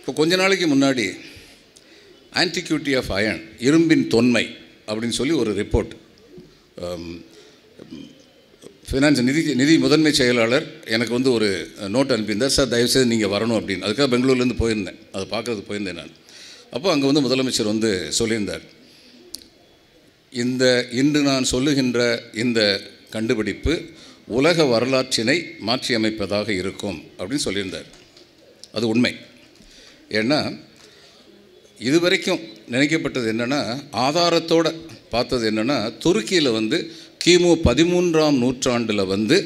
இப்போ கொஞ்ச நாளைக்கு முன்னாடி ஆன்டிக்யூட்டி ஆஃப் அயர்ன், இரும்பின் தொன்மை அப்படின்னு சொல்லி ஒரு ரிப்போர்ட் ஃபினான்ஸ் நிதி முதன்மை செயலாளர் எனக்கு வந்து ஒரு நோட் அனுப்பியிருந்தார். சார் தயவுசெய்து நீங்கள் வரணும் அப்படின்னு. அதுக்காக பெங்களூர்லேருந்து போயிருந்தேன், அதை பார்க்குறதுக்கு போயிருந்தேன் நான். அப்போ அங்கே வந்து முதலமைச்சர் வந்து சொல்லியிருந்தார், இன்று நான் சொல்லுகின்ற இந்த கண்டுபிடிப்பு உலக வரலாற்றினை மாற்றி அமைப்பதாக இருக்கும் அப்படின்னு சொல்லியிருந்தார். அது உண்மை. ஏன்னா இதுவரைக்கும் நினைக்கப்பட்டது என்னென்னா, ஆதாரத்தோடு பார்த்தது என்னென்னா, துருக்கியில் வந்து கிமு 13ஆம் நூற்றாண்டில் வந்து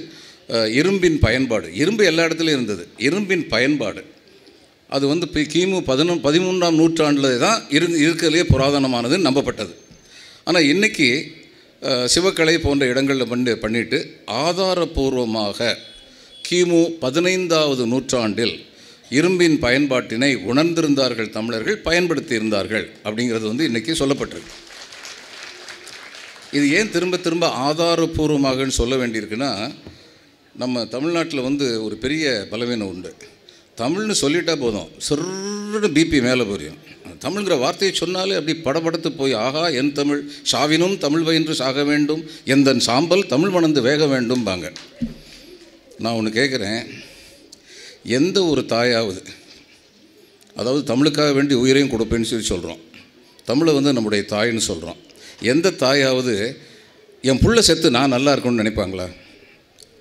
இரும்பின் பயன்பாடு, இரும்பு எல்லா இடத்துலையும் இருந்தது, இரும்பின் பயன்பாடு அது வந்து கிமு 13ஆம் நூற்றாண்டில் தான் இருக்கிறதுலே புராதனமானதுன்னு நம்பப்பட்டது. ஆனால் இன்றைக்கி சிவக்கலை போன்ற இடங்களில் பண்ணிட்டு ஆதாரபூர்வமாக கிமு 15ஆவது நூற்றாண்டில் இரும்பின் பயன்பாட்டினை உணர்ந்திருந்தார்கள் தமிழர்கள், பயன்படுத்தி இருந்தார்கள் அப்படிங்கிறது வந்து இன்றைக்கி சொல்லப்பட்டிருக்கு. இது ஏன் திரும்ப திரும்ப ஆதாரபூர்வமாகன்னு சொல்ல வேண்டியிருக்குன்னா, நம்ம தமிழ்நாட்டில் வந்து ஒரு பெரிய பலவீனம் உண்டு. தமிழ்னு சொல்லிட்டா போதும், சிறுன்னு பிபி மேலே போயிடும். தமிழ்ங்கிற வார்த்தையை சொன்னாலே அப்படி படபடத்து போய், ஆகா என் தமிழ் சாவினும் தமிழ் பயின்று சாக வேண்டும், எந்தன் சாம்பல் தமிழ் மணந்து வேக வேண்டும்பாங்க. நான் ஒன்று கேட்குறேன், எந்த ஒரு தாயாவது, அதாவது தமிழுக்காக வேண்டி உயிரையும் கொடுப்பேன்னு சொல்லி சொல்கிறோம், தமிழை வந்து நம்முடைய தாயின்னு சொல்கிறோம், எந்த தாயாவது என் புள்ள செத்து நான் நல்லா இருக்கணும்னு நினைப்பாங்களா?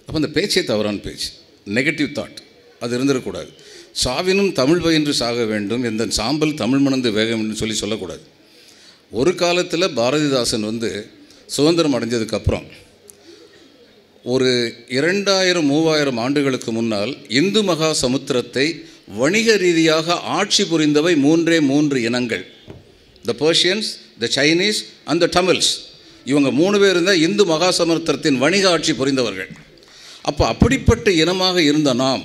அப்போ அந்த பேச்சே தவறான பேச்சு, நெகட்டிவ் தாட் அது இருந்துடக்கூடாது. சாவினும் தமிழ் பயின்று சாக வேண்டும், எந்த சாம்பல் தமிழ் மணந்து வேகம் என்று சொல்லக்கூடாது. ஒரு காலத்தில் பாரதிதாசன் வந்து சுதந்திரம் அடைஞ்சதுக்கப்புறம் ஒரு 2000-3000 ஆண்டுகளுக்கு முன்னால் இந்து மகா சமுத்திரத்தை வணிக ரீதியாக ஆட்சி புரிந்தவை 3 இனங்கள், the Persians, the Chinese and the Tamils. இவங்க 3 பேர் இருந்தால் இந்து மகா சமுத்திரத்தின் வணிக ஆட்சி புரிந்தவர்கள். அப்போ அப்படிப்பட்ட இனமாக இருந்த நாம்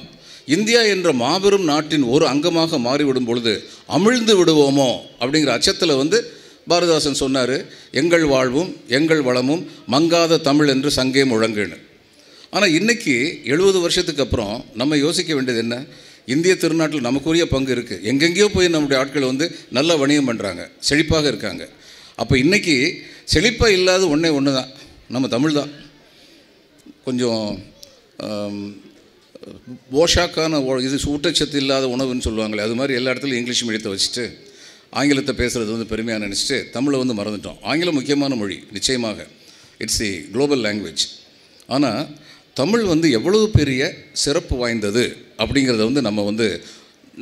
இந்தியா என்ற மாபெரும் நாட்டின் ஒரு அங்கமாக மாறிவிடும் பொழுது அமிழ்ந்து விடுவோமோ அப்படிங்கிற அச்சத்தில் வந்து பாரதிதாசன் சொன்னார், எங்கள் வாழ்வும் எங்கள் வளமும் மங்காத தமிழ் என்று சங்கே முழங்குன்னு. ஆனால் இன்றைக்கி 70 வருஷத்துக்கு அப்புறம் நம்ம யோசிக்க வேண்டியது என்ன? இந்திய திருநாட்டில் நமக்குரிய பங்கு இருக்குது. எங்கெங்கேயோ போய் நம்முடைய ஆட்கள் வந்து நல்லா வணிகம் பண்ணுறாங்க, செழிப்பாக இருக்காங்க. அப்போ இன்றைக்கி செழிப்பாக இல்லாத ஒன்று தான், நம்ம தமிழ் தான். கொஞ்சம் போஷாக்கான இது ஊட்டச்சத்து இல்லாத உணவுன்னு சொல்லுவாங்களே, அது மாதிரி எல்லா இடத்துலையும் இங்கிலீஷ் மீடியத்தை வச்சுட்டு ஆங்கிலத்தை பேசுகிறது வந்து பெருமையாக நினச்சிட்டு தமிழை வந்து மறந்துட்டோம். ஆங்கிலம் முக்கியமான மொழி நிச்சயமாக, இட்ஸ் தி குளோபல் லாங்குவேஜ். ஆனால் தமிழ் வந்து எவ்வளவு பெரிய சிறப்பு வாய்ந்தது அப்படிங்கிறத வந்து நம்ம வந்து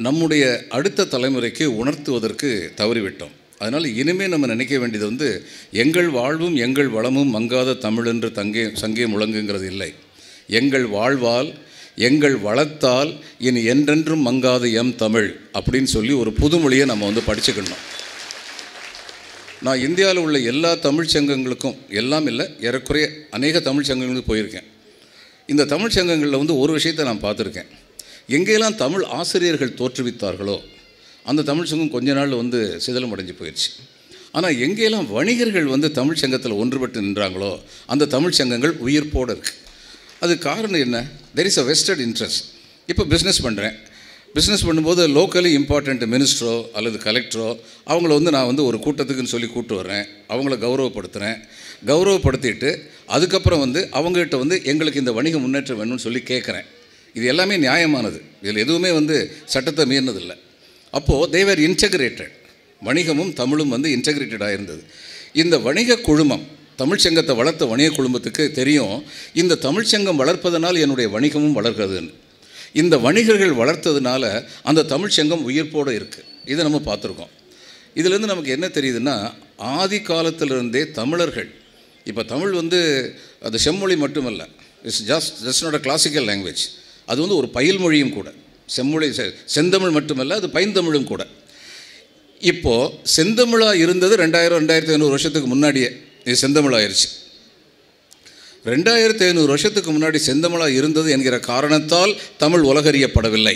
நம்முடைய அடுத்த தலைமுறைக்கு உணர்த்துவதற்கு தவறிவிட்டோம். அதனால் இனிமேல் நம்ம நினைக்க வேண்டியது வந்து எங்கள் வாழ்வும் எங்கள் வளமும் மங்காத தமிழ் என்று சங்கே முழங்குங்கிறது இல்லை. எங்கள் வாழ்வால் எங்கள் வளத்தால் இனி என்றென்றும் மங்காத எம் தமிழ் அப்படின்னு சொல்லி ஒரு புதுமொழியை நம்ம வந்து படிச்சுக்கணும். நான் இந்தியாவில் உள்ள எல்லா தமிழ் சங்கங்களுக்கும், எல்லாம் இல்லை ஏறக்குறைய அநேக தமிழ் சங்கங்களுக்கு போயிருக்கேன். இந்த தமிழ் சங்கங்களில் வந்து ஒரு விஷயத்தை நான் பார்த்துருக்கேன். எங்கெல்லாம் தமிழ் ஆசிரியர்கள் தோற்றுவித்தார்களோ அந்த தமிழ் சங்கம் கொஞ்ச நாள் வந்து சிதலம் அடைஞ்சு போயிடுச்சு. ஆனால் எங்கெல்லாம் வணிகர்கள் வந்து தமிழ் சங்கத்தில் ஒன்றுபட்டு நின்றாங்களோ அந்த தமிழ் சங்கங்கள் உயிர்ப்போடு இருக்குது. அது காரணம் என்ன? There is a vested interest. இப்போ பிஸ்னஸ் பண்ணும்போது லோக்கலி இம்பார்ட்டண்ட் மினிஸ்டரோ அல்லது கலெக்டரோ அவங்கள வந்து நான் வந்து ஒரு கூட்டத்துக்குன்னு சொல்லி கூப்பிட்டு வர்றேன், அவங்கள கௌரவப்படுத்திட்டு அதுக்கப்புறம் வந்து அவங்ககிட்ட வந்து எங்களுக்கு இந்த வணிக முன்னேற்றம் வேணும்னு சொல்லி கேட்குறேன். இது எல்லாமே நியாயமானது, இதில் எதுவுமே வந்து சட்டத்தை மீறினதில்லை. அப்போது தே வேர் இன்டெகிரேட்டட், வணிகமும் தமிழும் வந்து இன்டெகிரேட்டடாக இருந்தது. இந்த வணிக குழுமம், தமிழ்ச்சங்கத்தை வளர்த்த வணிக குழுமத்துக்கு தெரியும் இந்த தமிழ்ச்சங்கம் வளர்ப்பதனால் என்னுடைய வணிகமும் வளர்கிறதுன்னு. இந்த வணிகர்கள் வளர்த்ததுனால அந்த தமிழ்ச்சங்கம் உயிர்ப்போடு இருக்குது. இதை நம்ம பார்த்துருக்கோம். இதிலேருந்து நமக்கு என்ன தெரியுதுன்னா, ஆதி காலத்திலிருந்தே தமிழர்கள், இப்போ தமிழ் வந்து அது செம்மொழி மட்டுமல்ல, it's just not a classical language, அது வந்து ஒரு பயில் மொழியும் கூட. செந்தமிழ் மட்டுமல்ல, அது பைந்தமிழும் கூட. இப்போது செந்தமிழாக இருந்தது 2500 வருஷத்துக்கு முன்னாடியே இது செந்தமிழாயிருச்சு. 2500 வருஷத்துக்கு முன்னாடி செந்தமிழாக இருந்தது என்கிற காரணத்தால் தமிழ் உலகறியப்படவில்லை.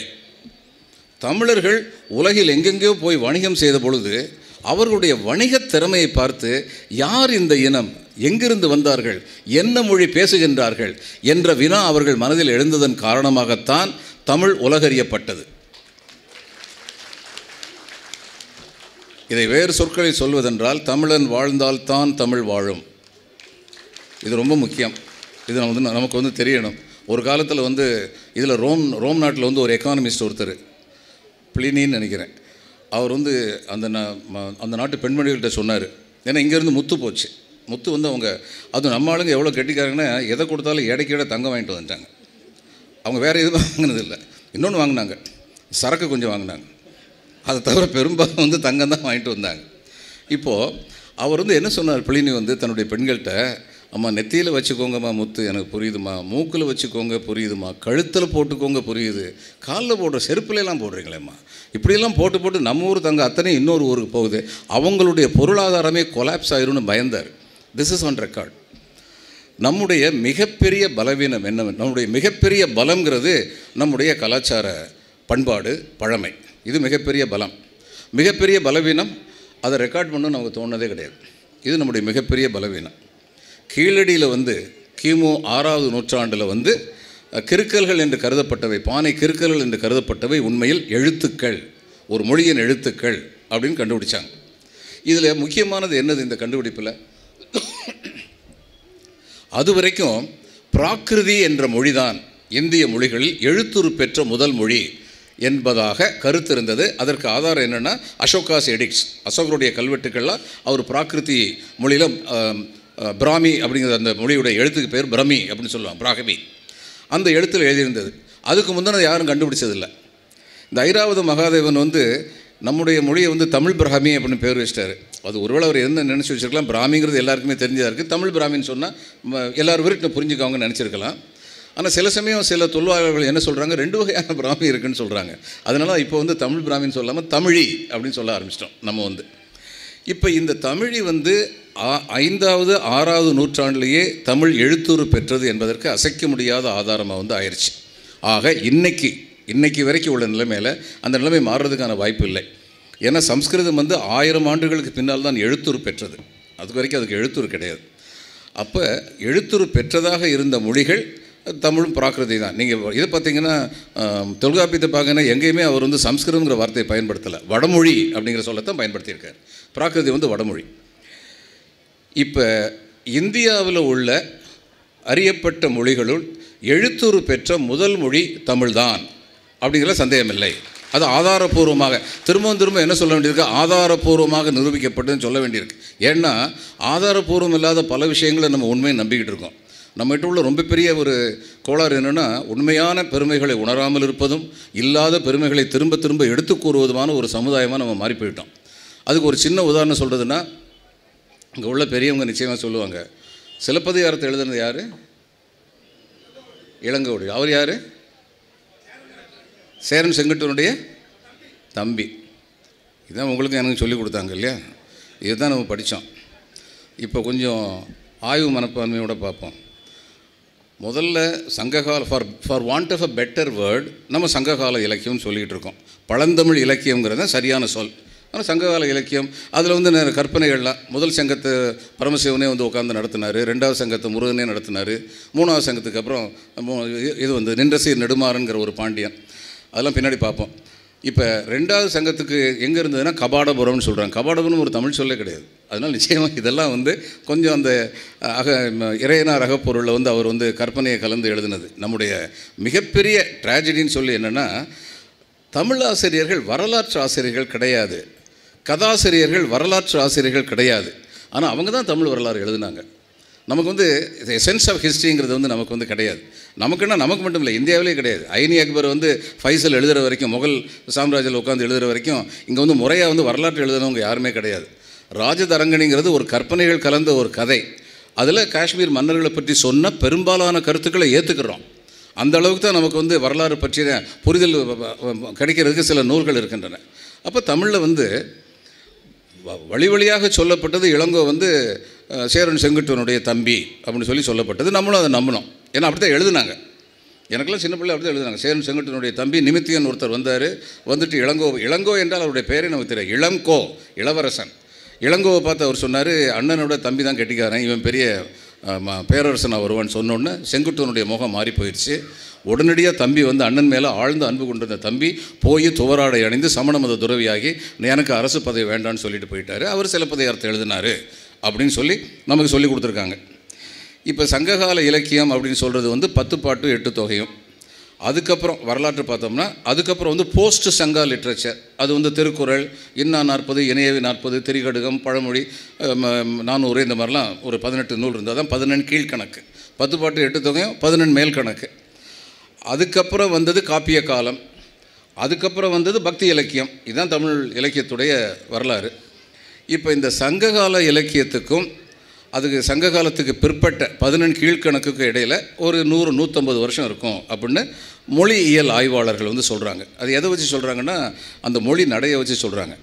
தமிழர்கள் உலகில் எங்கெங்கேயோ போய் வணிகம் செய்த பொழுது அவர்களுடைய வணிக திறமையை பார்த்து யார் இந்த இனம், எங்கிருந்து வந்தார்கள், என்ன மொழி பேசுகின்றார்கள் என்ற வினா அவர்கள் மனதில் எழுந்ததன் காரணமாகத்தான் தமிழ் உலகறியப்பட்டது. இதை வேறு சொற்களில் சொல்வதென்றால் தமிழன் வாழ்ந்தால்தான் தமிழ் வாழும். இது ரொம்ப முக்கியம். இது நமக்கு வந்து தெரியணும். ஒரு காலத்தில் வந்து இதில் ரோம் நாட்டில் வந்து ஒரு எக்கானமிஸ்ட் ஒருத்தர், பிளினின்னு நினைக்கிறேன், அவர் வந்து அந்த நாட்டு பெண்மணிகள்கிட்ட சொன்னார். ஏன்னா இங்கேருந்து முத்து போச்சு. முத்து வந்து அதுவும் நம்ம ஆளுங்க எவ்வளோ கெட்டிக்காரங்கன்னா எதை கொடுத்தாலும் எடைக்கிட தங்கம் வாங்கிட்டு வந்துட்டாங்க. அவங்க வேறு எதுவும் வாங்கினதில்லை. இன்னொன்று வாங்கினாங்க, சரக்கு கொஞ்சம் வாங்கினாங்க. அதை தவிர பெரும்பாலும் வந்து தங்கம் தான் வாங்கிட்டு வந்தாங்க. இப்போது அவர் வந்து என்ன சொன்னார், பிளினி வந்து தன்னுடைய பெண்கள்கிட்ட, அம்மா நெத்தியில் வச்சுக்கோங்கம்மா முத்து, எனக்கு புரியுதுமா, மூக்கில் வச்சுக்கோங்க புரியுதுமா, கழுத்தில் போட்டுக்கோங்க புரியுது, காலில் போடுற செருப்புலாம் போடுறீங்களேம்மா, இப்படியெல்லாம் போட்டு நம்ம ஊர் தங்க அத்தனை இன்னொரு ஊருக்கு போகுது, அவங்களுடைய பொருளாதாரமே கொலாப்ஸ் ஆயிரும்னு பயந்தார். This is on record. நம்முடைய மிகப்பெரிய பலவீனம் என்ன? நம்முடைய மிகப்பெரிய பலம்ங்கிறது நம்முடைய கலாச்சார பண்பாடு பழமை. இது மிகப்பெரிய பலம். மிகப்பெரிய பலவீனம் அதை ரெக்கார்ட் பண்ணணும்னு நமக்கு தோணுனதே கிடையாது. இது நம்முடைய மிகப்பெரிய பலவீனம். கீழடியில் வந்து கிமு 6வது நூற்றாண்டில் வந்து கிறுக்கல்கள் என்று கருதப்பட்டவை, பானை கிறுக்கல்கள் என்று கருதப்பட்டவை உண்மையில் எழுத்துக்கள், ஒரு மொழியின் எழுத்துக்கள் அப்படின்னு கண்டுபிடிச்சாங்க. இதில் முக்கியமானது என்னது இந்த கண்டுபிடிப்பில்? அது வரைக்கும் பிராகிருதி என்ற மொழிதான் இந்திய மொழிகளில் எழுத்துரு பெற்ற முதல் மொழி என்பதாக கருத்து இருந்தது. அதற்கு ஆதாரம் என்னென்னா அசோகாஸ் எடிக்ட்ஸ், அசோகருடைய கல்வெட்டுக்கள்லாம் அவர் பிராகிருதி மொழியில் பிராமி அப்படிங்கிற அந்த மொழியுடைய எழுத்துக்கு பேர் பிரமி அப்படின்னு சொல்லுவாங்க, பிராகமி, அந்த எழுத்தில் எழுதியிருந்தது. அதுக்கு முந்தினது யாரும் கண்டுபிடிச்சதில்லை. இந்த ஐராவத மகாதேவன் வந்து நம்முடைய மொழியை வந்து தமிழ் பிராமி அப்படின்னு பேர் வச்சிட்டாரு. அது ஒருவேளை அவர் என்ன நினச்சி வச்சுருக்கலாம், பிராமிங்கிறது எல்லாருக்குமே தெரிஞ்சதாக இருக்குது, தமிழ் பிராமின்னு சொன்னால் எல்லோரும் விருட்டு புரிஞ்சுக்கவங்கன்னு நினச்சிருக்கலாம். ஆனால் சில சமயம் சில தொல்வாளர்கள் என்ன சொல்கிறாங்க, 2 வகையான பிராமி இருக்குதுன்னு சொல்கிறாங்க. அதனால் இப்போ வந்து தமிழ் பிராமின்னு சொல்லாமல் தமிழி அப்படின்னு சொல்ல ஆரம்பிச்சிட்டோம் நம்ம வந்து. இப்போ இந்த தமிழி வந்து 5வது 6வது நூற்றாண்டிலேயே தமிழ் எழுத்துரு பெற்றது என்பதற்கு அசைக்க முடியாத ஆதாரமாக வந்து ஆயிடுச்சு. ஆக இன்னைக்கு வரைக்கும் உள்ள நிலைமையில் அந்த நிலைமை மாறுறதுக்கான வாய்ப்பு இல்லை. ஏன்னா சம்ஸ்கிருதம் வந்து 1000 ஆண்டுகளுக்கு பின்னால் தான் எழுத்துரு பெற்றது. அது வரைக்கும் அதுக்கு எழுத்துரு கிடையாது. அப்போ எழுத்துரு பெற்றதாக இருந்த மொழிகள் தமிழும் பிராகிருதி தான். நீங்கள் இதை பார்த்தீங்கன்னா தொல்காப்பியத்தை பார்க்கணும், எங்கேயுமே அவர் வந்து சம்ஸ்கிருதங்கிற வார்த்தையை பயன்படுத்தலை, வடமொழி அப்படிங்கிற சொல்லத்தான் பயன்படுத்தியிருக்கார். பிராகிருதி வந்து வடமொழி. இப்போ இந்தியாவில் உள்ள அறியப்பட்ட மொழிகளுள் எழுத்துரு பெற்ற முதல் மொழி தமிழ்தான் அப்படிங்கிற சந்தேகமில்லை. அது ஆதாரபூர்வமாக திரும்ப என்ன சொல்ல வேண்டியிருக்கு, ஆதாரபூர்வமாக நிரூபிக்கப்பட்டுன்னு சொல்ல வேண்டியிருக்கு. ஏன்னா ஆதாரபூர்வம் இல்லாத பல விஷயங்களை நம்ம உண்மையை நம்பிக்கிட்டு இருக்கோம். நம்மகிட்ட உள்ள ரொம்ப பெரிய ஒரு கோளாறு என்னென்னா, உண்மையான பெருமைகளை உணராமல் இருப்பதும் இல்லாத பெருமைகளை திரும்ப எடுத்து கூறுவதுமான ஒரு சமுதாயமாக நம்ம மாறி போயிட்டோம். அதுக்கு ஒரு சின்ன உதாரணம் சொல்கிறதுன்னா, இங்கே உள்ள பெரியவங்க நிச்சயமாக சொல்லுவாங்க, சிலப்பதிகாரத்தை எழுதுனது யார்? இளங்கோவடி. அவர் யார்? சேரன் செங்குட்டுவனுடைய தம்பி. இதுதான் உங்களுக்கு எனக்கு சொல்லிக் கொடுத்தாங்க இல்லையா? இதுதான் நம்ம படித்தோம். இப்போ கொஞ்சம் ஆய்வு மனப்பான்மையோடு பார்ப்போம். முதல்ல சங்ககால for want of a better word நம்ம சங்ககால இலக்கியம்னு சொல்லிகிட்டு இருக்கோம். பழந்தமிழ் இலக்கியங்கிறது சரியான சொல். ஆனால் சங்ககால இலக்கியம் அதில் வந்து கற்பனைகள்லாம், முதல் சங்கத்தை பரமசிவனே வந்து உட்காந்து நடத்தினார், 2வது சங்கத்தை முருகனே நடத்தினார், 3வது சங்கத்துக்கு அப்புறம் இது வந்து நின்றசீர் நெடுமாறன்கிற ஒரு பாண்டியன், அதெல்லாம் பின்னாடி பார்ப்போம். இப்போ 2வது சங்கத்துக்கு எங்கே இருந்ததுன்னா கபாடபுரம்னு சொல்கிறாங்க. கபாடபுரம் ஒரு தமிழ் சொல்லே கிடையாது. அதனால் நிச்சயமாக இதெல்லாம் வந்து கொஞ்சம் அந்த இறையனார் அகப்பொருளில் வந்து அவர் வந்து கற்பனையை கலந்து எழுதினது. நம்முடைய மிகப்பெரிய ட்ராஜடின்னு சொல்லி என்னென்னா, தமிழாசிரியர்கள் வரலாற்று ஆசிரியர்கள் கிடையாது, கதாசிரியர்கள் வரலாற்று ஆசிரியர்கள் கிடையாது. ஆனால் அவங்க தான் தமிழ் வரலாறு எழுதினாங்க. நமக்கு வந்து சென்ஸ் ஆஃப் ஹிஸ்ட்ரிங்கிறது வந்து நமக்கு வந்து கிடையாது. நமக்குன்னா நமக்கு மட்டும் இல்லை, இந்தியாவிலே கிடையாது. ஐனி அக்பர் வந்து ஃபைசல் எழுதுகிற வரைக்கும், முகல் சாம்ராஜ்யத்தில் உட்காந்து எழுதுகிற வரைக்கும் இங்கே வந்து முறையாக வந்து வரலாற்று எழுதுனவங்க யாருமே கிடையாது. ராஜதரங்கணிங்கிறது ஒரு கற்பனைகள் கலந்த ஒரு கதை. அதில் காஷ்மீர் மன்னர்களை பற்றி சொன்ன பெரும்பாலான கருத்துக்களை ஏற்றுக்கிறோம். அந்த அளவுக்கு தான் நமக்கு வந்து வரலாறு பற்றிய புரிதல் கிடைக்கிறதுக்கு சில நூல்கள் இருக்கின்றன. அப்போ தமிழில் வந்து வழி வழியாக சொல்லப்பட்டது இளங்கோ வந்து சேரன் செங்குட்டுவனுடைய தம்பி அப்படின்னு சொல்லி சொல்லப்பட்டது. நம்மளும் அதை நம்பினோம். ஏன்னா அப்படி தான் எழுதுனாங்க. எனக்கெல்லாம் சின்ன பிள்ளை அப்படி தான் எழுதுனாங்க. சேரன் செங்குட்டுவனுடைய தம்பி நிமித்தியன் ஒருத்தர் வந்துட்டு இளங்கோ என்றால் அவருடைய பேரே நமக்கு தெரியும், இளங்கோ, இளவரசன். இளங்கோவை பார்த்து அவர் சொன்னார், அண்ணனோட தம்பி தான் கெட்டிக்காரன், இவன் பெரிய பேரரசனாக வருவான்னு சொன்னோன்னே செங்குட்டுவனுடைய முகம் மாறி போயிடுச்சு. உடனடியாக தம்பி வந்து அண்ணன் மேலே ஆழ்ந்து அன்பு கொண்டிருந்த தம்பி போய் துவராடை அணிந்து சமண மத துறவியாகி எனக்கு அரசு பதவி வேண்டான்னு சொல்லிட்டு போயிட்டார். அவர் சிலப்பதிகாரத்தை எழுதினார் அப்படின்னு சொல்லி நமக்கு சொல்லி கொடுத்துருக்காங்க. இப்போ சங்ககால இலக்கியம் அப்படின்னு சொல்கிறது வந்து 10 பாட்டு 8 தொகையும். அதுக்கப்புறம் வரலாற்று பார்த்தோம்னா அதுக்கப்புறம் வந்து போஸ்ட் சங்கா லிட்ரேச்சர், அது வந்து திருக்குறள், இன்னா 40, இணையவி 40, திரிகடுகம், பழமொழி 400 இந்த மாதிரிலாம் ஒரு 18 நூல் இருந்தால் தான் 14 கீழ்கணக்கு. 10 பாட்டு 8 தொகையும் 14 மேல் கணக்கு. அதுக்கப்புறம் வந்தது காப்பிய காலம், அதுக்கப்புறம் வந்தது பக்தி இலக்கியம். இதுதான் தமிழ் இலக்கியத்துடைய வரலாறு. இப்போ இந்த சங்ககால இலக்கியத்துக்கும் அதுக்கு சங்க காலத்துக்கு பிற்பட்ட 14 கீழ்கணக்குக்கு இடையில் ஒரு 100-150 வருஷம் இருக்கும் அப்படின்னு மொழியியல் ஆய்வாளர்கள் வந்து சொல்கிறாங்க. அது எதை வச்சு சொல்கிறாங்கன்னா அந்த மொழி நடையை வச்சு சொல்கிறாங்க.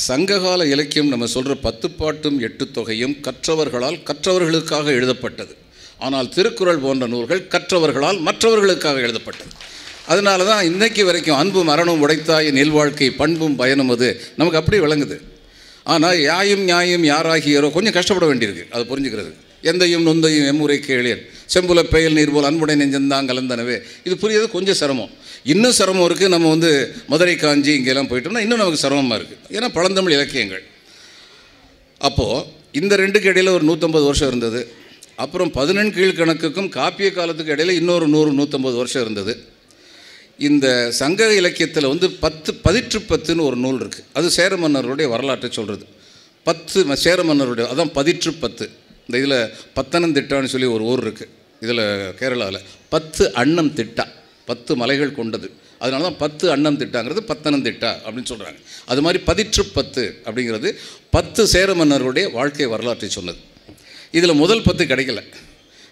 சங்ககால இலக்கியம் நம்ம சொல்கிற 10 பாட்டும் 8 தொகையும் கற்றவர்களால் கற்றவர்களுக்காக எழுதப்பட்டது. ஆனால் திருக்குறள் போன்ற நூல்கள் கற்றவர்களால் மற்றவர்களுக்காக எழுதப்பட்டது. அதனால தான் இன்றைக்கு வரைக்கும் அன்பு மரணம் உடைத்தாயின் நெல்வாழ்க்கை பண்பும் பயனும் அது நமக்கு அப்படி விளங்குது. ஆனால் யாயும் நியாயம் யாராகியரோ கொஞ்சம் கஷ்டப்பட வேண்டியிருக்கு அதை புரிஞ்சுக்கிறது. எந்தையும் நொந்தையும் எம்முறை கேளியர் செம்புல பெயல் நீர் போல் அன்புடை நெஞ்சந்தான் கலந்தனவே, இது புரியுது கொஞ்சம் சிரமம். இன்னும் சிரமம் இருக்குது. நம்ம வந்து மதுரை காஞ்சி இங்கெல்லாம் போயிட்டோம்னா இன்னும் நமக்கு சிரமமாக இருக்குது. ஏன்னா பழந்தமிழ் இலக்கியங்கள். அப்போது இந்த ரெண்டுக்கு இடையில் ஒரு 150 வருஷம் இருந்தது. அப்புறம் 14 கீழ்கணக்குக்கும் காப்பிய காலத்துக்கு இடையில் இன்னொரு 100-150 வருஷம் இருந்தது. இந்த சங்க இலக்கியத்தில் வந்து 10 பதிற்றுப்பத்துன்னு ஒரு நூல் இருக்குது. அது சேர மன்னர்களுடைய வரலாற்றை சொல்கிறது. 10 சேர மன்னருடைய, அதான் பதிற்றுப்பத்து. இந்த இதில் பத்தனந்திட்டான்னு சொல்லி ஒரு ஊர் இருக்குது இதில் கேரளாவில். 10 அன்னம் திட்டா, 10 மலைகள் கொண்டது. அதனால தான் 10 அன்னம் திட்டாங்கிறது பத்தனந்திட்டா அப்படின்னு சொல்கிறாங்க. அது மாதிரி பதிற்றுப்பத்து அப்படிங்கிறது 10 சேர மன்னர்களுடைய வாழ்க்கை வரலாற்றை சொன்னது. இதில் முதல் 10 கிடைக்கல.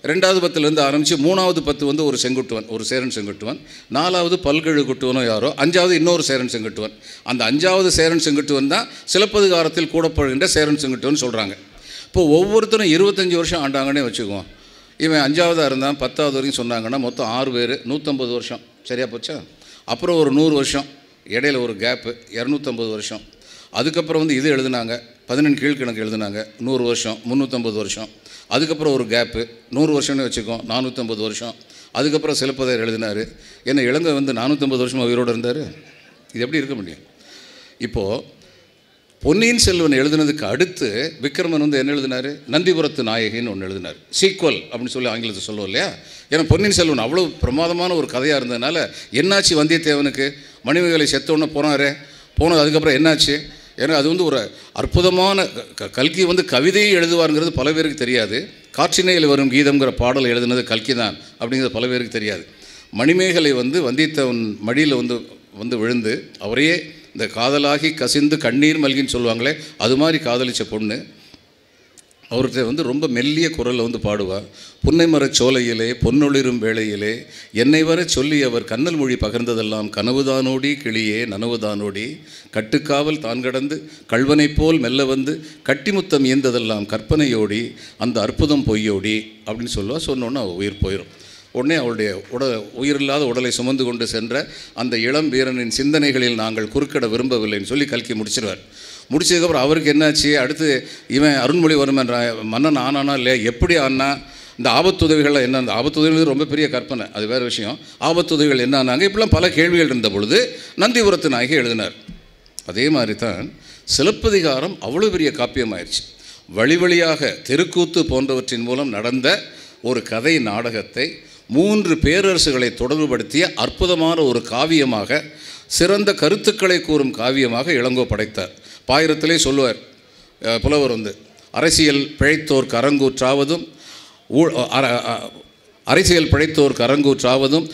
2வது 10லேருந்து ஆரம்பித்து 3வது 10 வந்து ஒரு செங்குட்டுவன், ஒரு சேரன் செங்குட்டுவன். 4வது பல்கழு குட்டுவனோ யாரோ. 5வது இன்னொரு சேரன் செங்குட்டுவன். அந்த 5வது சேரன் செங்குட்டுவன் தான் சிலப்பதிகாரத்தில் கூடப்படுகின்ற சேரன் செங்குட்டுவன் சொல்கிறாங்க. இப்போது ஒவ்வொருத்தரும் 25 வருஷம் ஆண்டாங்கன்னே வச்சுக்குவோம். இவன் 5வதாக இருந்தான், 10வது வரைக்கும் சொன்னாங்கன்னா மொத்தம் 6 பேர், 150 வருஷம். சரியாக போச்சா? அப்புறம் ஒரு 100 வருஷம் இடையில ஒரு கேப்பு, 250 வருஷம். அதுக்கப்புறம் வந்து இது எழுதுனாங்க, 14 கீழ்கணக்கு எழுதுனாங்க, 100 வருஷம், 350 வருஷம். அதுக்கப்புறம் ஒரு கேப்பு, 100 வருஷம்னு வச்சுக்கோம், 450 வருஷம். அதுக்கப்புறம் சிலப்பதிகாரம் எழுதினார். ஏன்னா இளங்கை வந்து 450 வருஷமாக உயிரோடு இருந்தார். இது எப்படி இருக்க முடியும்? இப்போது பொன்னியின் செல்வன் எழுதுனதுக்கு அடுத்து விக்ரமன் வந்து என்ன எழுதினார்? நந்திபுரத்து நாயகின்னு ஒன்று எழுதினார். சீக்வல் அப்படின்னு சொல்லி ஆங்கிலத்தை சொல்லுவோம் இல்லையா? ஏன்னா பொன்னியின் செல்வன் அவ்வளோ பிரமாதமான ஒரு கதையாக இருந்ததுனால என்னாச்சு வந்தியத்தேவனுக்கு? மணிமேகலை செத்தோன்னு போனது அதுக்கப்புறம் என்னாச்சு? ஏன்னா அது வந்து ஒரு அற்புதமான கல்கி வந்து கவிதையை எழுதுவாருங்கிறது பல பேருக்கு தெரியாது. காற்றினையில் வரும் கீதம்ங்கிற பாடலை எழுதுனது கல்கி தான் அப்படிங்கிறது பல பேருக்கு தெரியாது. மணிமேகலை வந்து வந்தியத்தேவன் மடியில் வந்து விழுந்து அவரையே இந்த காதலாகி கசிந்து கண்ணீர் மல்கின்னு சொல்லுவாங்களே, அது மாதிரி காதலித்த பொண்ணு. அவர்கிட்ட வந்து ரொம்ப மெல்லிய குரலில் வந்து பாடுவார். புன்னை மரச் சோலையிலே பொன்னொளிரும் வேளையிலே என்னை வர சொல்லி அவர் கண்ணல் மொழி பகிர்ந்ததெல்லாம் கனவுதானோடி கிளியே நனவுதானோடி கட்டுக்காவல் தான் கடந்து கள்வனைப் போல் மெல்ல வந்து கட்டிமுத்தம் ஈந்ததெல்லாம் கற்பனையோடி அந்த அற்புதம் பொய்யோடி அப்படின்னு சொல்லுவாள். சொன்னோன்னே அவள் உயிர் போயிடும். உடனே அவளுடைய உயிரில்லாத உடலை சுமந்து கொண்டு சென்ற அந்த இளம் வீரனின் சிந்தனைகளில் நாங்கள் குறுக்கிட விரும்பவில்லைன்னு சொல்லி கல்கி முடிச்சிருவார். முடிச்சதுக்கப்புறம் அவருக்கு என்னாச்சு? அடுத்து இவன் அருண்மொழிவர்மன் மன்னன் ஆனானா இல்லையா? எப்படி ஆனா? இந்த ஆபத்துதவிகள் என்ன? அந்த ஆபத்துதவிகள் ரொம்ப பெரிய கற்பனை, அது வேறு விஷயம். ஆபத்துதவிகள் என்ன ஆனாங்க? இப்படிலாம் பல கேள்விகள் இருந்த பொழுது நந்திபுரத்து நாயகி எழுதினார். அதே மாதிரி தான் சிலப்பதிகாரம் அவ்வளோ பெரிய காப்பியமாயிடுச்சு. வழி வழியாக தெருக்கூத்து போன்றவற்றின் மூலம் நடந்த ஒரு கதை நாடகத்தை 3 பேரரசுகளை தொடர்புபடுத்திய அற்புதமான ஒரு காவியமாக, சிறந்த கருத்துக்களை கூறும் காவியமாக இளங்கோ படைத்தார். பாயிரத்திலே சொல்லுவார் புலவர் வந்து, அரசியல் பிழைத்தோர்க்கு அரங்கூற்றாவதும்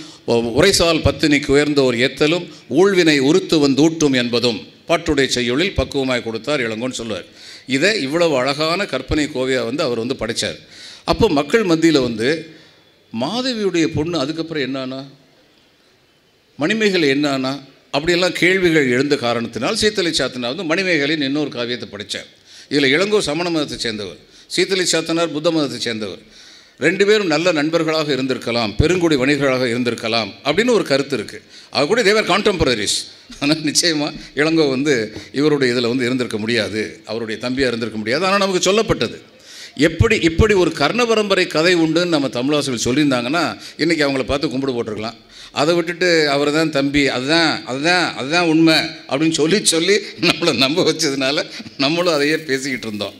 உரைசால் பத்தினிக்கு உயர்ந்தோர் ஏத்தலும் ஊழ்வினை உறுத்து வந்தூட்டும் என்பதும் பாட்டுடைய செய்யுளில் பக்குவமாய் கொடுத்தார் இளங்கோன்னு சொல்லுவார். இதை இவ்வளவு அழகான கற்பனை கோவையாக வந்து அவர் வந்து படைத்தார். அப்போ மக்கள் மத்தியில் வந்து மாதவியுடைய பொண்ணு அதுக்கப்புறம் என்னானா, மணிமேகலை என்னானா, அப்படியெல்லாம் கேள்விகள் எழுந்த காரணத்தினால் சீத்தலை சாத்தனார் வந்து மணிமேகலைன்னு இன்னொரு காவியத்தை படித்தார். இதில் இளங்கோ சமண மதத்தை சேர்ந்தவர், சீத்தலை சாத்தனார் புத்த மதத்தை சேர்ந்தவர். 2 பேரும் நல்ல நண்பர்களாக இருந்திருக்கலாம், பெருங்குடி வணிகர்களாக இருந்திருக்கலாம் அப்படின்னு ஒரு கருத்து இருக்குது. அது கூட தேவர் கான்டெம்பரரிஸ். ஆனால் நிச்சயமாக இளங்கோ வந்து இவருடைய இதில் வந்து இருந்திருக்க முடியாது, அவருடைய தம்பியாக இருந்திருக்க முடியாது. ஆனால் நமக்கு சொல்லப்பட்டது. இப்படி ஒரு கர்ண பரம்பரை கதை உண்டுன்னு நம்ம தமிழாசிரியர்கள் சொல்லியிருந்தாங்கன்னா இன்றைக்கி அவங்கள பார்த்து கும்பிடு போட்டிருக்கலாம். அதை விட்டுட்டு அவர் தான் தம்பி, அதுதான் உண்மை அப்படின்னு சொல்லி நம்மளை நம்ப வச்சதுனால நம்மளும் அதையே பேசிக்கிட்டு இருந்தோம்.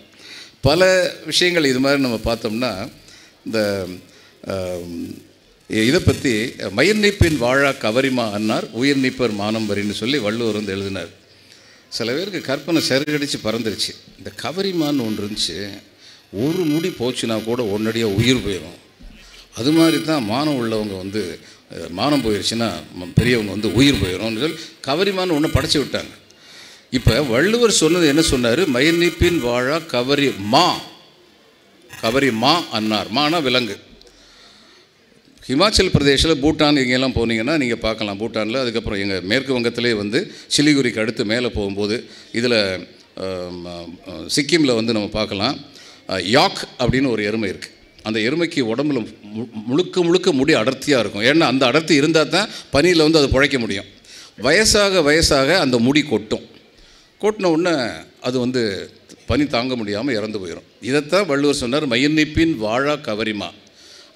பல விஷயங்கள் இது மாதிரி நம்ம பார்த்தோம்னா, இந்த இதை பற்றி மயிர் நீப்பின் வாழா கவரிமா அன்னார் உயிர் நீப்பர் மானம் வரின்னு சொல்லி வள்ளுவர் வந்து எழுதினார். சில பேருக்கு கற்பனை சருகடிச்சு பறந்துருச்சு. இந்த கவரிமான்னு ஒன்று இருந்துச்சு, ஒரு முடி போச்சுன்னா கூட உடனடியாக உயிர் போயிடும். அது மாதிரி தான் மானம் உள்ளவங்க வந்து மானம் போயிடுச்சுன்னா பெரியவங்க வந்து உயிர் போயிடும்னு சொல்லி கவரிமான்னு ஒன்று படைச்சி விட்டாங்க. இப்போ வள்ளுவர் சொன்னது என்ன சொன்னார்? மயிர் நீப்பின் வாழா கவரி மா அன்னார். மானா விலங்கு. ஹிமாச்சல் பிரதேசில் பூட்டான் இங்கெல்லாம் போனீங்கன்னா நீங்கள் பார்க்கலாம். பூட்டானில் அதுக்கப்புறம் எங்கள் மேற்கு வங்கத்திலே வந்து சிலிகுரிக்கு அடுத்து மேலே போகும்போது இதில் சிக்கிமில் வந்து நம்ம பார்க்கலாம். யாக் அப்படின்னு ஒரு எருமை இருக்குது. அந்த எருமைக்கு உடம்புல முழுக்க முடி அடர்த்தியாக இருக்கும். ஏன்னா அந்த அடர்த்தி இருந்தால் தான் பனியில் வந்து அது பிழைக்க முடியும். வயசாக அந்த முடி கொட்டின உடனே அது வந்து பனி தாங்க முடியாமல் இறந்து போயிடும். இதைத்தான் வள்ளுவர் சொன்னார், மயிர் நீப்பின் வாழா கவரிமா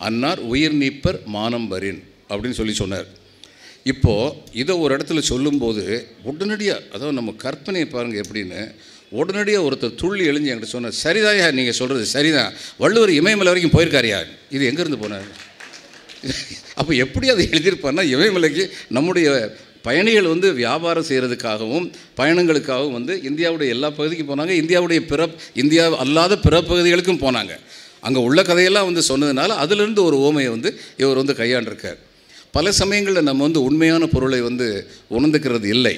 அன்னார் உயிர் நீப்பர் மானம் வரின் அப்படின்னு சொன்னார். இப்போது இதை ஒரு இடத்துல சொல்லும்போது உடனடியாக, அதாவது நம்ம கற்பனையை பாருங்கள் எப்படின்னு, உடனடியாக ஒருத்தர் துள்ளி எழுஞ்சி என்கிட்ட சொன்னார், சரிதாயா நீங்கள் சொல்கிறது சரிதான், வள்ளுவர் இமயமலை வரைக்கும் போயிருக்காரியா? இது எங்கேருந்து போனார்? அப்போ எப்படி அதை எழுதியிருப்பார்னா, இமயமலைக்கு நம்முடைய பயணிகள் வந்து வியாபாரம் செய்கிறதுக்காகவும் பயணங்களுக்காகவும் வந்து இந்தியாவுடைய எல்லா பகுதிக்கும் போனாங்க. இந்தியா அல்லாத பிற பகுதிகளுக்கும் போனாங்க. அங்கே உள்ள கதையெல்லாம் வந்து சொன்னதுனால அதிலிருந்து ஒரு ஓமையை வந்து இவர் வந்து கையாண்டிருக்கார். பல சமயங்களில் நம்ம வந்து உண்மையான பொருளை வந்து உணர்ந்துக்கிறது இல்லை.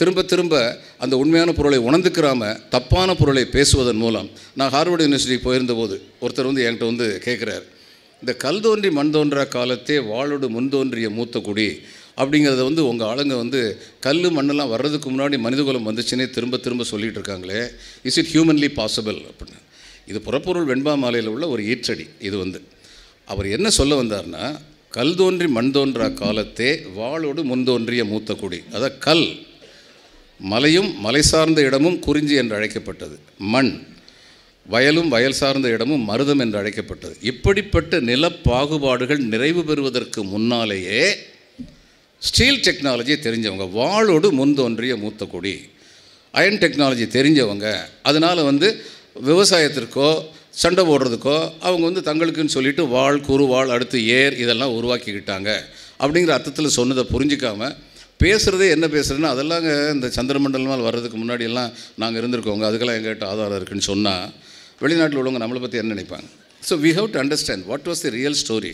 திரும்ப அந்த உண்மையான பொருளை உணர்ந்துக்கிறாமல் தப்பான பொருளை பேசுவதன் மூலம், நான் ஹார்வர்டு யூனிவர்சிட்டிக்கு போயிருந்தபோது ஒருத்தர் வந்து என்கிட்ட வந்து கேட்குறார், இந்த கல் தோன்றி மண் தோன்றா காலத்தே வாளோடு முன் தோன்றிய மூத்த குடி அப்படிங்கிறத வந்து உங்கள் ஆளுங்க வந்து கல் மண்ணெல்லாம் வர்றதுக்கு முன்னாடி மனிதகுலம் வந்துச்சுன்னே திரும்ப சொல்லிகிட்டு இருக்காங்களே, இஸ் இட் ஹியூமன்லி பாசிபிள் அப்படின்னு. இது புறப்பொருள் வெண்பா மாலையில் உள்ள ஒரு ஈற்றடி. இது வந்து அவர் என்ன சொல்ல வந்தார்னா, கல் தோன்றி மண் தோன்றா காலத்தே வாளோடு முன் தோன்றிய மூத்த குடி. அதாவது கல், மலையும் மலை சார்ந்த இடமும் குறிஞ்சி என்று அழைக்கப்பட்டது, மண் வயலும் வயல் சார்ந்த இடமும் மருதம் என்று அழைக்கப்பட்டது. இப்படிப்பட்ட நிலப்பாகுபாடுகள் நிறைவு பெறுவதற்கு முன்னாலேயே ஸ்டீல் டெக்னாலஜி தெரிஞ்சவங்க, வாளோடு முன் தோன்றிய மூத்த குடி, அயன் டெக்னாலஜி தெரிஞ்சவங்க, அதனால் வந்து விவசாயத்திற்கோ சண்டை போடுறதுக்கோ அவங்க வந்து தங்களுக்குன்னு சொல்லிட்டு வாள், குறுவாள், அடுத்து ஏர் இதெல்லாம் உருவாக்கிக்கிட்டாங்க அப்படிங்கிற அர்த்தத்தில் சொன்னதை புரிஞ்சிக்காமல் பேசுகிறதே என்ன பேசுகிறேன்னா, அதெல்லாம் இந்த சந்திரமண்டலமாக வர்றதுக்கு முன்னாடியெல்லாம் நாங்கள் இருந்திருக்கோங்க, அதுக்கெல்லாம் எங்கள்கிட்ட ஆதாரம் இருக்குதுன்னு சொன்னால் வெளிநாட்டில் உள்ளவங்க நம்மளை பற்றி என்ன நினைப்பாங்க? So we have to understand what was the real story.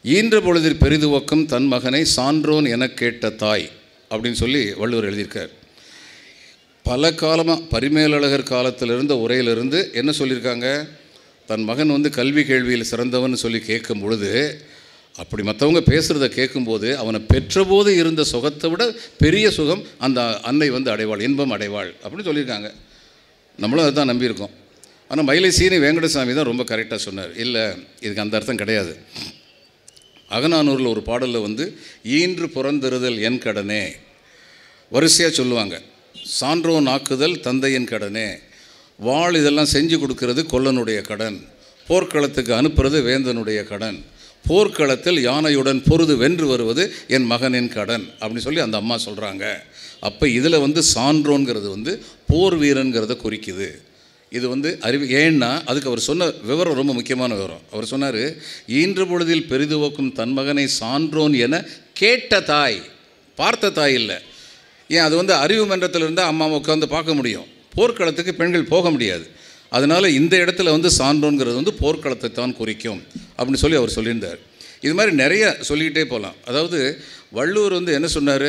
ஈன்ற பொழுதில் பெரிதுவக்கும் தன் மகனை சான்றோன் என கேட்ட தாய் அப்படின்னு சொல்லி வள்ளுவர் எழுதியிருக்கார். பல காலமாக பரிமேலழகர் காலத்தில் இருந்த உரையிலிருந்து என்ன சொல்லியிருக்காங்க, தன் மகன் வந்து கல்வி கேள்வியில் சிறந்தவன் சொல்லி கேட்கும் பொழுது, அப்படி மற்றவங்க பேசுகிறத கேட்கும்போது அவனை பெற்றபோது இருந்த சுகத்தை விட பெரிய சுகம் அந்த அன்னை வந்து அடைவாள், இன்பம் அடைவாள் அப்படின்னு சொல்லியிருக்காங்க. நம்மளும் அதுதான் நம்பியிருக்கோம். ஆனால் மயிலை சீனி வெங்கடசாமி தான் ரொம்ப கரெக்டாக சொன்னார். இல்லை, இதுக்கு அந்த அர்த்தம் கிடையாது. அகநானூரில் ஒரு பாடலில் வந்து ஈன்று புறந்தெறுதல் என் கடனே வரிசையாக சொல்லுவாங்க. சான்றோன் ஆக்குதல் தந்தையின் கடனே, வாழ் இதெல்லாம் செஞ்சு கொடுக்கறது கொல்லனுடைய கடன், போர்க்களத்துக்கு அனுப்புறது வேந்தனுடைய கடன், போர்க்களத்தில் யானையுடன் பொருது வென்று வருவது என் மகனின் கடன் அப்படின்னு சொல்லி அந்த அம்மா சொல்கிறாங்க. அப்போ இதில் வந்து சான்றோன்கிறது வந்து போர் வீரன்கிறத குறிக்குது. இது வந்து ஏன்னா அதுக்கு அவர் சொன்ன விவரம் ரொம்ப முக்கியமான விவரம். அவர் சொன்னார், ஈன்ற பொழுதில் பெரிதுவக்கும் தன் மகனை சான்றோன் என கேட்ட தாய், பார்த்த தாய் இல்லை. ஏன், அது வந்து அறிவு மன்றத்தில் இருந்தால் அம்மாவை உட்காந்து பார்க்க முடியும், போர்க்களத்துக்கு பெண்கள் போக முடியாது. அதனால் இந்த இடத்துல வந்து சான்றோன்கிறது வந்து போர்க்களத்தை தான் குறிக்கும் அப்படின்னு சொல்லி அவர் சொல்லியிருந்தார். இது மாதிரி நிறைய சொல்லிக்கிட்டே போகலாம். அதாவது வள்ளுவர் வந்து என்ன சொன்னார்,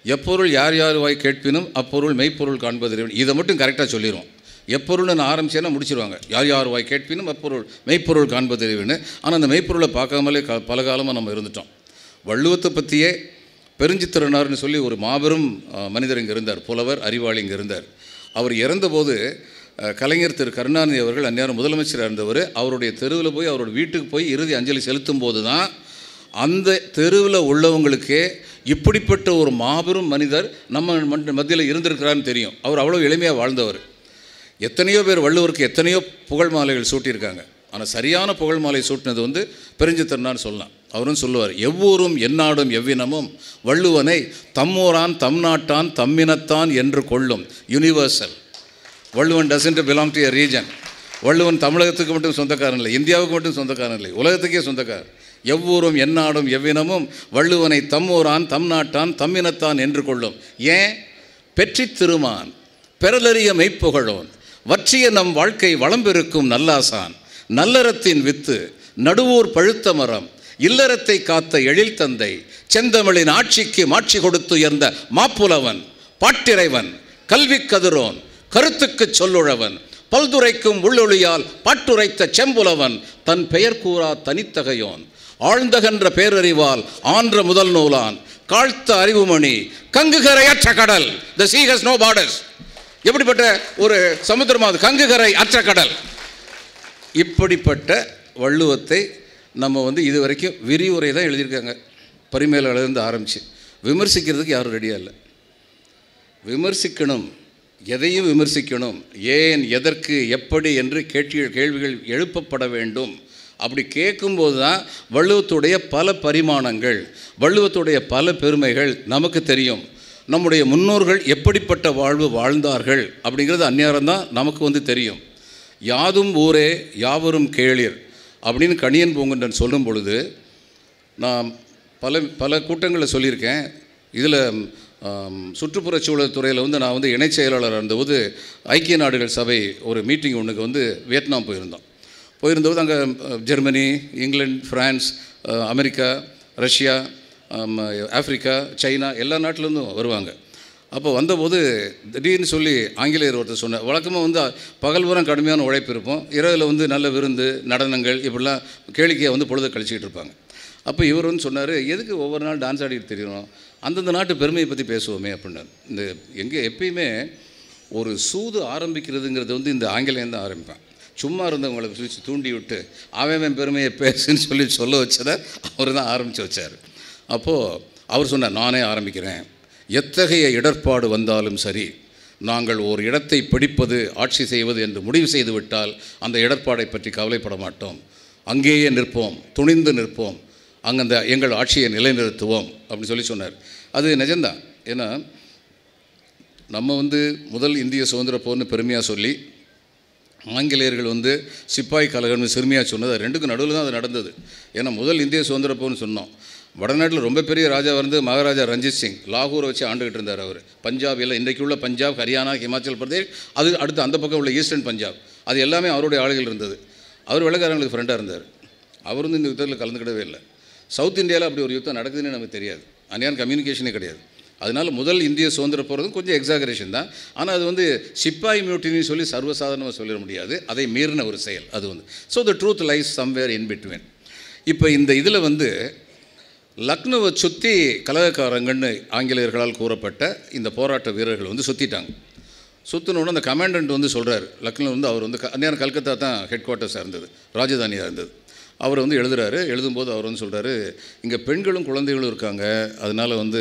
எப்பொருள் யார் யார் வாய் கேட்பினும் அப்பொருள் மெய்ப்பொருள் காண்பது. இதை மட்டும் கரெக்டாக சொல்லிடுவோம். எப்பொருள்னு நான் ஆரம்பிச்சேன்னா முடிச்சிருவாங்க. யார் யார் வாய் கேட்பினும் அப்பொருள் மெய்ப்பொருள் காண்பதறிவுன்னு. ஆனால் அந்த மெய்ப்பொருளை பார்க்காமலே பல காலமாக நம்ம இருந்துட்டோம். வள்ளுவத்தை பற்றியே பெருஞ்சித்திரனார்னு சொல்லி ஒரு மாபெரும் மனிதர் இங்கே இருந்தார், புலவர் அறிவாளி இங்கே இருந்தார். அவர் இறந்தபோது கலைஞர் திரு கருணாநிதி அவர்கள் அந்நேரம் முதலமைச்சராக இருந்தவர். அவருடைய தெருவில் போய் அவரோட வீட்டுக்கு போய் இறுதி அஞ்சலி செலுத்தும் போது தான் அந்த தெருவில் உள்ளவங்களுக்கே இப்படிப்பட்ட ஒரு மாபெரும் மனிதர் நம்ம மத்தியில் இருந்திருக்கிறான்னு தெரியும். அவர் அவ்வளோ எளிமையாக வாழ்ந்தவர். எத்தனையோ பேர் வள்ளுவருக்கு எத்தனையோ புகழ் மாலைகள் சூட்டியிருக்காங்க. ஆனால் சரியான புகழ் மாலை சூட்டினது வந்து பெருஞ்சித்திரனான்னு சொல்லலாம். அவரும் சொல்லுவார், எவ்வூரும் எந்நாடும் எவ்வினமும் வள்ளுவனை தம்மூரான் தம் நாட்டான் தம்மினத்தான் என்று கொள்ளும். Universal. Valluvan doesn't belong to a region. Valluvan தமிழகத்துக்கு மட்டும் சொந்தக்காரன் இல்லை, இந்தியாவுக்கு மட்டும் சொந்தக்காரன் இல்லை, உலகத்துக்கே சொந்தக்காரர். எவ்வூரும் எந்நாடும் எவ்வினமும் வள்ளுவனை தம்மூரான் தம் நாட்டான் தம்மினத்தான் என்று கொள்ளும். ஏன்? பெற்றித் திருமான் பெறலறிய மெய்ப்புகழோன் வற்றிய நம் வாழ்க்கை வளம்பெருக்கும் நல்லாசான் நல்லறத்தின் வித்து நடுவூர் பழுத்த மரம் இல்லறத்தை காத்த எழில் தந்தை செந்தமிழின் ஆட்சிக்கு மாட்சி கொடுத்து உயர்ந்த மாப்புலவன் பாட்டிறைவன் கல்வி கதிரோன் கருத்துக்கு சொல்லுழவன் பல்துரைக்கும் உள்ளொளியால் பாட்டுரைத்த செம்புலவன் தன் பெயர் கூறா தனித்தகையோன் ஆழ்ந்தகன்ற பேரறிவால் ஆன்ற முதல் நூலான் காழ்த்த அறிவுமணி கங்குகரையற்ற கடல். The sea has no borders. எப்படிப்பட்ட ஒரு சமுத்திரம் அது, கங்குகரை அற்ற கடல். இப்படிப்பட்ட வள்ளுவத்தை நம்ம வந்து இது வரைக்கும் விரிவுரை தான் எழுதியிருக்காங்க. பரிமேலழகிருந்து ஆரம்பித்து விமர்சிக்கிறதுக்கு யாரும் ரெடியாக இல்லை. விமர்சிக்கணும், எதையும் விமர்சிக்கணும். ஏன், எதற்கு, எப்படி என்று கேள்விகள் எழுப்பப்பட வேண்டும். அப்படி கேட்கும்போது தான் வள்ளுவத்துடைய பல பரிமாணங்கள், வள்ளுவத்துடைய பல பெருமைகள் நமக்கு தெரியும். நம்முடைய முன்னோர்கள் எப்படிப்பட்ட வாழ்வு வாழ்ந்தார்கள் அப்படிங்கிறது அந்நியாரம்தான் நமக்கு வந்து தெரியும். யாதும் ஊரே யாவரும் கேளிர் அப்படின்னு கணியன் பூங்குன்றன் சொல்லும் பொழுது நான் பல கூட்டங்களில் சொல்லியிருக்கேன். இதில் சுற்றுப்புறச் சூழல் துறையில் வந்து நான் வந்து இணைச் செயலாளர் இருந்தபோது ஐக்கிய நாடுகள் சபை ஒரு மீட்டிங் ஒன்றுக்கு வந்து வியட்நாம் போயிருந்தபோது அங்கே Germany, England, France, America, Russia, Africa, China எல்லா நாட்டிலேருந்தும் வருவாங்க. அப்போ வந்தபோது திடீர்னு சொல்லி ஆங்கிலேயர் ஒருத்தர் சொன்னார், வழக்கமாக வந்து பகல் பூரா கடுமையான உழைப்பு இருக்கும், இரவில் வந்து நல்ல விருந்து நடனங்கள் இப்படிலாம் கேளிக்கையை வந்து பொழுதை கழிச்சிக்கிட்டு இருப்பாங்க. அப்போ இவர் வந்து சொன்னார், எதுக்கு ஒவ்வொரு நாள் டான்ஸ் ஆடிட்டு தெரியணும், அந்தந்த நாட்டு பெருமையை பற்றி பேசுவோமே அப்படின்னாரு. இந்த எங்கே எப்பயுமே ஒரு சூது ஆரம்பிக்கிறதுங்கிறது வந்து இந்த ஆங்கிலேயம் தான் ஆரம்பிப்பேன். சும்மா இருந்தவங்களுக்கு சுவிச்சு தூண்டி விட்டு அவன் பெருமையை பேசுன்னு சொல்ல வச்சதை அவர் தான் ஆரம்பித்து வச்சார். அப்போது அவர் சொன்னார், நானே ஆரம்பிக்கிறேன். எத்தகைய இடர்பாடு வந்தாலும் சரி, நாங்கள் ஒரு இடத்தை பிடிப்பது, ஆட்சி செய்வது என்று முடிவு செய்து விட்டால் அந்த இடர்பாடை பற்றி கவலைப்பட மாட்டோம், அங்கேயே நிற்போம், துணிந்து நிற்போம், அங்கே அந்த எங்கள் ஆட்சியை நிலைநிறுத்துவோம் அப்படின்னு சொல்லி சொன்னார். அது நிஜம்தான். ஏன்னா நம்ம வந்து முதல் இந்திய சுதந்திர போர்னு பெருமையாக சொல்லி, ஆங்கிலேயர்கள் வந்து சிப்பாய் கலகம்னு சிறுமியாக சொன்னது, அது ரெண்டுக்கும் நடுவில் தான் அது நடந்தது. ஏன்னா முதல் இந்திய சுதந்திர போர்னு சொன்னோம். வடநாட்டில் ரொம்ப பெரிய ராஜா வந்து மகாராஜா ரஞ்சித் சிங், லாகூரை வச்சு ஆண்டுகிட்டு இருந்தார் அவர். பஞ்சாப் எல்லாம் இன்றைக்கு உள்ள பஞ்சாப், ஹரியானா, ஹிமாச்சல் பிரதேஷ், அது அடுத்து அந்த பக்கம் உள்ள ஈஸ்டர்ன் பஞ்சாப், அது எல்லாமே அவருடைய ஆளுகள் இருந்தது. அவர் வெள்ளைக்காரங்களுக்கு ஃப்ரெண்டாக இருந்தார். அவர் வந்து இந்த யுத்தத்தில் கலந்துக்கிடவே இல்லை. சவுத் இந்தியாவில் அப்படி ஒரு யுத்தம் நடக்குதுன்னு நமக்கு தெரியாது, அந்நியான கம்யூனிகேஷனே கிடையாது. அதனால் முதல் இந்திய சுதந்திர போகிறதும் கொஞ்சம் எக்ஸாகரேஷன் தான். ஆனால் அது வந்து சிப்பாய் மியூட்டின்னு சொல்லி சர்வசாதாரணமாக சொல்லிட முடியாது, அதை மீறின ஒரு செயல் அது வந்து. So the truth lies somewhere in between. இப்போ இந்த இதில் வந்து லக்னோவை சுற்றி கலகக்காரங்கன்னு ஆங்கிலேயர்களால் கூறப்பட்ட இந்த போராட்ட வீரர்கள் வந்து சுற்றிட்டாங்க. சுற்றினோன்னு அந்த கமாண்டன்ட் வந்து சொல்கிறார், லக்னோ வந்து அவர் வந்து அந்நேரம் கல்கத்தா தான் ஹெட் குவார்ட்டர்ஸாக இருந்தது, ராஜதானியாக இருந்தது. அவர் வந்து எழுதுகிறாரு. எழுதும்போது அவர் வந்து சொல்கிறாரு, இங்கே பெண்களும் குழந்தைகளும் இருக்காங்க, அதனால் வந்து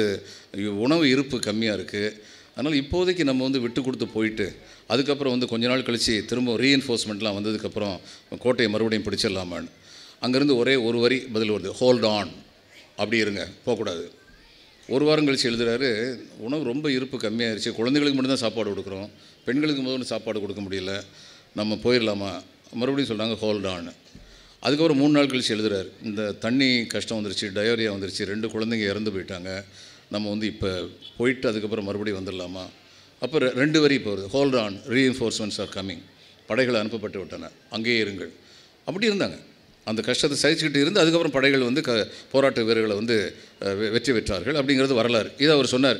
உணவு இருப்பு கம்மியாக இருக்குது, அதனால் இப்போதைக்கு நம்ம வந்து விட்டு கொடுத்து போயிட்டு அதுக்கப்புறம் வந்து கொஞ்ச நாள் கழித்து திரும்ப ரீஎன்ஃபோர்ஸ்மெண்ட்லாம் வந்ததுக்கப்புறம் கோட்டையை மறுபடியும் பிடிச்சிடலாமான்னு. அங்கேருந்து ஒரே ஒரு வரி பதில் வருது, ஹோல்ட் ஆன், அப்படி இருங்க, போகக்கூடாது. ஒரு வாரம் கழித்து எழுதுகிறாரு, உணவு ரொம்ப இருப்பு கம்மியாகிடுச்சு, குழந்தைகளுக்கு மட்டும்தான் சாப்பாடு கொடுக்குறோம், பெண்களுக்கு முதல்ல சாப்பாடு கொடுக்க முடியல, நம்ம போயிடலாமா. மறுபடியும் சொல்கிறாங்க ஹோல்ட் ஆன். அதுக்கப்புறம் 3 நாள் கழித்து எழுதுகிறார், இந்த தண்ணி கஷ்டம் வந்துருச்சு, டயோரியா வந்துருச்சு, 2 குழந்தைங்க இறந்து போயிட்டாங்க, நம்ம வந்து இப்போ போயிட்டு அதுக்கப்புறம் மறுபடியும் வந்துடலாமா. அப்போ 2 வரி இப்போ வருது, hold on, reinforcements are coming, படைகள் அனுப்பப்பட்டு விட்டன, அங்கேயே இருங்கள். அப்படி இருந்தாங்க, அந்த கஷ்டத்தை சகிச்சுக்கிட்டு இருந்து அதுக்கப்புறம் படைகள் வந்து போராட்ட வீரர்களை வந்து வெற்றி பெற்றார்கள் அப்படிங்கிறது வரலாறு. இதை அவர் சொன்னார்.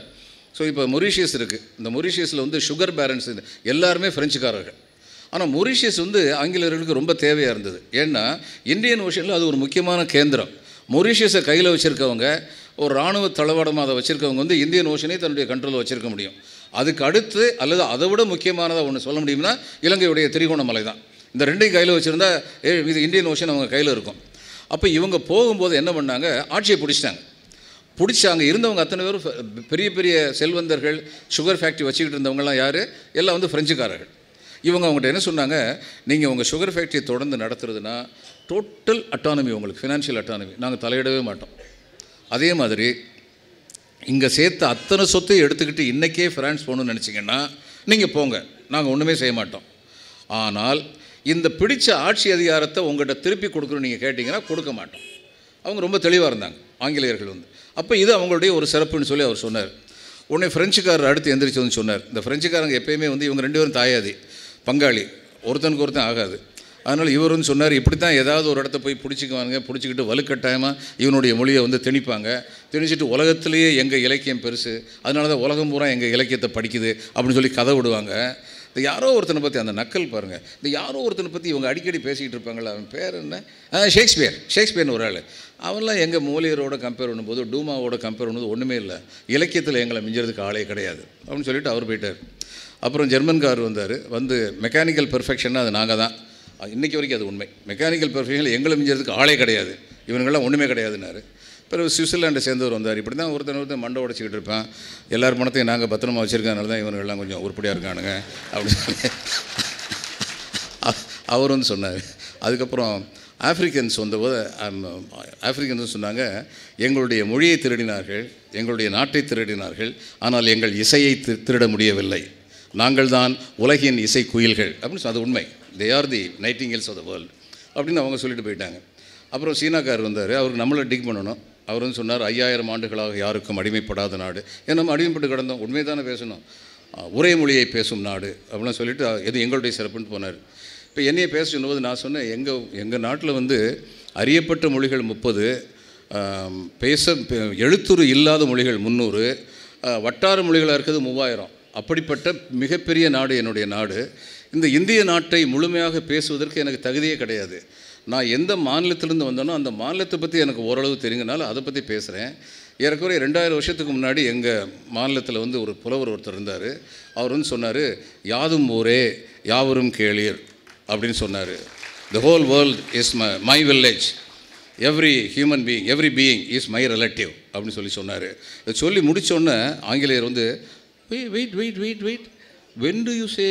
ஸோ இப்போ மொரீஷியஸ் இருக்குது, இந்த மொரீஷியஸில் வந்து சுகர் பேரன்ஸ் எல்லாருமே ஃப்ரெஞ்சுக்காரர்கள். ஆனால் மொரீஷியஸ் வந்து ஆங்கிலேயர்களுக்கு ரொம்ப தேவையாக இருந்தது. ஏன்னா இந்தியன் ஓஷனில் அது ஒரு முக்கியமான கேந்திரம். மொரீஷியஸை கையில் வச்சுருக்கவங்க, ஒரு இராணுவ தளவாடமாக அதை வச்சுருக்கவங்க வந்து இந்தியன் ஓஷனே தன்னுடைய கண்ட்ரோலில் வச்சுருக்க முடியும். அதுக்கு அடுத்து அல்லது அதை விட முக்கியமானதாக ஒன்று சொல்ல முடியும்னா இலங்கையுடைய திரிகோணமலை தான். இந்த 2ஐயும் கையில் வச்சுருந்தா இது இந்தியன் ஓஷன் அவங்க கையில் இருக்கும். அப்போ இவங்க போகும்போது என்ன பண்ணாங்க, ஆட்சியை பிடிச்சாங்க. இருந்தவங்க அத்தனை பேரும் பெரிய பெரிய செல்வந்தர்கள், சுகர் ஃபேக்ட்ரி வச்சுக்கிட்டு இருந்தவங்கலாம் யார், எல்லாம் வந்து ஃப்ரெஞ்சுக்காரர்கள். அவங்ககிட்ட என்ன சொன்னாங்க, நீங்கள் உங்கள் சுகர் ஃபேக்ட்ரியை தொடர்ந்து நடத்துறதுன்னா டோட்டல் அட்டானமி, உங்களுக்கு ஃபினான்ஷியல் அட்டானமி, நாங்கள் தலையிடவே மாட்டோம். அதே மாதிரி இங்கே சேர்த்த அத்தனை சொத்தை எடுத்துக்கிட்டு இன்றைக்கே ஃப்ரான்ஸ் போகணுன்னு நினச்சிங்கன்னா நீங்கள் போங்க, நாங்கள் ஒன்றுமே செய்ய மாட்டோம். ஆனால் இந்த பிடிச்ச ஆட்சி அதிகாரத்தை உங்கள்கிட்ட திருப்பி கொடுக்குறோன்னு நீங்கள் கேட்டிங்கன்னா கொடுக்க மாட்டோம். அவங்க ரொம்ப தெளிவாக இருந்தாங்க ஆங்கிலேயர்கள் வந்து. அப்போ இது அவங்களுடைய ஒரு சிறப்புன்னு சொல்லி அவர் சொன்னார். உடனே ஃப்ரெஞ்சுக்காரர் அடுத்து எந்திரிச்சு வந்து சொன்னார், இந்த ஃப்ரெஞ்சுக்காரங்க எப்போயுமே வந்து இவங்க 2 பேரும் தாயாதி பங்காளி, ஒருத்தனுக்கு ஒருத்தன் ஆகாது. அதனால் இவர் வந்து சொன்னார், இப்படி தான் ஏதாவது ஒரு இடத்த போய் பிடிச்சிக்குவாங்க, பிடிச்சிக்கிட்டு வலுக்கட்டாயமாக இவனுடைய மொழியை வந்து திணிப்பாங்க, திணிச்சிட்டு உலகத்திலேயே எங்கள் இலக்கியம் பெருசு, அதனால தான் உலகம் பூரா எங்கள் இலக்கியத்தை படிக்குது அப்படின்னு சொல்லி கதை விடுவாங்க. இந்த யாரோ ஒருத்தனை பற்றி அந்த நக்கல் பாருங்கள், இந்த யாரோ ஒருத்தனை பற்றி இவங்க அடிக்கடி பேசிக்கிட்டு இருப்பாங்களா, அவன் பேர் என்ன, ஷேக்ஸ்பியர்னு ஒரு ஆள். அவன்லாம் எங்கள் மோலியரோட கம்பேர் பண்ணும்போது, டூமாவோட கம்பேர் பண்ணும்போது ஒன்றுமே இல்லை, இலக்கியத்தில் எங்களை மிஞ்சறதுக்கு ஆளே கிடையாது அப்படின்னு சொல்லிட்டு அவர் போயிட்டார். அப்புறம் ஜெர்மன்கார் வந்தார், வந்து மெக்கானிக்கல் பெர்ஃபெக்ஷன்னா அது நாங்கள் தான், இன்றைக்கி வரைக்கும் அது உண்மை, மெக்கானிக்கல் பெர்ஃபெக்ஷனில் எங்களை மிஞ்சறதுக்கு ஆளே கிடையாது, இவனுங்கள்லாம் ஒன்றுமே கிடையாதுன்னாரு. பிறகு சுவிட்சர்லாண்டை சேர்ந்தவர் வந்தார், இப்படி தான் ஒருத்தர் மண்டை உடச்சிக்கிட்டு இருப்பேன், எல்லார் பணத்தையும் நாங்கள் பத்திரமா வச்சுருக்கனால தான் இவனுங்கள்லாம் கொஞ்சம் உருப்படியாக இருக்கானுங்க அப்படின்னு சொல்லி அவர் வந்து சொன்னார். அதுக்கப்புறம் ஆஃப்ரிக்கன்ஸ் வந்தபோது ஆஃப்ரிக்கன்ஸ் சொன்னாங்க, எங்களுடைய மொழியை திருடினார்கள், எங்களுடைய நாட்டை திருடினார்கள், ஆனால் எங்கள் இசையை திருட முடியவில்லை, நாங்கள் தான் உலகின் இசை குயில்கள் அப்படின்னு. அது உண்மை, they are the nightingales of the world அப்படின்னு அவங்க சொல்லிட்டு போயிட்டாங்க. அப்புறம் சீனாக்கார் வந்தார், அவருக்கு நம்மளை டிக் பண்ணணும். அவர் வந்து சொன்னார், 5000 ஆண்டுகளாக யாருக்கும் அடிமைப்படாத நாடு, ஏன் நம்ம அடிமைப்பட்டு கிடந்தோம், உண்மை தானே பேசணும், ஒரே மொழியை பேசும் நாடு அப்படிலாம் சொல்லிவிட்டு இது எங்களுடைய சிறப்புன்னு போனார். இப்போ என்னையை பேச சொன்னபோது நான் சொன்னேன், எங்கள் நாட்டில் வந்து அறியப்பட்ட மொழிகள் 30, எழுத்துரு இல்லாத மொழிகள் 300, வட்டார மொழிகளாக இருக்கிறது 3000. அப்படிப்பட்ட மிகப்பெரிய நாடு என்னுடைய நாடு. இந்த இந்திய நாட்டை முழுமையாக பேசுவதற்கு எனக்கு தகுதியே கிடையாது. நான் எந்த மாநிலத்திலேருந்து வந்தேனோ அந்த மாநிலத்தை பற்றி எனக்கு ஓரளவு தெரியுங்கனால அதை பற்றி பேசுகிறேன். ஏறக்குறைய 2000 வருஷத்துக்கு முன்னாடி எங்கள் மாநிலத்தில் வந்து ஒரு புலவர் ஒருத்தர் இருந்தார். அவர் வந்து சொன்னார், யாதும் ஊரே யாவரும் கேளீர் அப்படின்னு சொன்னார். The whole world is my village, every human being, every being is my relative அப்படின்னு சொன்னார். இதை சொல்லி முடித்தோடனே ஆங்கிலேயர் வந்து wait when do you say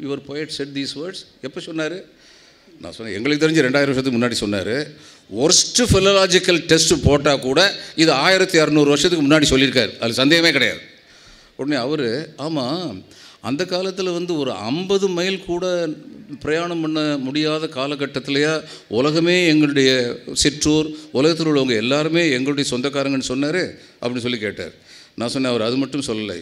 your poet said these words? எப்போ சொன்னார்? நான் சொன்னேன், எங்களுக்கு தெரிஞ்சு 2000 வருஷத்துக்கு முன்னாடி சொன்னார். ஒர்ஸ்ட்டு ஃபிலலாஜிக்கல் டெஸ்ட்டு போட்டால் கூட இது 1600 வருஷத்துக்கு முன்னாடி சொல்லியிருக்காரு, அது சந்தேகமே கிடையாது. உடனே அவர், ஆமாம், அந்த காலத்தில் வந்து ஒரு 50 மைல் கூட பிரயாணம் பண்ண முடியாத காலகட்டத்திலேயே உலகமே எங்களுடைய சிற்றூர், உலகத்தில் உள்ளவங்க எல்லாருமே எங்களுடைய சொந்தக்காரங்கன்னு சொன்னார் அப்படின்னு சொல்லி கேட்டார். நான் சொன்னேன், அவர் அது மட்டும் சொல்லலை,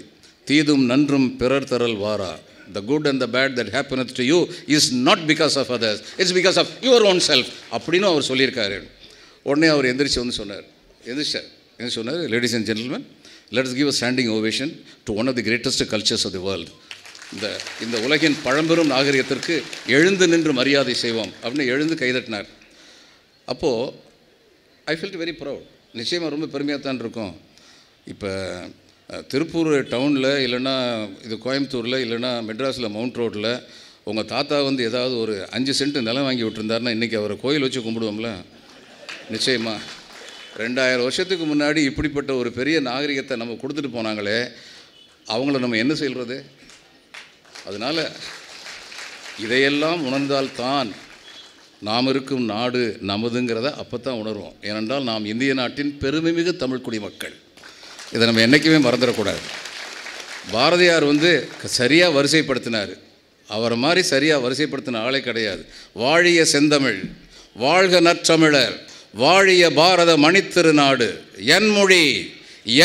தீதும் நன்றும் பிறர் தரல் வாரா, the good and the bad that happeneth to you is not because of others, it's because of your own self அப்படின்னு அவர் சொல்லியிருக்காரு. உடனே அவர் எந்திரிச்சு வந்து சொன்னார், என்ன சொன்னார், ladies and gentlemen, let us give a standing ovation to one of the greatest cultures of the world. இந்த உலகின் பழம்பெரும் நாகரிகத்திற்கு எழுந்து நின்று மரியாதை செய்வோம் அப்படின்னு எழுந்து கைதட்டினார். அப்போது ஐ ஃபீல்ட் வெரி ப்ரவுட். நிச்சயமாக ரொம்ப பெருமையாக தான் இருக்கும். இப்போ திருப்பூர் டவுனில் இல்லைன்னா இது கோயம்புத்தூரில் இல்லைன்னா மெட்ராஸில் மவுண்ட் ரோட்டில் உங்கள் தாத்தா வந்து ஏதாவது ஒரு 5 சென்ட் நிலம் வாங்கி விட்டுருந்தாருன்னா இன்றைக்கி அவரை கோயில் வச்சு கும்பிடுவோம்ல. நிச்சயமாக 2000 வருஷத்துக்கு முன்னாடி இப்படிப்பட்ட ஒரு பெரிய நாகரிகத்தை நம்ம கொடுத்துட்டு போனாங்களே, அவங்கள நம்ம என்ன செய்கிறது? அதனால் இதையெல்லாம் உணர்ந்தால்தான் நாம் இருக்கும் நாடு நமதுங்கிறத அப்போ தான் உணர்வோம். ஏனென்றால் நாம் இந்திய நாட்டின் பெருமைமிகு தமிழ் குடிமக்கள். இதை நம்ம என்றைக்குமே மறந்துடக்கூடாது. பாரதியார் வந்து சரியாக வரிசைப்படுத்தினார், அவரை மாதிரி சரியாக வரிசைப்படுத்தின ஆளே கிடையாது. வாழிய செந்தமிழ், வாழ்க நற்றமிழர், வாழிய பாரத மணித்திருநாடு, என் மொழி,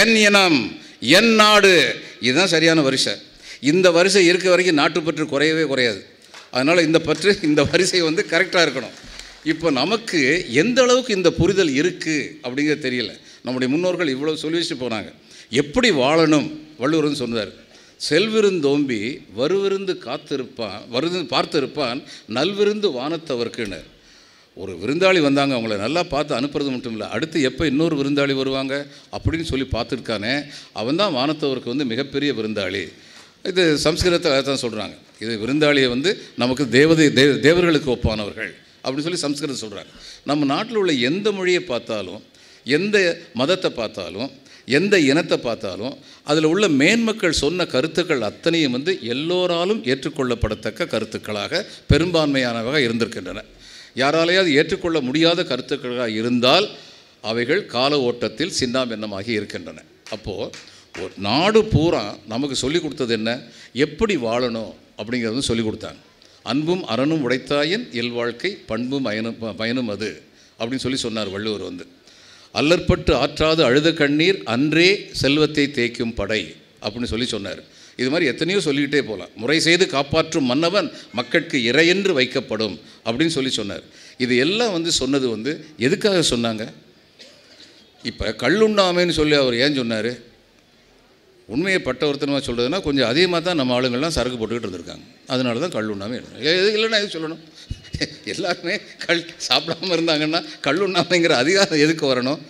என் இனம், என் நாடு, இதுதான் சரியான வரிசை. இந்த வரிசை இருக்க வரைக்கும் நாட்டுப்பற்று குறையவே குறையாது. அதனால் இந்த வரிசை வந்து கரெக்டாக இருக்கணும். இப்போ நமக்கு எந்த அளவுக்கு இந்த புரிதல் இருக்குது அப்படிங்கிறது தெரியல. நம்முடைய முன்னோர்கள் இவ்வளோ சொல்லி வச்சுட்டு போனாங்க. எப்படி வாழணும் வள்ளுவர்னு சொன்னார். செல்விருந்தோம்பி வருவிருந்து பார்த்திருப்பான் நல்விருந்து வானத்தவர்க்குன்னு. ஒரு விருந்தாளி வந்தாங்க, அவங்கள நல்லா பார்த்து அனுப்புறது மட்டும் இல்லை, அடுத்து எப்போ இன்னொரு விருந்தாளி வருவாங்க அப்படின்னு சொல்லி பார்த்துருக்கானே, அவன் தான் வானத்தவருக்கு வந்து மிகப்பெரிய விருந்தாளி. இது சம்ஸ்கிருதத்தில் தான் சொல்கிறாங்க. இது விருந்தாளியை வந்து நமக்கு தேவர்களுக்கு ஒப்பானவர்கள் அப்படின்னு சொல்லி சம்ஸ்கிருதம் சொல்கிறாங்க. நம்ம நாட்டில் உள்ள எந்த மொழியை பார்த்தாலும், எந்த மதத்தை பார்த்தாலும், எந்த இனத்தை பார்த்தாலும் அதில் உள்ள மேன்மக்கள் சொன்ன கருத்துக்கள் அத்தனையும் வந்து எல்லோராலும் ஏற்றுக்கொள்ளப்படத்தக்க கருத்துக்களாக பெரும்பான்மையானவக இருந்திருக்கின்றன. யாராலேயாவது ஏற்றுக்கொள்ள முடியாத கருத்துக்களாக இருந்தால் அவைகள் கால ஓட்டத்தில் சின்னாபின்னமாகி இருக்கின்றன. அப்போது ஒரு நாடு பூரா நமக்கு சொல்லிக் கொடுத்தது என்ன, எப்படி வாழணும் அப்படிங்கிறது சொல்லிக் கொடுத்தாங்க. அன்பும் அறனும் உடைத்தாயின் இல்வாழ்க்கை பண்பும் பயனும் அது அப்படின்னு சொன்னார் வள்ளுவர். வந்து அல்லற்பட்டு ஆற்றாது அழுத கண்ணீர் அன்றே செல்வத்தை தேய்க்கும் படை அப்படின்னு சொன்னார். இது மாதிரி எத்தனையோ சொல்லிக்கிட்டே போகலாம். முறை செய்து காப்பாற்றும் மன்னவன் மக்களுக்கு இறையென்று வைக்கப்படும் அப்படின்னு சொன்னார். இது எல்லாம் வந்து சொன்னது வந்து எதுக்காக சொன்னாங்க? இப்போ கல்லுண்ணாமைன்னு சொல்லி அவர் ஏன் சொன்னார்? உண்மையை பட்டவர்த்தனமாக சொல்கிறதுனா கொஞ்சம் அதிகமாக தான் நம்ம ஆளுங்கள்லாம் சரக்கு போட்டுக்கிட்டு இருந்திருக்காங்க. அதனால தான் கல்லுண்ணாமை இல்லைன்னா எது சொல்லணும்? எல்லாருமே சாப்பிடாமல் இருந்தாங்கன்னா கல்லுண்ணாமைங்கிற அதிகாரம் எதுக்கு வரணும்?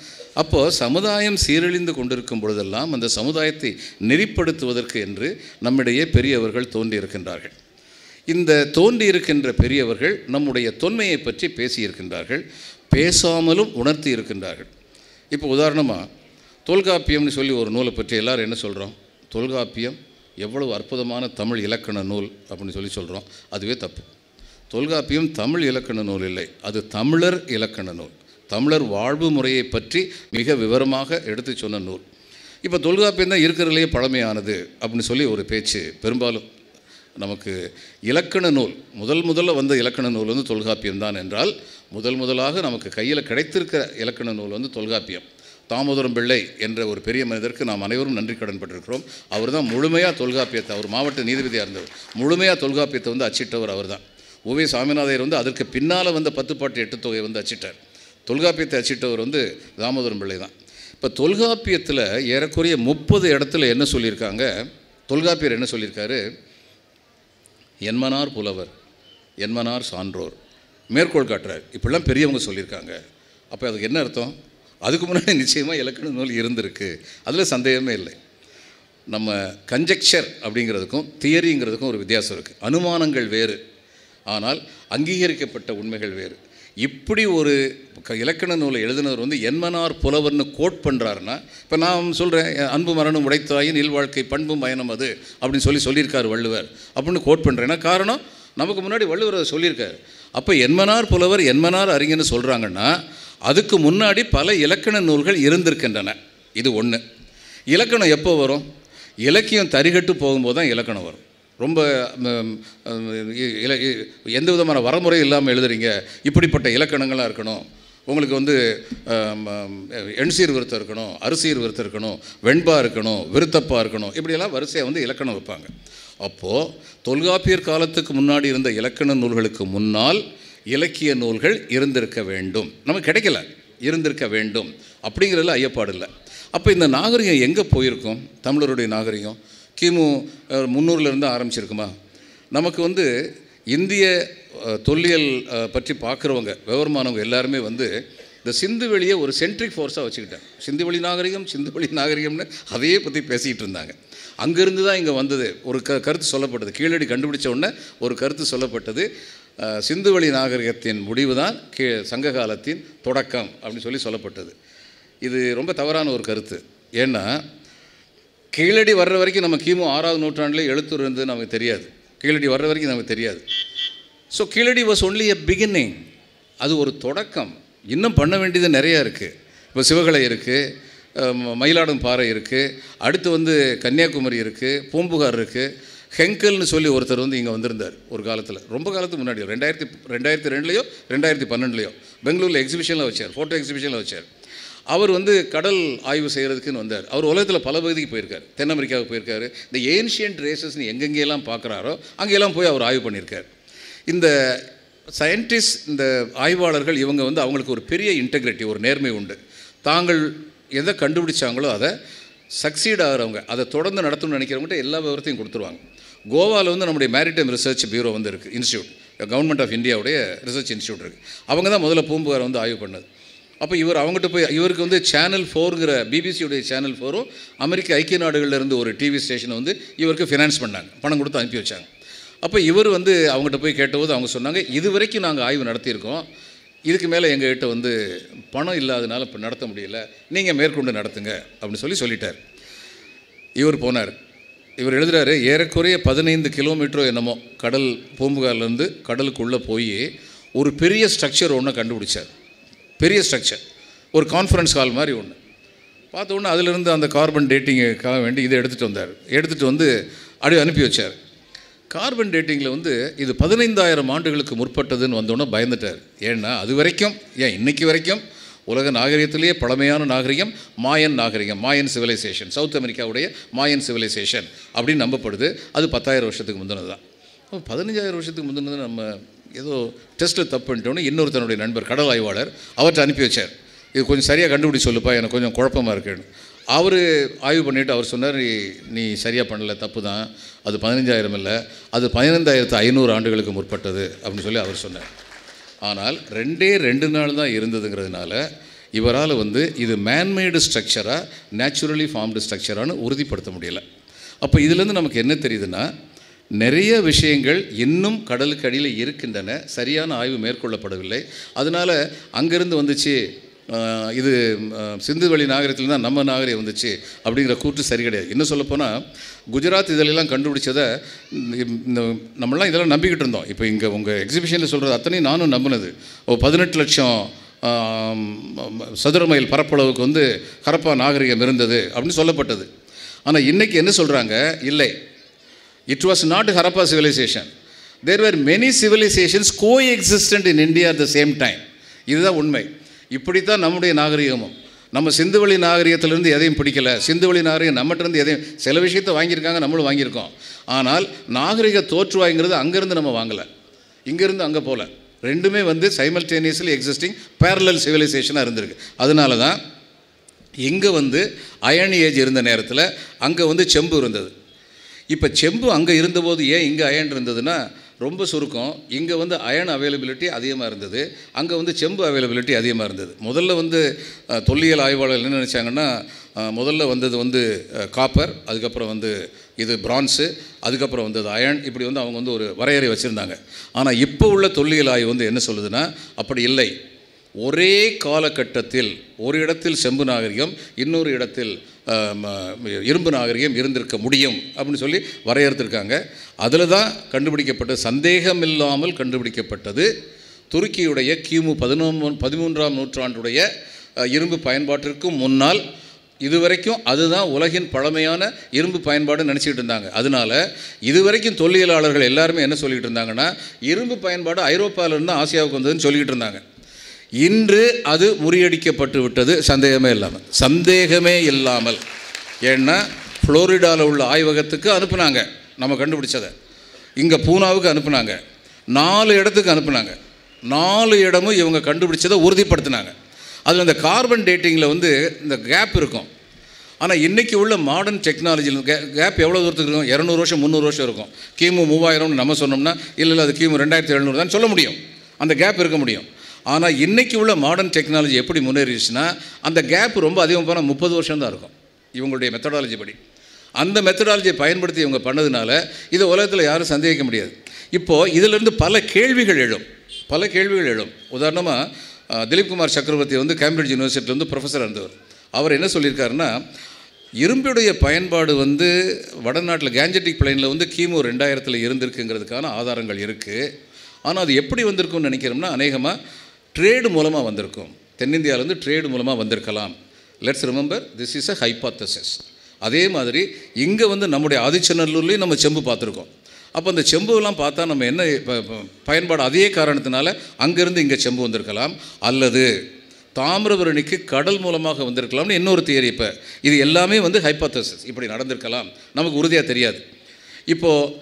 அப்போது சமுதாயம் சீரழிந்து கொண்டிருக்கும் பொழுதெல்லாம் அந்த சமுதாயத்தை நெறிப்படுத்துவதற்கு என்று நம்மிடையே பெரியவர்கள் தோன்றியிருக்கின்றார்கள். இந்த தோன்றியிருக்கின்ற பெரியவர்கள் நம்முடைய தொன்மையை பற்றி பேசியிருக்கின்றார்கள், பேசாமலும் உணர்த்தி இருக்கின்றார்கள். இப்போ உதாரணமாக தொல்காப்பியம்னு சொல்லி ஒரு நூலை பற்றி எல்லோரும் என்ன சொல்கிறோம்? தொல்காப்பியம் எவ்வளவு அற்புதமான தமிழ் இலக்கண நூல் அப்படின்னு சொல்கிறோம். அதுவே தப்பு. தொல்காப்பியம் தமிழ் இலக்கண நூல் இல்லை, அது தமிழர் இலக்கண நூல். தமிழர் வாழ்வு முறையை பற்றி மிக விவரமாக எடுத்து சொன்ன நூல். இப்போ தொல்காப்பியம் தான் இருக்கிறதுலேயே பழமையானது அப்படின்னு ஒரு பேச்சு பெரும்பாலும் நமக்கு. இலக்கண நூல் முதல்ல வந்த இலக்கண நூல் வந்து தொல்காப்பியம் தான் என்றால், முதலாக நமக்கு கையில் கிடைத்திருக்கிற இலக்கண நூல் வந்து தொல்காப்பியம். தாமோதரம் பிள்ளை என்ற ஒரு பெரிய மனிதருக்கு நாம் அனைவரும் நன்றி கடன் பட்டிருக்கிறோம். அவர் தான் முழுமையாக தொல்காப்பியத்தை, அவர் மாவட்ட நீதிபதியாக இருந்தவர், முழுமையாக தொல்காப்பியத்தை வந்து அச்சிட்டவர் அவர் தான். ஓவே சாமிநாதையர் வந்து அதற்கு பின்னால் வந்த 10 பாட்டு 8 தொகை வந்து அச்சிட்டார். தொல்காப்பியத்தை அச்சிட்டவர் வந்து தாமோதரம் பிள்ளை தான். இப்போ தொல்காப்பியத்தில் ஏறக்குறைய 30 இடத்துல என்ன சொல்லியிருக்காங்க? தொல்காப்பியர் என்ன சொல்லியிருக்காரு? என்மனார் புலவர், என்மனார் சான்றோர், மேற்கோள் காட்டுறார். இப்படிலாம் பெரியவங்க சொல்லியிருக்காங்க. அப்போ அதுக்கு என்ன அர்த்தம்? அதுக்கு முன்னாடி நிச்சயமாக இலக்கண நூல் இருந்திருக்கு, அதில் சந்தேகமே இல்லை. நம்ம கன்ஜெக்சர் அப்படிங்கிறதுக்கும் தியரிங்கிறதுக்கும் ஒரு வித்தியாசம் இருக்குது. அனுமானங்கள் வேறு, ஆனால் அங்கீகரிக்கப்பட்ட உண்மைகள் வேறு. இப்படி ஒரு இலக்கண நூலை எழுதினவர் வந்து என்மனார் புலவர்னு கோட் பண்ணுறாருன்னா, இப்போ நான் சொல்கிறேன் அன்பு மரணம் உடைத்தாயின் இல்வாழ்க்கை பண்பும் பயணம் அது அப்படின்னு சொல்லியிருக்கார் வள்ளுவர் அப்படின்னு கோட் பண்ணுறேன்னா காரணம் நமக்கு முன்னாடி வள்ளுவர் அதை சொல்லியிருக்காரு. அப்போ என்மனார் புலவர் என்மனார் அறிஞர்னு சொல்கிறாங்கன்னா அதுக்கு முன்னாடி பல இலக்கண நூல்கள் இருந்திருக்கின்றன. இது ஒன்று. இலக்கணம் எப்போ வரும்? இலக்கியம் தரிகட்டு போகும்போது தான் இலக்கணம் வரும். ரொம்ப எந்த விதமான வரமுறை இல்லாமல் எழுதுறீங்க, இப்படிப்பட்ட இலக்கணங்களாக இருக்கணும், உங்களுக்கு வந்து எண்சீர் விருத்தம் இருக்கணும், அரிசீர் விருத்தம் இருக்கணும், வெண்பா இருக்கணும், விருத்தப்பா இருக்கணும், இப்படியெல்லாம் வரிசையாக வந்து இலக்கணம் வைப்பாங்க. அப்போது தொல்காப்பியர் காலத்துக்கு முன்னாடி இருந்த இலக்கண நூல்களுக்கு முன்னால் இலக்கிய நூல்கள் இருந்திருக்க வேண்டும். நமக்கு கிடைக்கல, இருந்திருக்க வேண்டும் அப்படிங்கிறதுல ஐயப்பாடு இல்லை. அப்போ இந்த நாகரிகம் எங்கே போயிருக்கும்? தமிழருடைய நாகரிகம் கிமு 300லேருந்து ஆரம்பிச்சிருக்குமா? நமக்கு வந்து இந்திய தொல்லியல் பற்றி பார்க்குறவங்க விவரமானவங்க எல்லாருமே வந்து இந்த சிந்துவெளியை ஒரு சென்ட்ரிக் ஃபோர்ஸாக வச்சுக்கிட்டாங்க. சிந்துவெளி நாகரிகம்னு அதையே பற்றி பேசிகிட்டு இருந்தாங்க. அங்கேருந்து தான் இங்கே வந்தது ஒரு கருத்து சொல்லப்பட்டது. கீழடி கண்டுபிடிச்ச உடனே ஒரு கருத்து சொல்லப்பட்டது, சிந்துவெளி நாகரிகத்தின் முடிவு தான் சங்க காலத்தின் தொடக்கம் அப்படின்னு சொல்லப்பட்டது. இது ரொம்ப தவறான ஒரு கருத்து. ஏன்னா கீழடி வர்ற வரைக்கும் நம்ம கிமு 6ஆவது நூற்றாண்டில் எழுத்துரு இருந்து நமக்கு தெரியாது. கீழடி வர்ற வரைக்கும் நமக்கு தெரியாது. So Keezhadi was only a beginning. அது ஒரு தொடக்கம். இன்னும் பண்ண வேண்டியது நிறையா இருக்குது. இப்போ சிவகலை இருக்குது, மயிலாடும் பாறை இருக்குது, அடுத்து வந்து கன்னியாகுமரி இருக்குது, பூம்புகார் இருக்குது. ஹெங்கல்னு சொல்லி ஒருத்தர் வந்து இங்கே வந்திருந்தார் ஒரு காலத்தில், ரொம்ப காலத்துக்கு முன்னாடி 2002லையோ 2012லையோ பெங்களூரில் எக்ஸிபிஷனில் வச்சார், ஃபோட்டோ எக்ஸிபிஷனில் வச்சார். அவர் வந்து கடல் ஆய்வு செய்கிறதுக்குன்னு வந்தார். அவர் உலகத்தில் பல பகுதிக்கு போயிருக்கார். தென் அமெரிக்காவுக்கு போயிருக்காரு. இந்த ஏன்ஷியன்ட் ரேசஸ்ன்னு எங்கெங்கெல்லாம் பார்க்குறாரோ அங்கெல்லாம் போய் அவர் ஆய்வு பண்ணியிருக்கார். இந்த சயின்டிஸ்ட், இந்த ஆய்வாளர்கள் இவங்க வந்து அவங்களுக்கு ஒரு பெரிய இன்டெகிரிட்டி, ஒரு நேர்மை உண்டு. தாங்கள் எதை கண்டுபிடிச்சாங்களோ அதை சக்சீட் ஆகிறவங்க, அதை தொடர்ந்து நடத்தணும்னு நினைக்கிறவங்ககிட்ட எல்லா விவரத்தையும் கொடுத்துருவாங்க. கோவாவில் வந்து நம்முடைய மேரிடைம் ரிசர்ச் பியூரோ வந்து இருக்குது, இன்ஸ்டியூட், கவர்மெண்ட் ஆஃப் இந்தியாவுடைய ரிசர்ச் இன்ஸ்டியூட் இருக்குது. அவங்க தான் முதல்ல பூம்புகாரை வந்து ஆய்வு பண்ணது. அப்போ அவங்ககிட்ட போய் இவருக்கு வந்து சேனல் 4ங்கிற பிபிசியுடைய சேனல் 4ம் அமெரிக்க ஐக்கிய நாடுகளிலிருந்து ஒரு டிவி ஸ்டேஷனை வந்து இவருக்கு ஃபினான்ஸ் பண்ணாங்க, பணம் கொடுத்து அனுப்பி வச்சாங்க. அப்போ இவர் வந்து அவங்ககிட்ட போய் கேட்டபோது அவங்க சொன்னாங்க, இது வரைக்கும் நாங்கள் ஆய்வு நடத்தியிருக்கோம், இதுக்கு மேலே எங்கள்கிட்ட வந்து பணம் இல்லாதனால இப்போ நடத்த முடியல, நீங்கள் மேற்கொண்டு நடத்துங்க அப்படின்னு சொல்லிட்டார். இவர் போனார். இவர் எழுதுகிறாரு, ஏறக்குறைய 15 கிலோமீட்டரோ என்னமோ கடல் பூம்புகார்லேருந்து கடலுக்குள்ளே போய் ஒரு பெரிய ஸ்ட்ரக்சர் ஒன்று கண்டுபிடிச்சார். பெரிய ஸ்ட்ரக்சர், ஒரு கான்ஃபரன்ஸ் ஹால் மாதிரி ஒன்று. பார்த்த உடனே அதிலிருந்து அந்த கார்பன் டேட்டிங்குக்காக வேண்டி இதை எடுத்துகிட்டு வந்தார். எடுத்துகிட்டு வந்து அப்படியே அனுப்பி வச்சார். கார்பன் டேட்டிங்கில் வந்து இது 15,000 ஆண்டுகளுக்கு முற்பட்டதுன்னு வந்தோன்னே பயந்துட்டார். ஏன்னா அது வரைக்கும், ஏன் இன்றைக்கி வரைக்கும் உலக நாகரிகத்திலேயே பழமையான நாகரிகம் மாயன் நாகரிகம், மாயன் சிவிலைசேஷன், சவுத் அமெரிக்காவுடைய மாயன் சிவிலைசேஷன் அப்படின்னு நம்பப்படுது. அது 10,000 வருஷத்துக்கு முந்தினது தான். 15,000 வருஷத்துக்கு முந்தினது நம்ம ஏதோ டெஸ்ட்டில் தப்பு பண்ணிட்டோன்னு இன்னொருத்தனுடைய நண்பர் கடல் ஆய்வாளர் அவர்கிட்ட அனுப்பி வச்சார். இது கொஞ்சம் சரியாக கண்டுபிடி சொல்லுப்பா, எனக்கு கொஞ்சம் குழப்பமாக இருக்குன்னு. அவர் ஆய்வு பண்ணிவிட்டு அவர் சொன்னார், நீ சரியாக பண்ணலை, தப்பு தான், அது 15,000 இல்லை, அது 15,500 ஆண்டுகளுக்கு முற்பட்டது அப்படின்னு சொல்லி அவர் சொன்னார். ஆனால் 2 நாள் தான் இருந்ததுங்கிறதுனால இவரால் வந்து இது மேன்மேடு ஸ்ட்ரக்சராக நேச்சுரலி ஃபார்ம்டு ஸ்ட்ரக்சரானு உறுதிப்படுத்த முடியலை. அப்போ இதுலேருந்து நமக்கு என்ன தெரியுதுன்னா, நிறைய விஷயங்கள் இன்னும் கடலுக்கு அடியில் இருக்கின்றன, சரியான ஆய்வு மேற்கொள்ளப்படவில்லை. அதனால் அங்கேருந்து வந்துச்சு, இது சிந்து வெளி நாகரிகத்தில் தான் நம்ம நாகரிகம் வந்துச்சு அப்படிங்கிற கூற்று சரி கிடையாது. இன்னும் சொல்லப்போனால் குஜராத் இதிலெல்லாம் கண்டுபிடிச்சதை நம்மளாம் இதெல்லாம் நம்பிக்கிட்டு இருந்தோம். இப்போ இங்கே உங்கள் எக்ஸிபிஷனில் சொல்கிறது அத்தனையும் நானும் நம்பினது. 18 லட்சம் சதுர மைல் பரப்பளவுக்கு வந்து ஹரப்பா நாகரிகம் இருந்தது அப்படின்னு சொல்லப்பட்டது. ஆனால் இன்றைக்கி என்ன சொல்கிறாங்க, இல்லை, it was not Harappa civilisation, there were many civilisations coexistent in India at the same time. இதுதான் உண்மை. இப்படித்தான் நம்முடைய நாகரிகமும், நம்ம சிந்துவெளி நாகரிகத்திலேருந்து எதையும் பிடிக்கலை, சிந்துவெளி நாகரிகம் நம்மகிட்டருந்து எதையும், சில விஷயத்தை வாங்கியிருக்காங்க, நம்மளும் வாங்கியிருக்கோம். ஆனால் நாகரிக தோற்றுவாய்ங்கிறது அங்கேருந்து நம்ம வாங்கலை, இங்கேருந்து அங்கே போகல. ரெண்டுமே வந்து சைமல்டேனியஸ்லி எக்ஸிஸ்டிங் பேரலல் சிவிலைசேஷனாக இருந்திருக்கு. அதனால தான் இங்கே வந்து அயன் ஏஜ் இருந்த நேரத்தில் அங்கே வந்து செம்பு இருந்தது. இப்போ செம்பு அங்கே இருந்தபோது ஏன் இங்கே அயன் இருந்ததுன்னா, ரொம்ப சுருக்கம், இங்கே வந்து அயன் அவைலபிலிட்டி அதிகமாக இருந்தது, அங்கே வந்து செம்பு அவைலபிலிட்டி அதிகமாக இருந்தது. முதல்ல வந்து தொல்லியல் ஆய்வாளர்கள் என்ன நினச்சாங்கன்னா, முதல்ல வந்தது வந்து காப்பர், அதுக்கப்புறம் வந்து இது பிரான்ஸு, அதுக்கப்புறம் வந்தது அயன், இப்படி வந்து அவங்க வந்து ஒரு வரையறை வச்சுருந்தாங்க. ஆனால் இப்போ உள்ள தொல்லியல் ஆய்வு வந்து என்ன சொல்லுதுன்னா, அப்படி இல்லை, ஒரே காலகட்டத்தில் ஒரு இடத்தில் செம்பு நாகரிகம், இன்னொரு இடத்தில் இரும்பு நாகரிகம் இருந்திருக்க முடியும் அப்படின்னு சொல்லி வரையறுத்திருக்காங்க. அதில் தான் கண்டுபிடிக்கப்பட்ட, சந்தேகமில்லாமல் கண்டுபிடிக்கப்பட்டது துருக்கியுடைய கிமு 13ஆம் நூற்றாண்டுடைய இரும்பு பயன்பாட்டிற்கும் முன்னால். இதுவரைக்கும் அதுதான் உலகின் பழமையான இரும்பு பயன்பாடு நினச்சிக்கிட்டு இருந்தாங்க. அதனால் இதுவரைக்கும் தொல்லியலாளர்கள் எல்லாருமே என்ன சொல்லிகிட்டு இருந்தாங்கன்னா, இரும்பு பயன்பாடு ஐரோப்பாவிலிருந்து ஆசியாவுக்கு வந்ததுன்னு சொல்லிக்கிட்டு இருந்தாங்க. இன்று அது முறியடிக்கப்பட்டு விட்டது, சந்தேகமே இல்லாமல். ஏன்னா ஃப்ளோரிடாவில் உள்ள ஆய்வகத்துக்கு அனுப்புனாங்க, நம்ம கண்டுபிடிச்சதை இங்கே பூனாவுக்கு அனுப்புனாங்க, 4 இடத்துக்கு அனுப்புனாங்க. 4 இடமும் இவங்க கண்டுபிடிச்சதை உறுதிப்படுத்தினாங்க. அதில் இந்த கார்பன் டேட்டிங்கில் வந்து இந்த கேப் இருக்கும். ஆனால் இன்றைக்கி உள்ள மாடர்ன் டெக்னாலஜியில் கேப் எவ்வளோ தூரத்துக்கு இருக்கும்? 200 வருஷம் 300 வருஷம் இருக்கும். கிமு 3000 நம்ம சொன்னோம்னா, இல்லை அது கிமு 2700 தான் சொல்ல முடியும், அந்த கேப் இருக்க முடியும். ஆனால் இன்றைக்கி உள்ள மாடர்ன் டெக்னாலஜி எப்படி முன்னேறிச்சுன்னா, அந்த கேப் ரொம்ப அதிகம் போனால் 30 வருஷம் தான் இருக்கும் இவங்களுடைய மெத்தடாலஜி படி. அந்த மெத்தடாலஜியை பயன்படுத்தி இவங்க பண்ணதுனால இதை உலகத்தில் யாரும் சந்தேகிக்க முடியாது. இப்போது இதிலிருந்து பல கேள்விகள் எழும். உதாரணமாக திலீப் குமார் சக்கரவர்த்தி வந்து கேம்பிரிட்ஜ் யூனிவர்சிட்டியில் வந்து ப்ரொஃபஸர் இருந்தவர். அவர் என்ன சொல்லியிருக்காருன்னா, இரும்புடைய பயன்பாடு வந்து வடநாட்டில் கேஞ்சட்டிக் பிளைனில் வந்து கிமு 2000 இருந்திருக்குங்கிறதுக்கான ஆதாரங்கள் இருக்குது. ஆனால் அது எப்படி வந்திருக்கும்னு நினைக்கிறோம்னா, அநேகமாக ட்ரேடு மூலமாக வந்திருக்கும், தென்னிந்தியாவிலேருந்து ட்ரேடு மூலமாக வந்திருக்கலாம். Let's remember, this is a hypothesis. அதே மாதிரி இங்கே வந்து நம்முடைய ஆதிச்சநல்லூர்லேயும் நம்ம செம்பு பார்த்துருக்கோம். அப்போ அந்த செம்புலாம் பார்த்தா நம்ம என்ன பயன்பாடு, அதே காரணத்தினால அங்கேருந்து இங்கே செம்பு வந்திருக்கலாம், அல்லது தாமிரபரணிக்கு கடல் மூலமாக வந்திருக்கலாம்னு இன்னொரு தியரி. இப்போ இது எல்லாமே வந்து ஹைபாத்தசிஸ், இப்படி நடந்திருக்கலாம், நமக்கு உறுதியாக தெரியாது. இப்போது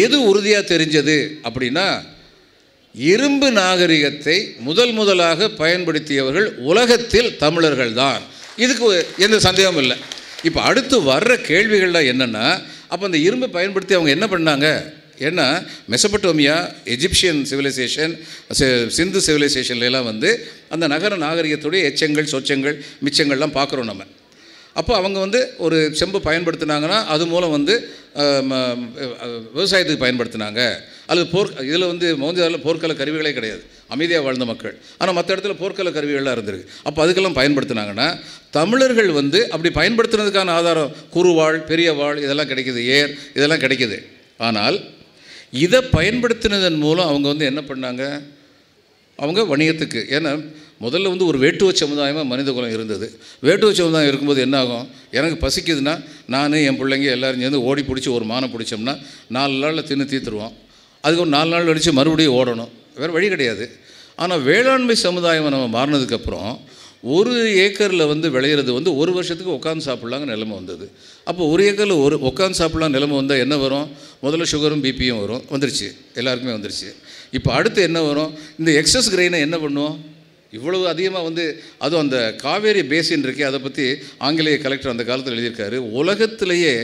எது உறுதியாக தெரிஞ்சது அப்படின்னா, இரும்பு நாகரிகத்தை முதலாக பயன்படுத்தியவர்கள் உலகத்தில் தமிழர்கள் தான். இதுக்கு எந்த சந்தேகமும் இல்லை. இப்போ அடுத்து வர்ற கேள்விகள்லாம் என்னென்னா, அப்போ அந்த இரும்பை பயன்படுத்தி அவங்க என்ன பண்ணாங்க? ஏன்னா மெசபட்டோமியா, எஜிப்சியன் சிவிலைசேஷன், சிந்து சிவிலைசேஷன்லாம் வந்து அந்த நகர நாகரிகத்துடைய எச்சங்கள், சொச்சங்கள், மிச்சங்கள்லாம் பார்க்குறோம் நம்ம. அப்போ அவங்க வந்து ஒரு செம்பு பயன்படுத்தினாங்கன்னா அது மூலம் வந்து விவசாயத்துக்கு பயன்படுத்தினாங்க. அல்லது இதில் வந்து மோகஞ்சதாரில் போர்க்கால கருவிகளே கிடையாது, அமைதியாக வாழ்ந்த மக்கள். ஆனால் மற்ற இடத்துல போர்க்கால கருவிகள்லாம் இருந்திருக்கு. அப்போ அதுக்கெல்லாம் பயன்படுத்தினாங்கன்னா தமிழர்கள் வந்து அப்படி பயன்படுத்துனதுக்கான ஆதாரம் குறுவாள், பெரிய வாழ் இதெல்லாம் கிடைக்கிது, ஏர் இதெல்லாம் கிடைக்கிது. ஆனால் இதை பயன்படுத்தினதன் மூலம் அவங்க வந்து என்ன பண்ணாங்க, அவங்க வணிகத்துக்கு. ஏன்னா முதல்ல வந்து ஒரு வேட்டுவ சமுதாயமாக மனித குலம் இருந்தது. வேட்டுவ சமுதாயம் இருக்கும்போது என்ன ஆகும், எனக்கு பசிக்குதுன்னா நான் என் பிள்ளைங்க எல்லோரும் சேர்ந்து ஓடி பிடிச்சி ஒரு மானை பிடிச்சோம்னா 4 நாளில் தின்னு தீர்த்துருவோம். அதுக்கு ஒரு 4 நாள் கழித்து மறுபடியும் ஓடணும், வேறு வழி கிடையாது. ஆனால் வேளாண்மை சமுதாயம் நம்ம மாறினதுக்கப்புறம் 1 ஏக்கரில் வந்து விளையிறது வந்து 1 வருஷத்துக்கு உட்காந்து சாப்பிட்லாங்க நிலைமை வந்தது. அப்போ 1 ஏக்கரில் உட்காந்து சாப்பிட்லாம் நிலைமை வந்தால் என்ன வரும், முதல்ல சுகரும் பிபியும் வந்துருச்சு, எல்லாருக்குமே வந்துருச்சு. இப்போ அடுத்து என்ன வரும், இந்த எக்ஸஸ் கிரெயினை என்ன பண்ணுவோம், இவ்வளவு அதிகமாக வந்து அதுவும் அந்த காவேரி பேசின் இருக்கே, அதை பற்றி ஆங்கிலேய கலெக்டர் அந்த காலத்தில் எழுதியிருக்காரு, உலகத்திலேயே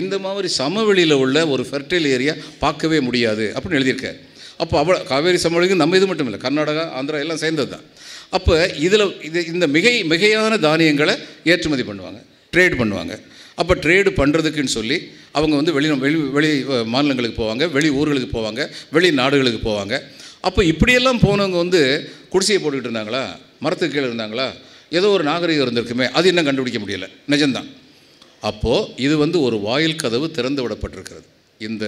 இந்த மாதிரி சமவெளியில் உள்ள ஒரு ஃபெர்டைல் ஏரியா பார்க்கவே முடியாது அப்படின்னு எழுதியிருக்காரு. அப்போ காவேரி சமவெளிக்கு நம்ம இது மட்டும் இல்லை, கர்நாடகா ஆந்திரா எல்லாம் சேர்ந்தது தான். அப்போ இந்த மிகையான தானியங்களை ஏற்றுமதி பண்ணுவாங்க, ட்ரேட் பண்ணுவாங்க. அப்போ ட்ரேடு பண்ணுறதுக்குன்னு சொல்லி அவங்க வந்து வெளி மாநிலங்களுக்கு போவாங்க, வெளி ஊர்களுக்கு போவாங்க, வெளி நாடுகளுக்கு போவாங்க. அப்போ இப்படியெல்லாம் போனவங்க வந்து குடிசையை போட்டுக்கிட்டு இருந்தாங்களா, மரத்துக்கு கீழே இருந்தாங்களா, ஏதோ ஒரு நாகரிகம் இருந்திருக்குமே, அது இன்னும் கண்டுபிடிக்க முடியலை, நிஜம்தான். அப்போது இது வந்து ஒரு வாயில் கதவு திறந்து விடப்பட்டிருக்கிறது. இந்த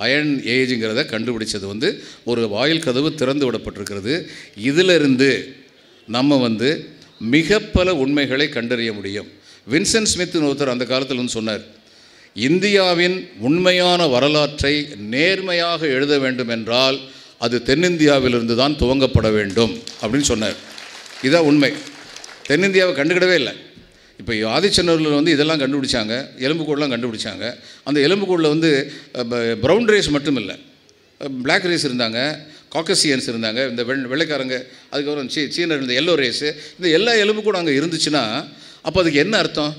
அயர்ன் ஏஜுங்கிறத கண்டுபிடிச்சது வந்து ஒரு வாயில் கதவு திறந்து விடப்பட்டிருக்கிறது. இதிலிருந்து நம்ம வந்து மிக பல உண்மைகளை கண்டறிய முடியும். வின்சென்ட் ஸ்மித்னு ஒருத்தர் அந்த காலத்தில் வந்து சொன்னார், இந்தியாவின் உண்மையான வரலாற்றை நேர்மையாக எழுத வேண்டும் என்றால் அது தென்னிந்தியாவிலிருந்து தான் துவங்கப்பட வேண்டும் அப்படின்னு சொன்னார். இதுதான் உண்மை. தென்னிந்தியாவை கண்டுக்கிடவே இல்லை. இப்போ ஆதிச்சநல்லூரில் வந்து இதெல்லாம் கண்டுபிடிச்சாங்க, எலும்புக்கூடெலாம் கண்டுபிடிச்சாங்க. அந்த எலும்புக்கூடில் வந்து ப்ரௌன் ரேஸ் மட்டும் இல்லை, பிளாக் ரேஸ் இருந்தாங்க, காக்கசியன்ஸ் இருந்தாங்க, இந்த வெள்ளைக்காரங்க, அதுக்கப்புறம் சீனர் இருந்த எல்லோ ரேஸு, இந்த எல்லா எலும்புக்கூடும் அங்கே இருந்துச்சுன்னா அப்போ அதுக்கு என்ன அர்த்தம்?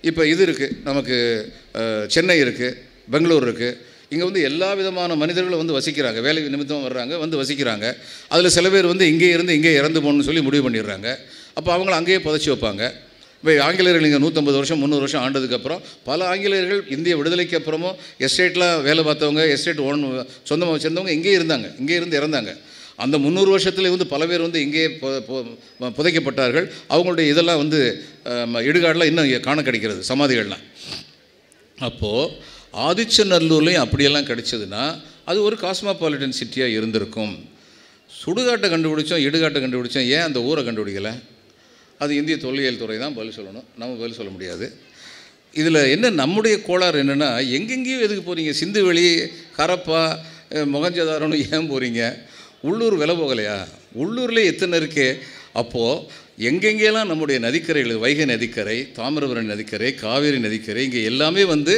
இப்போ இது இருக்குது, நமக்கு சென்னை இருக்குது, பெங்களூர் இருக்குது, இங்கே வந்து எல்லா விதமான மனிதர்களும் வந்து வசிக்கிறாங்க, வேலை நிமித்தமாக வர்றாங்க, வந்து வசிக்கிறாங்க. அதில் சில பேர் வந்து இங்கே இறந்து போகணுன்னு சொல்லி முடிவு பண்ணிடுறாங்க. அப்போ அவங்கள அங்கேயே புதைச்சி வைப்பாங்க. இப்போ ஆங்கிலேயர்கள் இங்கே 150 வருஷம் 300 வருஷம் ஆண்டதுக்கப்புறம் பல ஆங்கிலேயர்கள் இந்திய விடுதலைக்கு அப்புறமும் எஸ்டேட்லாம் வேலை பார்த்தவங்க, எஸ்டேட் சொந்தமாக வச்சுருந்தவங்க இங்கே இருந்து இறந்தாங்க. அந்த 300 வருஷத்துல வந்து பல பேர் வந்து இங்கே புதைக்கப்பட்டார்கள். அவங்களுடைய இதெல்லாம் வந்து இடுகாடெலாம் இன்னும் காண கிடைக்கிறது, சமாதிகள்லாம். அப்போது ஆதிச்சநல்லூர்லேயும் அப்படியெல்லாம் கிடைச்சதுன்னா அது ஒரு காஸ்மோபாலிட்டன் சிட்டியாக இருந்திருக்கும். சுடுகாட்டை கண்டுபிடிச்சோம், இடுகாட்டை கண்டுபிடிச்சோம், ஏன் அந்த ஊரை கண்டுபிடிக்கலை? அது இந்திய தொல்லியல் துறை தான் பதில் சொல்லணும், நம்ம பதில் சொல்ல முடியாது. இதில் என்ன நம்முடைய கோளாறு என்னென்னா, எங்கெங்கேயும் எதுக்கு போகிறீங்க? சிந்துவெளி, ஹரப்பா, மொகஞ்சதாரோன்னு ஏன் போகிறீங்க? உள்ளூர் விலை போகலையா? உள்ளூர்லேயே எத்தனை இருக்கே. அப்போது எங்கெங்கெல்லாம் நம்முடைய நதிக்கரைகள், வைகை நதிக்கரை, தாமிரபரணி நதிக்கரை, காவேரி நதிக்கரை, இங்கே எல்லாமே வந்து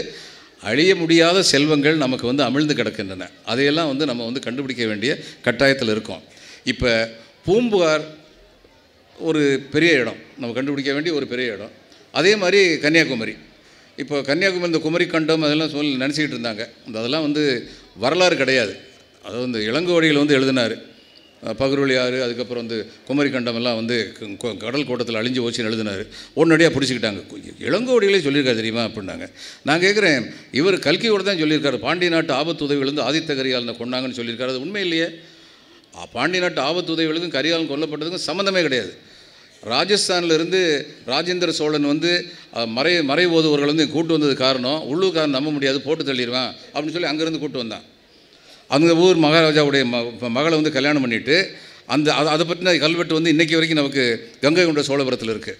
அழிய முடியாத செல்வங்கள் நமக்கு வந்து அமிழ்ந்து கிடக்கின்றன. அதையெல்லாம் வந்து நம்ம வந்து கண்டுபிடிக்க வேண்டிய கட்டாயத்தில் இருக்கோம். இப்போ பூம்புகார் ஒரு பெரிய இடம், நம்ம கண்டுபிடிக்க வேண்டிய ஒரு பெரிய இடம். அதே மாதிரி கன்னியாகுமரி. இப்போ கன்னியாகுமரி இந்த குமரி கண்டம் அதெல்லாம் நினச்சிக்கிட்டு இருந்தாங்க. அதெல்லாம் வந்து வரலாறு கிடையாது. அது வந்து இளங்கோவடிகள் வந்து எழுதினார், பகுருளி ஆறு, அதுக்கப்புறம் வந்து குமரி கண்டம் எல்லாம் வந்து கடல் கூட்டத்தில் அழிஞ்சு போச்சுன்னு எழுதினார். உடனடியாக பிடிச்சிக்கிட்டாங்க. இளங்கோவடிகளே சொல்லியிருக்காரு தெரியுமா அப்படின்னாங்க. நான் கேட்குறேன், இவர் கல்கியோடு தான் சொல்லியிருக்காரு, பாண்டிய நாட்டு ஆபத்து உதவிகளுந்து ஆதித்த கரிகாலனை கொண்டாங்கன்னு சொல்லியிருக்காரு. அது உண்மை இல்லையே. பாண்டிய நாட்டு ஆபத்து உதவிகளுக்கும் கரிகாலன் கொல்லப்பட்டதுக்கும் சம்மந்தமே கிடையாது. ராஜஸ்தானிலிருந்து ராஜேந்திர சோழன் வந்து மறை ஓதுவர்கள் வந்து கூட்டு வந்தது காரணம், உள்ளூர்காரன் நம்ப முடியாது, போட்டு தள்ளிடுவான் அப்படின்னு சொல்லி அங்கேருந்து கூட்டு வந்தான். அந்த ஊர் மகாராஜாவுடைய மகளை வந்து கல்யாணம் பண்ணிவிட்டு அதை பற்றின கல்வெட்டு வந்து இன்றைக்கி வரைக்கும் நமக்கு கங்கை கொண்ட சோழபுரத்தில் இருக்குது.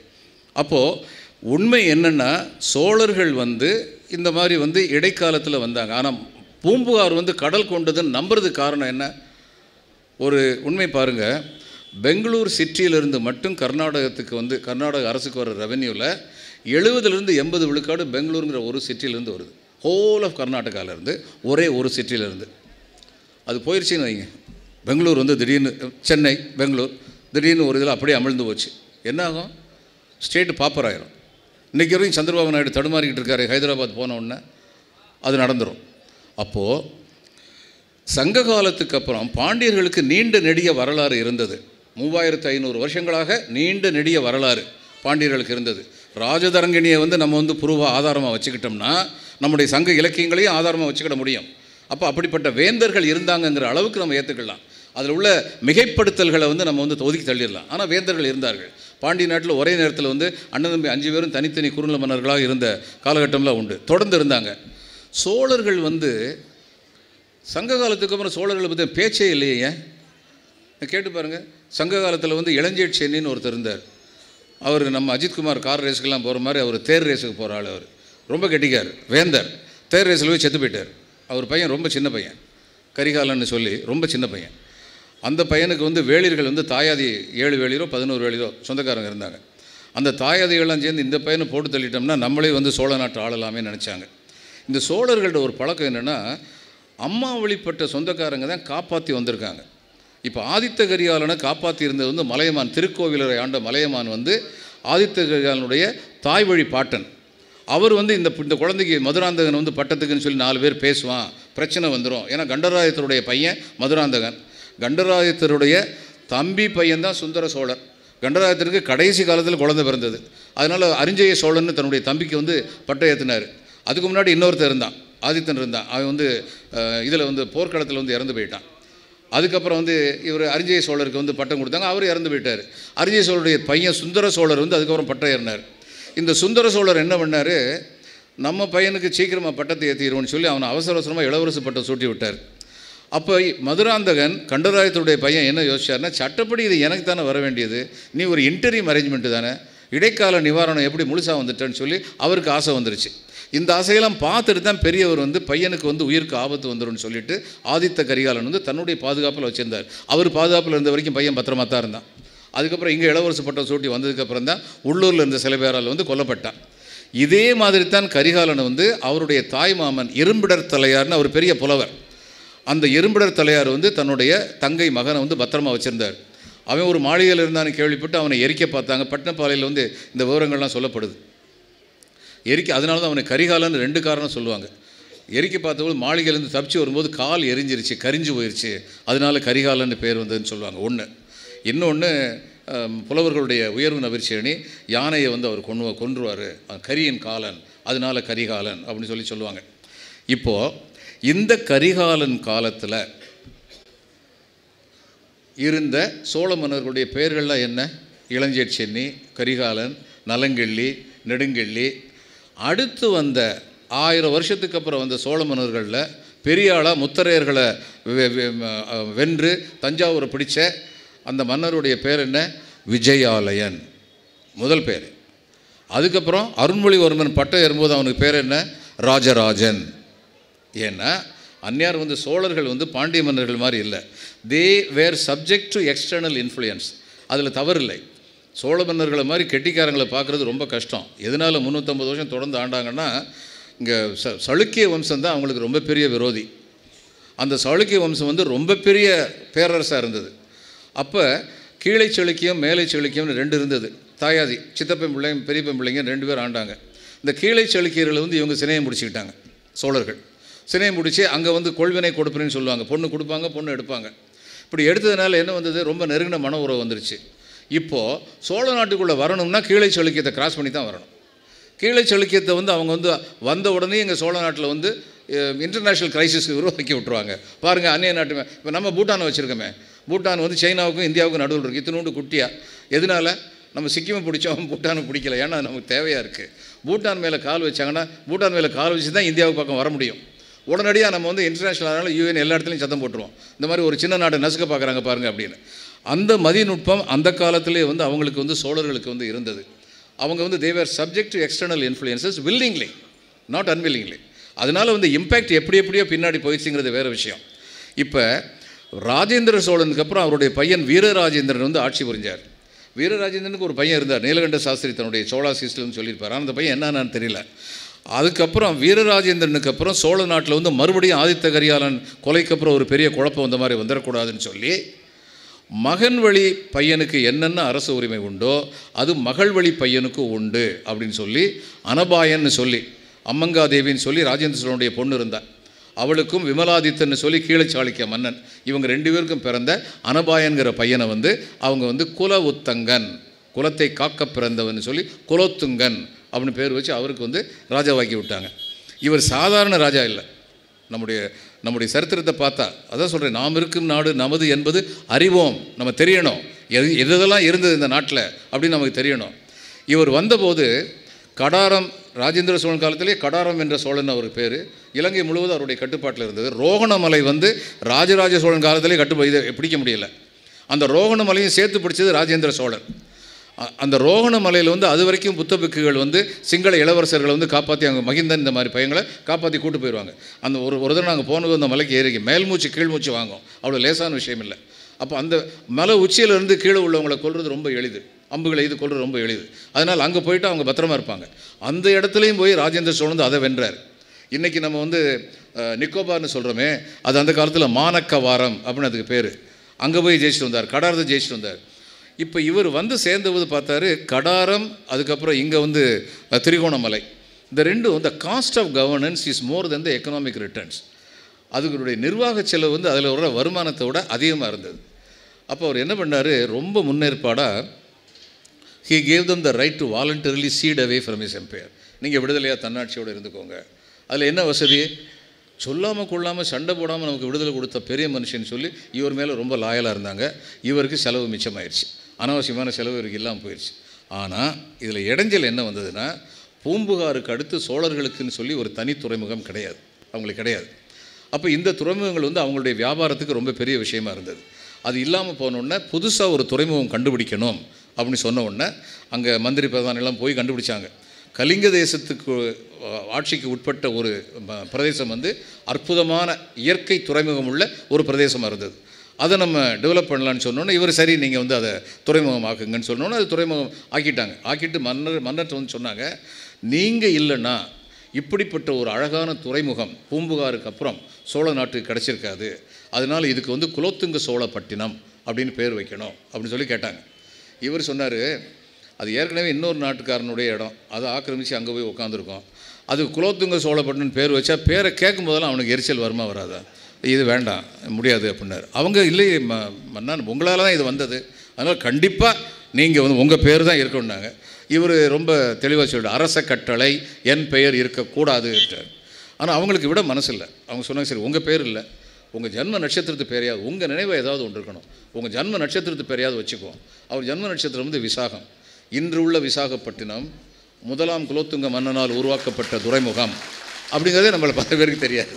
அப்போது உண்மை என்னென்னா, சோழர்கள் வந்து இந்த மாதிரி வந்து இடைக்காலத்தில் வந்தாங்க. ஆனால் பூம்புகார் வந்து கடல் கொண்டதுன்னு நம்புறதுக்கு காரணம் என்ன? ஒரு உண்மை பாருங்கள், பெங்களூர் சிட்டியிலிருந்து மட்டும் கர்நாடகத்துக்கு வந்து கர்நாடக அரசுக்கு வர ரெவென்யூவில் 70லேருந்து 80 விழுக்காடு பெங்களூருங்கிற ஒரு சிட்டியிலேருந்து வருது. ஹோல் ஆஃப் கர்நாடகாவிலேருந்து, ஒரே ஒரு சிட்டியிலேருந்து. அது போயிடுச்சின்னு வைங்க. பெங்களூர் வந்து திடீர்னு சென்னை, பெங்களூர் திடீர்னு ஒரு இதில் அப்படியே அமிழ்ந்து போச்சு. என்ன ஆகும்? ஸ்டேட்டு பாப்பர் ஆயிரும். இன்றைக்கி வரைக்கும் சந்திரபாபு நாயுடு தடுமாறிக்கிட்டு இருக்காரு, ஹைதராபாத் போன உடனே அது நடந்துடும். அப்போது சங்க காலத்துக்கு அப்புறம் பாண்டியர்களுக்கு நீண்ட நெடிய வரலாறு இருந்தது. 3500 வருஷங்களாக நீண்ட நெடிய வரலாறு பாண்டியர்களுக்கு இருந்தது. ராஜதரங்கிணியை வந்து நம்ம வந்து புருவா ஆதாரமாக வச்சுக்கிட்டோம்னா நம்முடைய சங்க இலக்கியங்களையும் ஆதாரமாக வச்சுக்கிட முடியும். அப்போ அப்படிப்பட்ட வேந்தர்கள் இருந்தாங்கங்கிற அளவுக்கு நம்ம ஏற்றுக்கலாம். அதில் உள்ள மிகைப்படுத்தல்களை வந்து நம்ம வந்து ஒதுக்கி தள்ளிடலாம். ஆனால் வேந்தர்கள் இருந்தார்கள். பாண்டிய நாட்டில் ஒரே நேரத்தில் வந்து அண்ணன் தம்பி 5 பேரும் தனித்தனி குறுநில மன்னர்களாக இருந்த காலகட்டம்லாம் உண்டு, தொடர்ந்து இருந்தாங்க. சோழர்கள் வந்து சங்க காலத்துக்கு அப்புறம் சோழர்களை பற்றி பேச்சே இல்லையே. கேட்டு பாருங்கள். சங்க காலத்தில் வந்து இளஞ்சேட் சென்னின்னு ஒருத்தர் இருந்தார். அவர் நம்ம அஜித்குமார் கார் ரேஸுக்கெல்லாம் போகிற மாதிரி அவர் தேர் ரேஸுக்கு போகிற ஆள். அவர் ரொம்ப கெட்டிக்கார், வேந்தர். தேர் ரேஸில் போய் செத்து போயிட்டார். அவர் பையன் ரொம்ப சின்ன பையன், கரிகாலன்னு சொல்லி ரொம்ப சின்ன பையன். அந்த பையனுக்கு வந்து வேளிர்கள் வந்து தாயாதி 7 வேளிரோ 11 வேளிரோ சொந்தக்காரங்க இருந்தாங்க. அந்த தாயாதிகள்லாம் சேர்ந்து இந்த பையனை போட்டு தள்ளிட்டோம்னா நம்மளே வந்து சோழ நாட்டு ஆளலாமே நினச்சாங்க. இந்த சோழர்களோட ஒரு பழக்கம் என்னென்னா, அம்மா வழிப்பட்ட சொந்தக்காரங்க தான் காப்பாற்றி வந்திருக்காங்க. இப்போ ஆதித்த கரிகாலனை காப்பாற்றி இருந்தது வந்து மலையமான், திருக்கோவிலரை ஆண்ட மலையமான் வந்து ஆதித்த கரிகாலனுடைய தாய் வழி பாட்டன். அவர் வந்து இந்த குழந்தைக்கு மதுராந்தகன் வந்து பட்டத்துக்குன்னு சொல்லி 4 பேர் பேசுவான், பிரச்சனை வந்துடும். ஏன்னா கண்டராதித்தருடைய பையன் மதுராந்தகன், கண்டராதித்தருடைய தம்பி பையன்தான் சுந்தர சோழர். கண்டராதித்தருக்கு கடைசி காலத்தில் குழந்தை பிறந்தது. அதனால் அரிஞ்சய சோழன்னு தன்னுடைய தம்பிக்கு வந்து பட்டம் ஏற்றினார். அதுக்கு முன்னாடி இன்னொருத்தர் இருந்தான், ஆதித்தன் இருந்தான். அவன் வந்து இதில் வந்து போர்க்களத்தில் வந்து இறந்து போயிட்டான். அதுக்கப்புறம் வந்து இவர் அரிஞ்சய சோழருக்கு வந்து பட்டம் கொடுத்தாங்க, அவர் இறந்து போயிட்டார். அரிஞ்சய சோழருடைய பையன் சுந்தர சோழர் வந்து அதுக்கப்புறம் பட்டம் ஏறினார். இந்த சுந்தர சோழர் என்ன பண்ணார், நம்ம பையனுக்கு சீக்கிரமாக பட்டத்தை ஏற்றிடுவோன்னு சொல்லி அவனை அவசர அவசரமாக இளவரசு பட்டம் சூட்டி விட்டார். அப்போ மதுராந்தகன் கண்டராயத்துடைய பையன் என்ன யோசிச்சார்னா, சட்டப்படி இது எனக்கு தானே வர வேண்டியது, நீ ஒரு இன்டரிம் அரேஞ்ச்மெண்ட்டு தானே, இடைக்கால நிவாரணம் எப்படி முழுசாக வந்துட்டேன்னு சொல்லி அவருக்கு ஆசை வந்துருச்சு. இந்த ஆசையெல்லாம் பார்த்துட்டு தான் பெரியவர் வந்து பையனுக்கு வந்து உயிருக்கு ஆபத்து வந்துடும்னு சொல்லிட்டு ஆதித்த கரிகாலன் வந்து தன்னுடைய பாதுகாப்பில் வச்சுருந்தார். அவர் பாதுகாப்பில் இருந்த வரைக்கும் பையன் பத்திரமா தான் இருந்தான். அதுக்கப்புறம் இங்கே இளவரசு பட்டம் சூட்டி வந்ததுக்கப்புறம் தான் உள்ளூரில் இருந்த சில பேரால் வந்து கொல்லப்பட்டான். இதே மாதிரி தான் கரிகாலனை வந்து அவருடைய தாய் மாமன் இரும்பிடர் தலையார்னு அவர் பெரிய புலவர். அந்த இரும்பிடர் தலையார் வந்து தன்னுடைய தங்கை மகனை வந்து பத்திரமா வச்சுருந்தார். அவன் ஒரு மாளிகையில் இருந்தான்னு கேள்விப்பட்டு அவனை எரிக்க பார்த்தாங்க. பட்டினப்பாளையில் வந்து இந்த விவரங்கள்லாம் சொல்லப்படுது. அதனால தான் அவனை கரிகாலன்னு 2 காரணம் சொல்லுவாங்க. எரிக்க பார்த்தபோது மாளிகையிலேருந்து தப்பிச்சு வரும்போது கால் எரிஞ்சிருச்சு, கரிஞ்சு போயிடுச்சு, அதனால கரிகாலன்னு பேர் வந்ததுன்னு சொல்லுவாங்க. ஒன்று. இன்னொன்று, புலவர்களுடைய உயர்வு நபிர்ச்சேனி யானையை வந்து அவர் கொன்றுவார், கரியின் காலன், அதனால கரிகாலன் அப்படின்னு சொல்லுவாங்க. இப்போது இந்த கரிகாலன் காலத்தில் இருந்த சோழ மன்னர்களுடைய பெயர்கள்லாம் என்ன? இளஞ்சேட் சென்னி, கரிகாலன், நலங்கெள்ளி, நெடுங்கெள்ளி. அடுத்து வந்த 1000 வருஷத்துக்கு அப்புறம் வந்த சோழ மன்னர்களில் பெரிய ஆளாக முத்தரையர்களை வென்று தஞ்சாவூரை பிடிச்ச அந்த மன்னருடைய பேர் என்ன? விஜயாலயன், முதல் பேர். அதுக்கப்புறம் அருண்மொழிவர்மன் பட்டம் ஏறும்போது அவனுக்கு பேர் என்ன? ராஜராஜன். ஏன்னா அந்நியார் வந்து சோழர்கள் வந்து பாண்டிய மன்னர்கள் மாதிரி இல்லை. தே were subject to external influence. அதில் தவறில்லை. சோழ மன்னர்களை மாதிரி கெட்டிக்காரங்களை பார்க்குறது ரொம்ப கஷ்டம். எதனால் 350 வருஷம் தொடர்ந்து ஆண்டாங்கன்னா, இங்கே சளுக்கிய வம்சம் தான் அவங்களுக்கு ரொம்ப பெரிய விரோதி. அந்த சளுக்கிய வம்சம் வந்து ரொம்ப பெரிய பேரரசாக இருந்தது. அப்போ கீழை செளுக்கியம் மேலை செளுக்கியம்னு 2 இருந்தது. தாயாதி சித்தப்பன் பிள்ளைங்க பெரியப்பன் பிள்ளைங்க 2 பேர் ஆண்டாங்க. இந்த கீழை செளுக்கியர்களை வந்து இவங்க சினையை முடிச்சுக்கிட்டாங்க. சோழர்கள் சினையை முடித்து அங்கே வந்து கொள்வினை கொடுப்பேன்னு சொல்லுவாங்க. பொண்ணு கொடுப்பாங்க, பொண்ணு எடுப்பாங்க. இப்படி எடுத்ததுனால என்ன வந்தது? ரொம்ப நெருங்கின மன உறவு வந்துருச்சு. இப்போது சோழ நாட்டுக்குள்ளே வரணும்னா கீழை செளுக்கியத்தை கிராஸ் பண்ணி தான் வரணும். கீழை செளுக்கியத்தை வந்து அவங்க வந்து வந்த உடனே எங்கள் சோழ நாட்டில் வந்து இன்டர்நேஷ்னல் கிரைசிஸ்க்கு உருவாக்கி விட்ருவாங்க. பாருங்கள், அந்நிய நாட்டு இப்போ நம்ம பூட்டானை வச்சுருக்கோமே, பூட்டான் வந்து சைனாவுக்கும் இந்தியாவுக்கும் நடுவில் இருக்குது. இத்தினோண்டு குட்டியாக. எதனால்? நம்ம சிக்கிமை பிடிச்சோம், பூட்டானை பிடிக்கல. ஏன்னா நமக்கு தேவையாக இருக்குது. பூட்டான் மேலே கால் வச்சாங்கன்னா, பூட்டான் மேலே கால் வச்சு தான் இந்தியாவுக்கு பக்கம் வர முடியும். உடனடியாக நம்ம வந்து இன்டர்நேஷ்னல் அதனால் யூஎன் எல்லா இடத்துலையும் சத்தம் போட்டுருவோம், இந்த மாதிரி ஒரு சின்ன நாட்டை நசுக்க பார்க்குறாங்க பாருங்கள் அப்படின்னு. அந்த மதிநுட்பம் அந்த காலத்திலே வந்து அவங்களுக்கு வந்து சோழர்களுக்கு வந்து இருந்தது. அவங்க வந்து they were subject to external influences willingly, not unwillingly. அதனால் வந்து இம்பேக்ட் எப்படியோ பின்னாடி போயிடுச்சுங்கிறது வேறு விஷயம். இப்போ ராஜேந்திர சோழனுக்கு அப்புறம் அவருடைய பையன் வீரராஜேந்திரன் வந்து ஆட்சி புரிஞ்சார். வீரராஜேந்திரனுக்கு ஒரு பையன் இருந்தார், நீலகண்ட சாஸ்திரி தன்னுடைய சோழா சீஸ்லன்னு சொல்லியிருப்பார். அந்த பையன் என்னன்னு தெரியல. அதுக்கப்புறம் வீரராஜேந்திரனுக்கு அப்புறம் சோழ நாட்டில் வந்து மறுபடியும் ஆதித்த கரிகாலன் கொலைக்கு அப்புறம் ஒரு பெரிய குழப்பம் வந்த மாதிரி வந்துடக்கூடாதுன்னு சொல்லி மகன் வழி பையனுக்கு என்னென்ன அரசு உரிமை உண்டோ அது மகள் வழி பையனுக்கு உண்டு அப்படின்னு சொல்லி அனபாயன்னு சொல்லி அம்மங்காதேவின்னு சொல்லி ராஜேந்திர சோழனுடைய பொண்ணு இருந்தார். அவளுக்கும் விமலாதித்தன்னு சொல்லி கீழே சாளுக்கிய மன்னன், இவங்க 2 பேருக்கும் பிறந்த அனபாயன்கிற பையனை வந்து அவங்க வந்து குல உத்தங்கன் குலத்தை காக்க பிறந்தவன் சொல்லி குலோத்துங்கன் அப்படின்னு பேர் வச்சு அவருக்கு வந்து ராஜாவாக்கி விட்டாங்க. இவர் சாதாரண ராஜா இல்லை. நம்முடைய சரித்திரத்தை பார்த்தா அதான் சொல்கிறேன், நாம் இருக்கும் நாடு நமது என்பது அறிவோம், நம்ம தெரியணும், எதெல்லாம் இருந்தது இந்த நாட்டில் அப்படின்னு நமக்கு தெரியணும். இவர் வந்தபோது கடாரம், ராஜேந்திர சோழன் காலத்திலே கடாரம் என்ற சோழன் அவர் பேர், இலங்கை முழுவதும் அவருடைய கட்டுப்பாட்டில் இருந்தது. ரோகணமலை வந்து ராஜராஜ சோழன் காலத்திலே பிடிக்க முடியல. அந்த ரோகணமலையும் சேர்த்து பிடிச்சது ராஜேந்திர சோழன். அந்த ரோகணமலையில் வந்து அது வரைக்கும் புத்த பிக்குகள் வந்து சிங்கள இளவரசர்களை வந்து காப்பாற்றி அங்கே மகிந்தன் இந்த மாதிரி பையங்களை காப்பாற்றி கூட்டு போயிடுவாங்க. அந்த ஒரு தடவை நாங்கள் போனது அந்த மலைக்கு ஏறி மேல் மூச்சு கீழ் மூச்சு வாங்கும், அவ்வளோ லேசான விஷயம் இல்லை. அப்போ அந்த மலை உச்சியிலேருந்து கீழே உள்ளவங்களை கொல்வது ரொம்ப எளிது, அம்புகளை இது கொல்வது ரொம்ப எளிது. அதனால் அங்கே போயிட்டு அவங்க பத்திரமா இருப்பாங்க. அந்த இடத்துலையும் போய் ராஜேந்திர சோழன் வந்து அதை வென்றார். இன்றைக்கி நம்ம வந்து நிக்கோபார்னு சொல்கிறோமே, அது அந்த காலத்தில் மானக்கவாரம் அப்படின்னு அதுக்கு பேர். அங்கே போய் ஜெயிச்சுட்டு வந்தார், கடாரத்தை ஜெயிச்சுட்டு வந்தார். இப்போ இவர் வந்து சேர்ந்தபோது பார்த்தாரு கடாரம், அதுக்கப்புறம் இங்கே வந்து திரிகோணமலை, இந்த ரெண்டும் இந்த cost of governance is more than the economic returns. அதுகளுடைய நிர்வாக செலவு வந்து அதில் வர வருமானத்தை விட அதிகமாக இருந்தது. அப்போ அவர் என்ன பண்ணார், ரொம்ப முன்னேற்பாடாக he gave them the right to voluntarily cede away from his empire. நீங்கள் விடுதலையாக தன்னாட்சியோடு இருந்துக்கோங்க. அதில் என்ன வசதி, சொல்லாமல் கொள்ளாமல் சண்டை போடாமல் நமக்கு விடுதலை கொடுத்த பெரிய மனுஷன் சொல்லி இவர் மேலே ரொம்ப லாயலாக இருந்தாங்க. இவருக்கு செலவு மிச்சமாயிடுச்சு, அனாவசியமான செலவு இவருக்கு இல்லாமல் போயிடுச்சு. ஆனால் இதில் இடைஞ்சல் என்ன வந்ததுன்னா, பூம்புகாருக்கு அடுத்து சோழர்களுக்குன்னு சொல்லி ஒரு தனி துறைமுகம் கிடையாது, அவங்களுக்கு கிடையாது. அப்போ இந்த துறைமுகங்கள் வந்து அவங்களுடைய வியாபாரத்துக்கு ரொம்ப பெரிய விஷயமா இருந்தது. அது இல்லாமல் போனோடனே புதுசாக ஒரு துறைமுகம் கண்டுபிடிக்கணும் அப்படின்னு சொன்ன உடனே அங்கே மந்திரி பிரதானெல்லாம் போய் கண்டுபிடிச்சாங்க. கலிங்க தேசத்துக்கு ஆட்சிக்கு உட்பட்ட ஒரு பிரதேசம் வந்து அற்புதமான இயற்கை துறைமுகம் உள்ள ஒரு பிரதேசமாக இருந்தது. அதை நம்ம டெவலப் பண்ணலான்னு சொன்னோன்னே இவர் சரி நீங்கள் வந்து அதை துறைமுகம் ஆக்குங்கன்னு சொன்னோன்னே அது துறைமுகம் ஆக்கிட்டாங்க. ஆக்கிட்டு மன்னர்கிட்ட வந்து சொன்னாங்க, நீங்கள் இல்லைன்னா இப்படிப்பட்ட ஒரு அழகான துறைமுகம் பூம்புகாருக்கு அப்புறம் சோழ நாட்டுக்கு கிடச்சிருக்காது, அதனால் இதுக்கு வந்து குலோத்துங்க சோழப்பட்டினம் அப்படின்னு பேர் வைக்கணும் அப்படின்னு சொல்லி கேட்டாங்க. இவர் சொன்னார், அது ஏற்கனவே இன்னொரு நாட்டுக்காரனுடைய இடம், அதை ஆக்கிரமித்து அங்கே போய் உட்காந்துருக்கோம், அது குலோத்துங்க சோழப்பட்டினம் பேர் வச்சா பேரை கேட்கும் போதெல்லாம் அவனுக்கு எரிச்சல் வருமா வராதா, இது வேண்டாம் முடியாது அப்படின்னாரு. அவங்க இல்லை மன்னான் உங்களால் தான் இது வந்தது, அதனால் கண்டிப்பாக நீங்கள் வந்து உங்கள் பேர் தான் இருக்கணுன்னாங்க. இவர் ரொம்ப தெளிவாக சொல்லிட்டு அரச கட்டளை என் பெயர் இருக்கக்கூடாதுன்றார். ஆனால் அவங்களுக்கு விட மனசு இல்லை. அவங்க சொன்னாங்க, சரி உங்கள் பேர் இல்லை, உங்கள் ஜன்ம நட்சத்திரத்து பேரையாவது, உங்கள் நினைவை ஏதாவது ஒன்று இருக்கணும், உங்கள் ஜன்ம நட்சத்திரத்து பேரையாவது வச்சுக்குவோம். அவர் ஜன்ம நட்சத்திரம் வந்து விசாகம். இன்று உள்ள விசாகப்பட்டினம் முதலாம் குலோத்துங்க மன்னனால் உருவாக்கப்பட்ட துறைமுகம் அப்படிங்கிறதே நம்மளை பல பேருக்கு தெரியாது.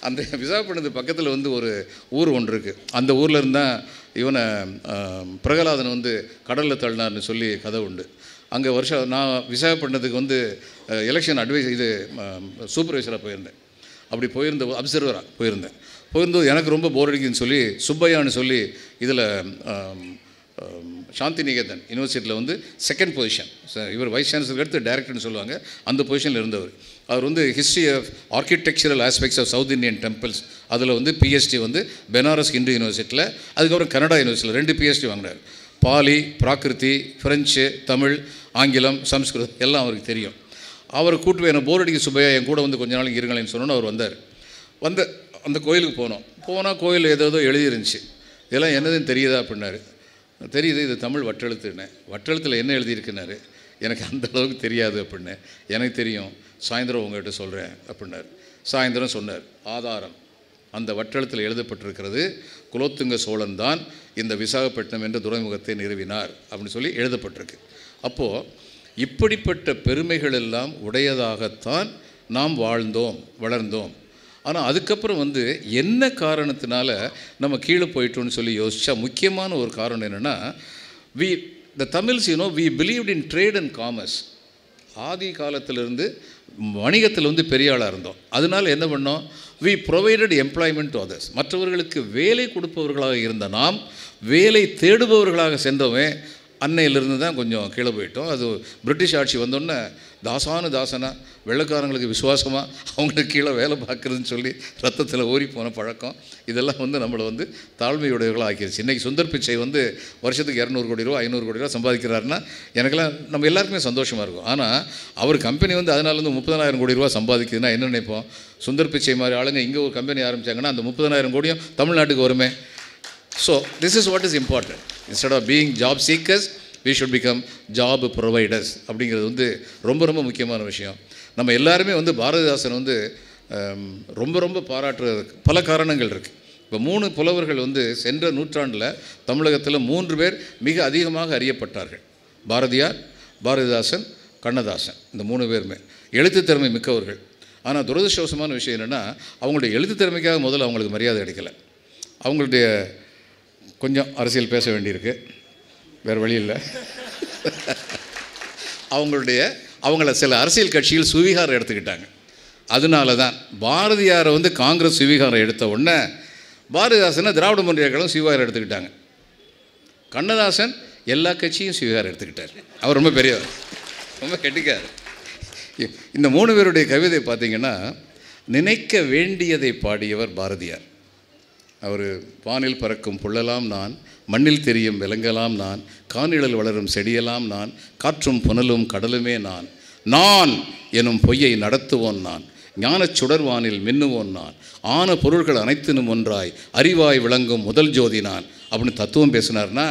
அந்த விசாகப்பட்டினத்து பக்கத்தில் வந்து ஒரு ஊர் ஒன்று இருக்குது. அந்த ஊரில் இருந்தால் இவனை பிரகலாதனை வந்து கடலில் தள்ளினார்னு சொல்லி கதை உண்டு. அங்கே வருஷம் நான் விசாகப்பட்டினத்துக்கு வந்து எலெக்ஷன் இது சூப்பர்வைசராக போயிருந்தேன். அப்படி அப்சர்வராக போயிருந்தோம் எனக்கு ரொம்ப போர் அடிக்குதுன்னு சொல்லி சுப்பையான்னு சொல்லி இதில் சாந்தி நிகேதன் யூனிவர்சிட்டியில் வந்து செகண்ட் பொசிஷன், இவர் வைஸ் சான்சலருக்கு எடுத்து டைரக்டர்னு சொல்லுவாங்க, அந்த பொசிஷனில் இருந்தவர். அவர் வந்து history of architectural aspects of South Indian temples அதில் வந்து பிஹெச்டி வந்து பெனாரஸ் ஹிந்து யூனிவர்சிட்டியில், அதுக்கப்புறம் கனடா யூனிவர்சிட்டியில் 2 பிஹெச்டி வாங்கினார். பாலி, பிராகிருதி, ஃப்ரெஞ்சு, தமிழ், ஆங்கிலம், சம்ஸ்கிருதம் எல்லாம் அவருக்கு தெரியும். அவர் கூட்டு போய் என்ன போர் அடிக்க சுப்பையா என் கூட வந்து கொஞ்ச நாளைக்கு இருங்களேன்னு சொன்னோன்னு அவர் வந்தார். அந்த கோயிலுக்கு போனால் கோயில் ஏதோ எழுதிருந்துச்சு. இதெல்லாம் என்னதுன்னு தெரியுதா அப்படின்னாரு. தெரியுது, இது தமிழ் வட்டெழுத்துன்னு. வட்டெழுத்தில் என்ன எழுதியிருக்குன்னாரு. எனக்கு அந்த அளவுக்கு தெரியாது அப்படின்னேன். எனக்கு தெரியும், சாயந்தரம் உங்கள்கிட்ட சொல்கிறேன் அப்படின்னார். சாயந்தரம் சொன்னார், ஆதாரம் அந்த வட்டெழுத்தில் எழுதப்பட்டிருக்கிறது, குலோத்துங்க சோழன் தான் இந்த விசாகப்பட்டினம் என்ற துறைமுகத்தை நிறுவினார் அப்படின்னு சொல்லி எழுதப்பட்டிருக்கு. அப்போது இப்படிப்பட்ட பெருமைகள் எல்லாம் உடையதாகத்தான் நாம் வாழ்ந்தோம், வளர்ந்தோம். ஆனால் அதுக்கப்புறம் வந்து என்ன காரணத்தினால நம்ம கீழே போயிட்டோன்னு சொல்லி யோசித்தா முக்கியமான ஒரு காரணம் என்னென்னா, the Tamils we believed in trade and commerce. ஆதி காலத்திலிருந்து வணிகத்தில் வந்து பெரிய ஆளாக இருந்தோம். அதனால் என்ன பண்ணோம், we provided employment to others. மற்றவர்களுக்கு வேலை கொடுப்பவர்களாக இருந்த நாம் வேலை தேடுபவர்களாக சென்றோமே, அன்னையிலிருந்து தான் கொஞ்சம் கீழே போயிட்டோம். அது பிரிட்டிஷ் ஆட்சி வந்தோடனே தாசனா வெள்ளைக்காரங்களுக்கு விசுவாசமாக அவங்களுக்கு கீழே வேலை பார்க்குறதுன்னு சொல்லி ரத்தத்தில் ஊறி போன பழக்கம் இதெல்லாம் வந்து நம்மளை வந்து தாழ்மையுடையவர்களாக ஆக்கிடுச்சு. இன்றைக்கி சுந்தர் பிச்சை வந்து வருஷத்துக்கு 200 கோடி ரூபா 500 கோடி ரூபா சம்பாதிக்கிறாருன்னா எனக்கெல்லாம் நம்ம எல்லாருக்குமே சந்தோஷமாக இருக்கும். ஆனால் அவர் கம்பெனி வந்து அதனால வந்து 30,000 கோடி ரூபா சம்பாதிக்குதுன்னா என்ன நினைப்போம், சுந்தர் பிச்சை மாதிரி ஆளுங்க இங்கே ஒரு கம்பெனி ஆரம்பித்தாங்கன்னா அந்த 30,000 கோடியும் தமிழ்நாட்டுக்கு வருமே. So this is what is important. Instead of being job seekers, we should become job providers அப்படிங்கிறது வந்து ரொம்ப ரொம்ப முக்கியமான விஷயம். நம்ம எல்லாருமே வந்து பாரதிதாசன் வந்து ரொம்ப ரொம்ப பாராட்டுறதுக்கு பல காரணங்கள் இருக்குது. இப்போ 3 புலவர்கள் வந்து சென்ற நூற்றாண்டில் தமிழகத்தில் 3 பேர் மிக அதிகமாக அறியப்பட்டார்கள். பாரதியார், பாரதிதாசன், கண்ணதாசன். இந்த 3 பேருமே எழுத்து திறமை மிக்கவர்கள். ஆனால் துரதிர்ஷ்டவசமான விஷயம் என்னென்னா, அவங்களுடைய எழுத்து திறமைக்காக முதல்ல அவங்களுக்கு மரியாதை கிடைக்கல. அவங்களுடைய கொஞ்சம் அரசியல் பேச வேண்டியிருக்கு, வேறு வழி இல்லை. அவங்கள சில அரசியல் கட்சிகள் சுவீகாரம் எடுத்துக்கிட்டாங்க. அதனால தான் பாரதியாரை வந்து காங்கிரஸ் சுவீகாரம் எடுத்த உடனே பாரதிதாசனை திராவிட முன்னேற்ற கழகம் சுவீகாரம் எடுத்துக்கிட்டாங்க. கண்ணதாசன் எல்லா கட்சியும் சுவீகாரம் எடுத்துக்கிட்டார். அவர் ரொம்ப பெரியவர், ரொம்ப கெட்டிக்கார். இந்த 3 பேருடைய கவிதை பார்த்திங்கன்னா, நினைக்க வேண்டியதை பாடியவர் பாரதியார். அவர் வானில் பறக்கும் புள்ளலாம் நான், மண்ணில் தெரியும் விலங்கலாம் நான், காணிழல் வளரும் செடியெல்லாம் நான், காற்றும் புனலும் கடலுமே நான், நான் எனும் பொய்யை நடத்துவோன் நான், ஞானச் சுடர்வானில் மின்னுவோன் நான், ஆன பொருள்கள் அனைத்தினும் ஒன்றாய் அறிவாய் விளங்கும் முதல் ஜோதி நான் அப்படின்னு தத்துவம் பேசினார்னா,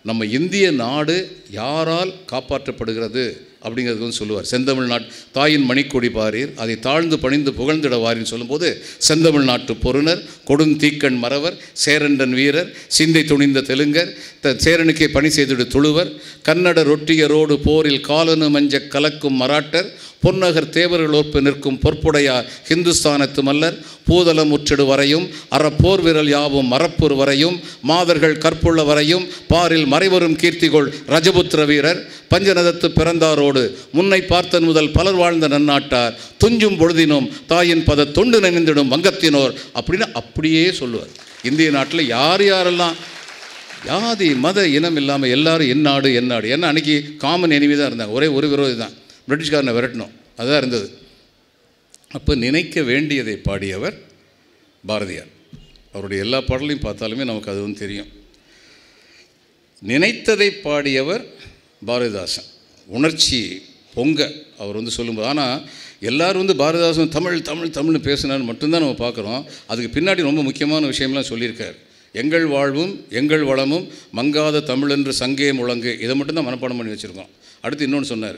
நம்ம இந்திய நாடு யாரால் காப்பாற்றப்படுகிறது அப்படிங்கிறது வந்து சொல்லுவார். செந்தமிழ்நாட்டு தாயின் மணிக்கொடி பாரீர், அதை தாழ்ந்து பணிந்து புகழ்ந்திட வாரின்னு சொல்லும்போது, செந்தமிழ்நாட்டு பொருணர் கொடுந்தீக்கண் மறவர், சேரண்டன் வீரர், சிந்தை துணிந்த தெலுங்கர், சேரனுக்கே பணி செய்திடு துளுவர், கன்னட ரொட்டியரோடு போரில் காலனு மஞ்ச கலக்கும் மராட்டர், பொன்னகர் தேவர்கள் ஒப்பு நிற்கும் பொற்புடையார் ஹிந்துஸ்தானத்து மல்லர், பூதலம் முற்றிடு வரையும் அறப்போர் விரல் யாவும் மரப்பூர் வரையும், மாதர்கள் கற்புள்ள வரையும் பாரில் மறைவரும் கீர்த்திகொள் ரஜபுத்திர வீரர், பஞ்சநதத்து பிறந்தாரோடு முன்னை பார்த்தன் முதல் பலர் வாழ்ந்த நன்னாட்டார், துஞ்சும் பொழுதினும் தாயின் பத தொண்டு நினைந்திடும் வங்கத்தினோர் அப்படின்னு அப்படியே சொல்லுவார். இந்திய நாட்டில் யார் யாரெல்லாம் ஜாதி மத இனம் இல்லாமல் எல்லாரும் என்னாடு என்னாடு, ஏன்னா அன்றைக்கி காமன் எனிமி தான் இருந்தாங்க, ஒரே ஒரு விரோதி தான், பிரிட்டிஷ்காரனை விரட்டணும், அதுதான் இருந்தது. அப்போ நினைக்க வேண்டியதை பாடியவர் பாரதியார். அவருடைய எல்லா பாடலையும் பார்த்தாலுமே நமக்கு அது வந்து தெரியும். நினைத்ததை பாடியவர் பாரதிதாசன். உணர்ச்சி பொங்க அவர் வந்து சொல்லும்போது, ஆனால் எல்லோரும் வந்து பாரதிதாசன் தமிழ் தமிழ் தமிழ்னு பேசினான்னு மட்டும்தான் நம்ம பார்க்குறோம். அதுக்கு பின்னாடி ரொம்ப முக்கியமான விஷயம்லாம் சொல்லியிருக்கார். எங்கள் வாழ்வும் எங்கள் வளமும் மங்காத தமிழென்று சங்கே முழங்கு, இதை மட்டும்தான் மனப்பாடம் பண்ணி வச்சுருக்கோம். அடுத்து இன்னொன்று சொன்னார்,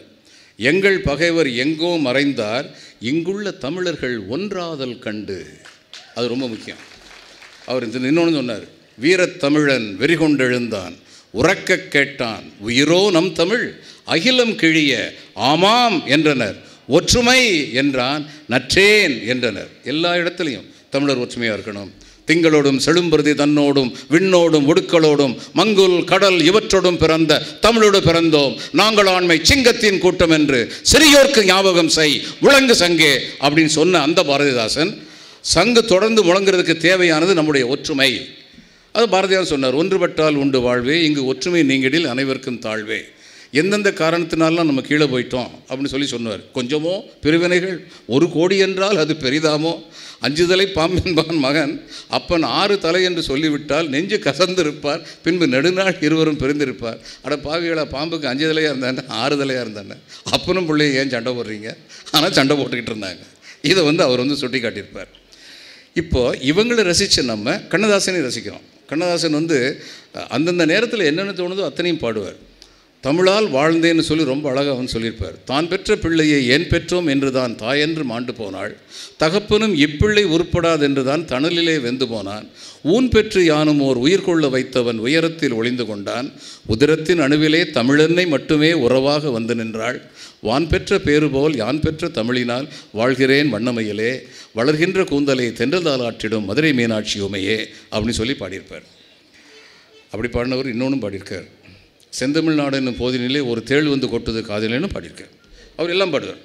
எங்கள் பகைவர் எங்கோ மறைந்தார், இங்குள்ள தமிழர்கள் ஒன்றாதல் கண்டு. அது ரொம்ப முக்கியம். அவர் இன்னொன்று சொன்னார், வீரத்தமிழன் வெறிகொண்டெழுந்தான், உறக்க கேட்டான் உயிரோ நம் தமிழ், அகிலம் கிழிய ஆமாம் என்றனர், ஒற்றுமை என்றான் நற்றேன் என்றனர். எல்லா இடத்துலையும் தமிழர் ஒற்றுமையாக இருக்கணும். திங்களோடும் செழும்பிரதி தன்னோடும் விண்ணோடும் ஒடுக்களோடும் மங்குல் கடல் இவற்றோடும் பிறந்த தமிழோடு பிறந்தோம், நாங்கள் ஆண்மை சிங்கத்தின் கூட்டம் என்று சிறியோர்க்கு ஞாபகம் செய் முழங்கு சங்கே அப்படின்னு சொன்ன அந்த பாரதிதாசன், சங்கு தொடர்ந்து முழங்குறதுக்கு தேவையானது நம்முடைய ஒற்றுமை. அது பாரதியார் சொன்னார், ஒன்றுபட்டால் உண்டு வாழ்வே, இங்கு ஒற்றுமை நீங்கிடில் அனைவருக்கும் தாழ்வே. எந்தெந்த காரணத்தினாலாம் நம்ம கீழே போயிட்டோம் அப்படின்னு சொன்னார். கொஞ்சமோ பிரிவினைகள் 1 கோடி என்றால் அது பெரிதாமோ, 5 தலை பாம்பென்பான் மகன் அப்பன் 6 தலை என்று சொல்லிவிட்டால் நெஞ்சு கசந்திருப்பார், பின்பு நெடுநாள் இருவரும் பிரிந்திருப்பார். அட பாவிகளா, பாம்புக்கு 5 தலையாக இருந்தானே 6 தலையாக இருந்தானே, அப்பனும் பிள்ளையும் ஏன் சண்டை போடுறீங்க? ஆனால் சண்டை போட்டுக்கிட்டு இருந்தாங்க. இதை வந்து அவர் வந்து சுட்டி காட்டியிருப்பார். இப்போது இவங்களை ரசித்த நம்ம கண்ணதாசனையும் ரசிக்கிறோம். கண்ணதாசன் வந்து அந்தந்த நேரத்தில் என்னென்ன தோணுதோ அத்தனையும் பாடுவார். தமிழால் வாழ்ந்தேன்னு சொல்லி ரொம்ப அழகாக வந்து சொல்லியிருப்பார். தான் பெற்ற பிள்ளையை ஏன் பெற்றோம் என்று தான் தாயென்று மாண்டு போனாள், தகப்பனும் இப்பிள்ளை உருப்படாது என்று தான் தணலிலே வெந்து போனான், ஊன் பெற்று யானும் ஓர் உயிர் கொள்ள வைத்தவன் உயரத்தில் ஒளிந்து கொண்டான், உதிரத்தின் அணுவிலே தமிழென்னை மட்டுமே உறவாக வந்து நின்றாள், வான் பெற்ற பேறு போல் யான் பெற்ற தமிழினால் வாழ்கிறேன் வண்ணமையிலே, வளர்கின்ற கூந்தலை தென்றதாலாற்றிடும் மதுரை மீனாட்சி உமையே அப்படின்னு சொல்லி பாடியிருப்பார். அப்படி பாடினவர் இன்னொன்றும் பாடியிருக்கார். செந்தமிழ்நாடு என்னும் போதினிலே ஒரு தேள் வந்து கொட்டுது காதிலேன்னு பாடியிருக்கார். அவர் எல்லாம் பாடுவார்.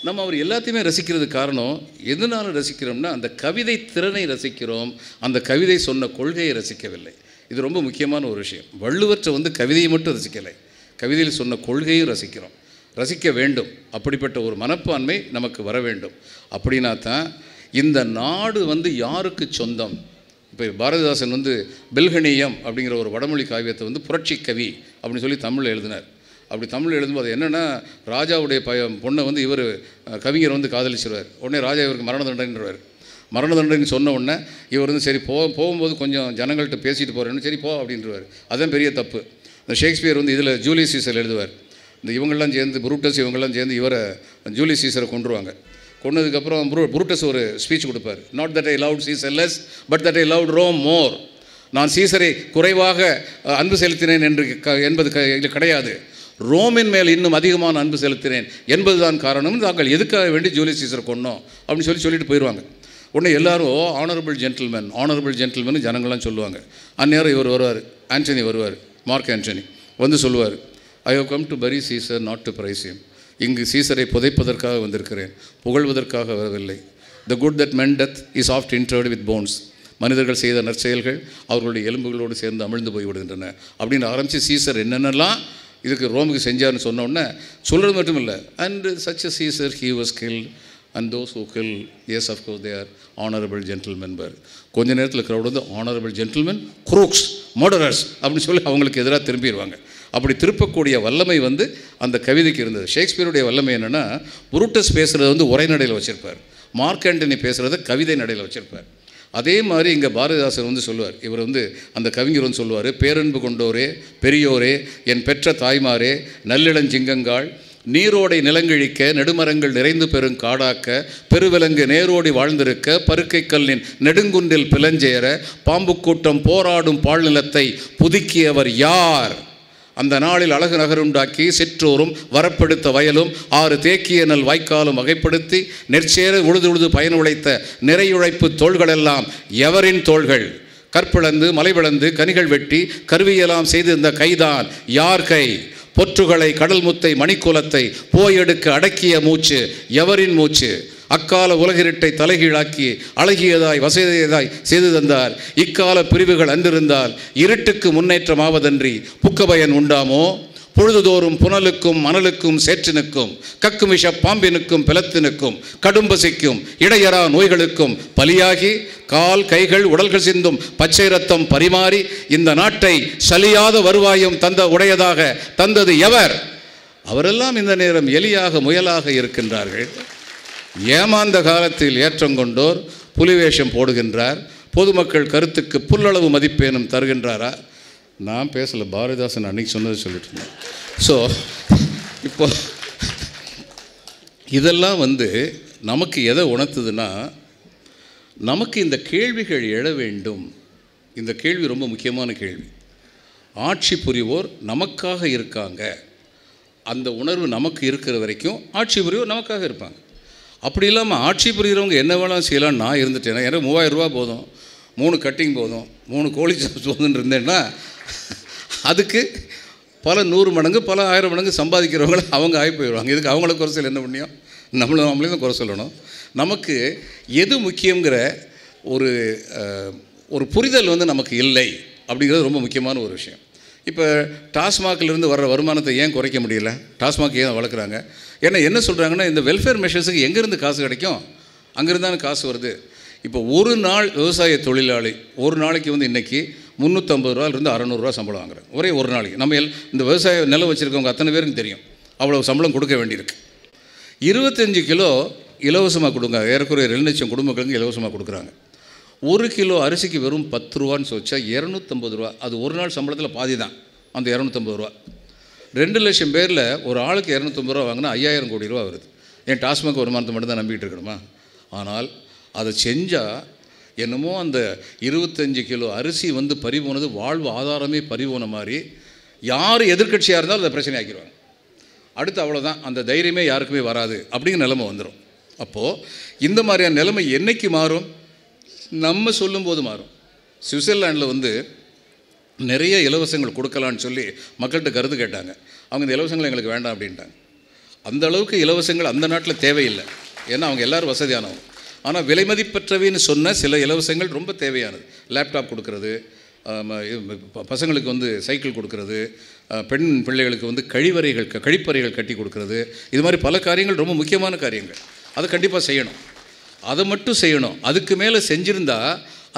நம்ம அவர் எல்லாத்தையுமே ரசிக்கிறது காரணம் எதனால் ரசிக்கிறோம்னா, அந்த கவிதை திறனை ரசிக்கிறோம், அந்த கவிதை சொன்ன கொள்கையை ரசிக்கவில்லை. இது ரொம்ப முக்கியமான ஒரு விஷயம். வள்ளுவற்றை வந்து கவிதையை மட்டும் ரசிக்கலை, கவிதையில் சொன்ன கொள்கையும் ரசிக்கிறோம், ரசிக்க வேண்டும். அப்படிப்பட்ட ஒரு மனப்பான்மை நமக்கு வர வேண்டும். அப்படின்னா தான் இந்த நாடு வந்து யாருக்கு சொந்தம். இப்போ பாரதிதாசன் வந்து பெல்கணியம் அப்படிங்கிற ஒரு வடமொழி காவியத்தை வந்து புரட்சி கவி அப்படின்னு சொல்லி தமிழில் எழுதினார். அப்படி தமிழ் எழுதும்போது என்னென்னா, ராஜாவுடைய பொண்ணை வந்து இவர் கவிஞர் வந்து காதலிச்சிருவார். உடனே ராஜா இவருக்கு மரண தண்டனைன்றவர். மரண தண்டனை சொன்ன உடனே இவர் வந்து சரி போகும்போது கொஞ்சம் ஜனங்கள்கிட்ட பேசிட்டு போகிறேன்னு, சரி போ அப்படின்றவார். அதுதான் பெரிய தப்பு. இந்த ஷேக்ஸ்பியர் வந்து இதில் ஜூலியஸ் சீசர் எழுதுவார். இந்த இவங்கெல்லாம் சேர்ந்து புரூட்டஸ் இவங்கெல்லாம் சேர்ந்து இவரை ஜூலியஸ் சீசரை கொண்டுருவாங்க. கொண்டதுக்கப்புறம் புரூட்டஸ் ஒரு ஸ்பீச் கொடுப்பார். Not that I loved Caesar less but that I loved Rome more. நான் சீசரை குறைவாக அன்பு செலுத்தினேன் என்பது கிடையாது, ரோமின் மேல் இன்னும் அதிகமான அன்பு செலுத்தினேன் என்பதுதான் காரணம். தாங்கள் எதுக்காக வேண்டி ஜூலியஸ் சீசர் கொண்டோம் அப்படின்னு சொல்லிட்டு போயிடுவாங்க. உடனே எல்லாரும் ஆனரபிள் ஜென்டில்மேன் ஜனங்கள்லாம் சொல்லுவாங்க. அந்நேரம் இவர் வருவார், ஆண்டனி வருவார், மார்க் ஆண்டனி வந்து சொல்லுவார், I have come to bury Caesar not to praise him. இங்கு சீசரை புதைப்பதற்காக வந்திருக்கிறேன், புகழ்வதற்காக வரவில்லை. The good that men death is oft interred with bones. மனிதர்கள் செய்த நற்செயல்கள் அவர்களுடைய எலும்புகளோடு சேர்ந்து அமிழ்ந்து போய்விடுகின்றன அப்படின்னு ஆரம்பித்து சீசர் என்னென்னலாம் இதுக்கு ரோமுக்கு செஞ்சார்னு சொன்னோடனே சொல்கிறது மட்டும் இல்லை. And such a Caesar he was killed and those who kill is of course they are honourable gentlemen பார். கொஞ்ச நேரத்தில் க்ரௌட் வந்து ஆனரபிள் ஜென்டில்மென் குரூக்ஸ் மர்டரர்ஸ் அப்படின்னு சொல்லி அவங்களுக்கு எதிராக திரும்பிடுவாங்க. அப்படி திருப்பக்கூடிய வல்லமை வந்து அந்த கவிதைக்கு இருந்தது. ஷேக்ஸ்பியருடைய வல்லமை என்னென்னா, புரூட்டஸ் பேசுகிறது வந்து உரைநடையில் வச்சுருப்பார், மார்க் ஆண்டனி பேசுகிறத கவிதை நடையில் வச்சுருப்பார். அதே மாதிரி இங்கே பாரதிதாசன் வந்து சொல்லுவார், இவர் வந்து அந்த கவிஞர் வந்து சொல்லுவார், பேரன்பு கொண்டோரே பெரியோரே என் பெற்ற தாய்மாரே நல்லிளஞ்சிங்கங்காள் நீரோடை நிலங்கிழிக்க நெடுமரங்கள் நிறைந்து பெரும் காடாக்க பெருவிலங்கு நேரோடி வாழ்ந்திருக்க பருக்கை கல்லின் நெடுங்குன்றில் பிளஞ்சேற பாம்பு கூட்டம் போராடும் பாழ்நிலத்தை புதுக்கியவர் யார்? அந்த நாளில் அழகு நகருண்டாக்கி சிற்றோரும் வரப்படுத்த வயலும் 6 தேக்கிய நல் வாய்க்காலும் வகைப்படுத்தி நெற்சேர உழுது பயன் உழைத்த நிறையுழைப்பு தோள்களெல்லாம் எவரின் தோள்கள்? கற்பிளந்து மலைபிளந்து கனிகள் வெட்டி கருவியெல்லாம் செய்திருந்த கைதான் யார் கை? பொற்றுகளை கடல் முத்தை மணிக்குலத்தை போயெடுக்க அடக்கிய மூச்சு எவரின் மூச்சு? அக்கால உலகிருட்டை தலைகீழாக்கி அழகியதாய் வசதியதாய் செய்து தந்தார். இக்கால பிரிவுகள் அன்றிருந்தால் இருட்டுக்கு முன்னேற்றமாவதன்றி புக்கபயன் உண்டாமோ? பொழுதுதோறும் புனலுக்கும் மணலுக்கும் சேற்றினுக்கும் கக்குமிஷ பாம்பினுக்கும் பிளத்தினுக்கும் கடும்பசிக்கும் இடையறா நோய்களுக்கும் பலியாகி கால் கைகள் உடல்கள் சிந்தும் பச்சை ரத்தம் பரிமாறி இந்த நாட்டை சலியாத வருவாயும் உடையதாக தந்தது எவர்? அவரெல்லாம் இந்த நேரம் எலியாக முயலாக இருக்கின்றார்கள். ஏமாந்த காலத்தில் ஏற்றங்கொண்டோர் புலிவேஷம் போடுகின்றார். பொதுமக்கள் கருத்துக்கு புல்லளவு மதிப்பேனும் தருகின்றாரா? நான் பேசலை, பாரதிதாசன் அன்றைக்கி சொன்னதை சொல்லிட்டு இருந்தேன். ஸோ இப்போ இதெல்லாம் வந்து நமக்கு எதை உணர்த்துதுன்னா, நமக்கு இந்த கேள்விகள் எழ வேண்டும். இந்த கேள்வி ரொம்ப முக்கியமான கேள்வி. ஆட்சி புரிவோர் நமக்காக இருக்காங்க, அந்த உணர்வு நமக்கு இருக்கிற வரைக்கும் ஆட்சி புரிவோர் நமக்காக இருப்பாங்க. அப்படி இல்லாமல் ஆட்சி புரிகிறவங்க என்ன வேணாலும் செய்யலாம். நான் இருந்துட்டேன்னா எனக்கு 3000 ரூபா போதும், 3 கட்டிங் போதும், 3 கோழி சாப்ஸ் போதுன்னு இருந்தேன்னா அதுக்கு பல 100 மடங்கு பல 1000 மடங்கு சம்பாதிக்கிறவங்கள அவங்க ஆகி போயிடுவாங்க. இதுக்கு அவங்கள குறை சொல்ல என்ன பண்ணியும்? நம்மளே தான் குறை சொல்லணும். நமக்கு எது முக்கியங்கிற ஒரு புரிதல் வந்து நமக்கு இல்லை அப்படிங்கிறது ரொம்ப முக்கியமான ஒரு விஷயம். இப்போ டாஸ்மாகிலிருந்து வர்ற வருமானத்தை ஏன் குறைக்க முடியல? டாஸ்மாக் ஏன் வளர்க்குறாங்க? ஏன்னா என்ன சொல்கிறாங்கன்னா, இந்த வெல்ஃபேர் மெஷர்ஸுக்கு எங்கேருந்து காசு கிடைக்கும்? அங்கேருந்தானே காசு வருது. இப்போ ஒரு நாள் விவசாய தொழிலாளி ஒரு நாளைக்கு வந்து இன்றைக்கி 350 ரூபாயிலிருந்து 600 ரூபா சம்பளம் வாங்குறேன் ஒரே ஒரு நாளைக்கு. நம்ம இந்த விவசாய நிலம் வச்சுருக்கவங்க அத்தனை பேருக்கு தெரியும் அவ்வளோ சம்பளம் கொடுக்க வேண்டியிருக்கு. 25 கிலோ இலவசமாக கொடுங்க, ஏறக்குறைய 2 லட்சம் குடும்பங்களுக்கு இலவசமாக கொடுக்குறாங்க. 1 கிலோ அரிசிக்கு வெறும் 10 ரூபான்னு சொல்லிச்சா 250 ரூபா. அது ஒரு நாள் சம்பளத்தில் பாதி தான் அந்த 250 ரூபா. 2 லட்சம் பேரில் ஒரு ஆளுக்கு 250 ரூபா வாங்கினா 5000 கோடி ரூபா வருது. ஏன் டாஸ்மாக் வருமானத்தை மட்டும் தான் நம்பிக்கிட்டு இருக்கணுமா? ஆனால் அதை செஞ்சால் என்னமோ அந்த 25 கிலோ அரிசி வந்து பறிபோனது வாழ்வு ஆதாரமே பறிபோன மாதிரி யார் எதிர்க்கட்சியாக இருந்தாலும் அதை பிரச்சனை ஆக்கிடுவாங்க. அடுத்து அவ்வளோதான், அந்த தைரியமே யாருக்குமே வராது அப்படிங்கிற நிலைமை வந்துடும். அப்போது இந்த மாதிரியான நிலைமை என்றைக்கு மாறும்? நம்ம சொல்லும்போது மாறும். சுவிட்சர்லாண்டில் வந்து நிறைய இலவசங்கள் கொடுக்கலான்னு சொல்லி மக்கள்கிட்ட கருத்து கேட்டாங்க. அவங்க இந்த இலவசங்கள் எங்களுக்கு வேண்டாம் அப்படின்ட்டாங்க. அந்த அளவுக்கு இலவசங்கள் அந்த நாட்டில் தேவையில்லை, ஏன்னா அவங்க எல்லோரும் வசதியானவங்க. ஆனால் விலை மதிப்பற்றவைன்னு சொன்ன சில இலவசங்கள் ரொம்ப தேவையானது. லேப்டாப் கொடுக்கறது, பசங்களுக்கு வந்து சைக்கிள் கொடுக்கறது, பெண் பிள்ளைகளுக்கு வந்து கழிப்பறைகள் கட்டி கொடுக்கறது, இது மாதிரி பல காரியங்கள் ரொம்ப முக்கியமான காரியங்கள். அதை கண்டிப்பாக செய்யணும். அதை மட்டும் செய்யணும். அதுக்கு மேலே செஞ்சுருந்தா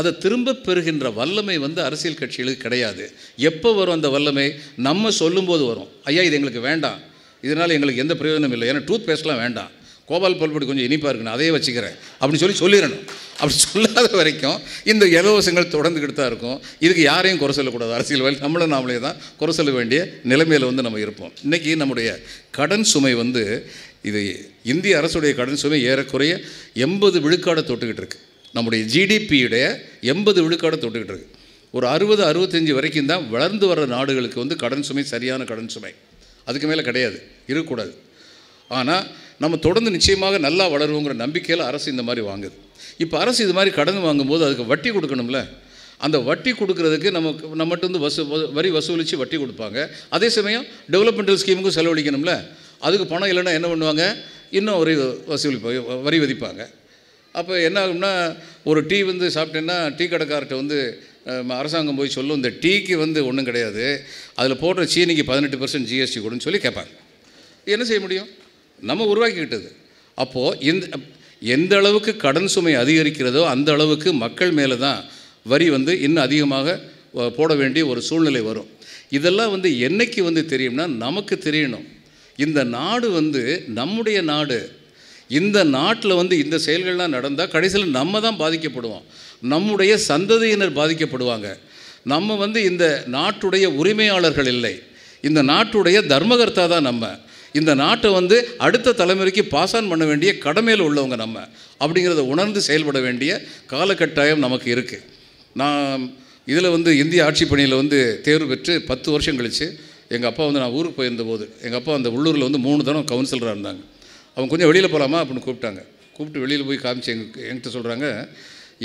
அதை திரும்ப பெறுகின்ற வல்லமை வந்து அரசியல் கட்சிகளுக்கு கிடையாது. எப்போ வரும் அந்த வல்லமை? நம்ம சொல்லும்போது வரும். ஐயா இது எங்களுக்கு வேண்டாம், இதனால் எங்களுக்கு எந்த பிரயோஜனம் இல்லை, ஏன்னா டூத் பேஸ்ட்லாம் வேண்டாம், கோபால் பல்பொடி கொஞ்சம் இனிப்பாக இருக்குன்னு அதையே வச்சுக்கிறேன் அப்படின்னு சொல்லிடணும். அப்படி சொல்லாத வரைக்கும் இந்த இலவசங்கள் தொடர்ந்துக்கிட்டு தான் இருக்கும். இதுக்கு யாரையும் குறை சொல்லக்கூடாது. அரசியல்வாதி நாமளே தான் குறை சொல்ல வேண்டிய நிலைமையில் வந்து நம்ம இருப்போம். இன்றைக்கி நம்முடைய கடன் சுமை வந்து இது இந்திய அரசுடைய கடன் சுமை ஏறக்குறைய 80 விழுக்காடை தொட்டுக்கிட்டு இருக்குது. நம்முடைய ஜிடிபியுடைய 80 விழுக்காடை தொட்டுக்கிட்டு இருக்குது. ஒரு 60-65 வரைக்கும் தான் வளர்ந்து வர்ற நாடுகளுக்கு வந்து கடன் சுமை சரியான கடன் சுமை, அதுக்கு மேலே கிடையாது, இருக்கக்கூடாது. ஆனால் நம்ம தொடர்ந்து நிச்சயமாக நல்லா வளருவோங்கிற நம்பிக்கையில் அரசு இந்த மாதிரி வாங்குது. இப்போ அரசு இது மாதிரி கடன் வாங்கும்போது அதுக்கு வட்டி கொடுக்கணும்ல. அந்த வட்டி கொடுக்கறதுக்கு நம்மகிட்ட வந்து வரி வசூலித்து வட்டி கொடுப்பாங்க. அதே சமயம் டெவலப்மெண்டல் ஸ்கீமுக்கும் செலவழிக்கணும்ல. அதுக்கு பணம் இல்லைன்னா என்ன பண்ணுவாங்க, இன்னும் வரி விதிப்பாங்க. அப்போ என்ன ஆகும்னா, ஒரு டீ வந்து சாப்பிட்டேன்னா டீ கடைக்கார்ட்ட வந்து அரசாங்கம் போய் சொல்லும், இந்த டீக்கு வந்து ஒன்றும் கிடையாது, அதில் போடுற சீனிக்கு 18% ஜிஎஸ்டி கொடுன்னு சொல்லி கேட்பாங்க. என்ன செய்ய முடியும், நம்ம உருவாக்கிக்கிட்டது. அப்போது எந்த அளவுக்கு கடன் சுமை அதிகரிக்கிறதோ அந்த அளவுக்கு மக்கள் மேலே தான் வரி வந்து இன்னும் அதிகமாக போட வேண்டிய ஒரு சூழ்நிலை வரும். இதெல்லாம் வந்து என்னைக்கு வந்து தெரியும்னா, நமக்கு தெரியணும் இந்த நாடு வந்து நம்முடைய நாடு. இந்த நாட்டில் வந்து இந்த செயல்கள்லாம் நடந்தால் கடைசியில் நம்ம தான் பாதிக்கப்படுவோம், நம்முடைய சந்ததியினர் பாதிக்கப்படுவாங்க. நம்ம வந்து இந்த நாட்டுடைய உரிமையாளர்கள் இல்லை, இந்த நாட்டுடைய தர்மகர்த்தா தான் நம்ம. இந்த நாட்டை வந்து அடுத்த தலைமுறைக்கு பாஸ் ஆன் பண்ண வேண்டிய கடமையில் உள்ளவங்க நம்ம. அப்படிங்கிறத உணர்ந்து செயல்பட வேண்டிய காலகட்டாயம் நமக்கு இருக்குது. நான் இதில் வந்து இந்திய ஆட்சி பணியில் வந்து தேர்வு பெற்று 10 வருஷம் கழித்து எங்கள் அப்பா வந்து, நான் ஊருக்கு போயிருந்தபோது எங்கள் அப்பா அந்த உள்ளூரில் வந்து 3 தரம் கவுன்சிலராக இருந்தாங்க. அவங்க கொஞ்சம் வெளியில் போகலாமா அப்படின்னு கூப்பிட்டாங்க. கூப்பிட்டு வெளியில் போய் காமிச்சு என்கிட்ட சொல்கிறாங்க,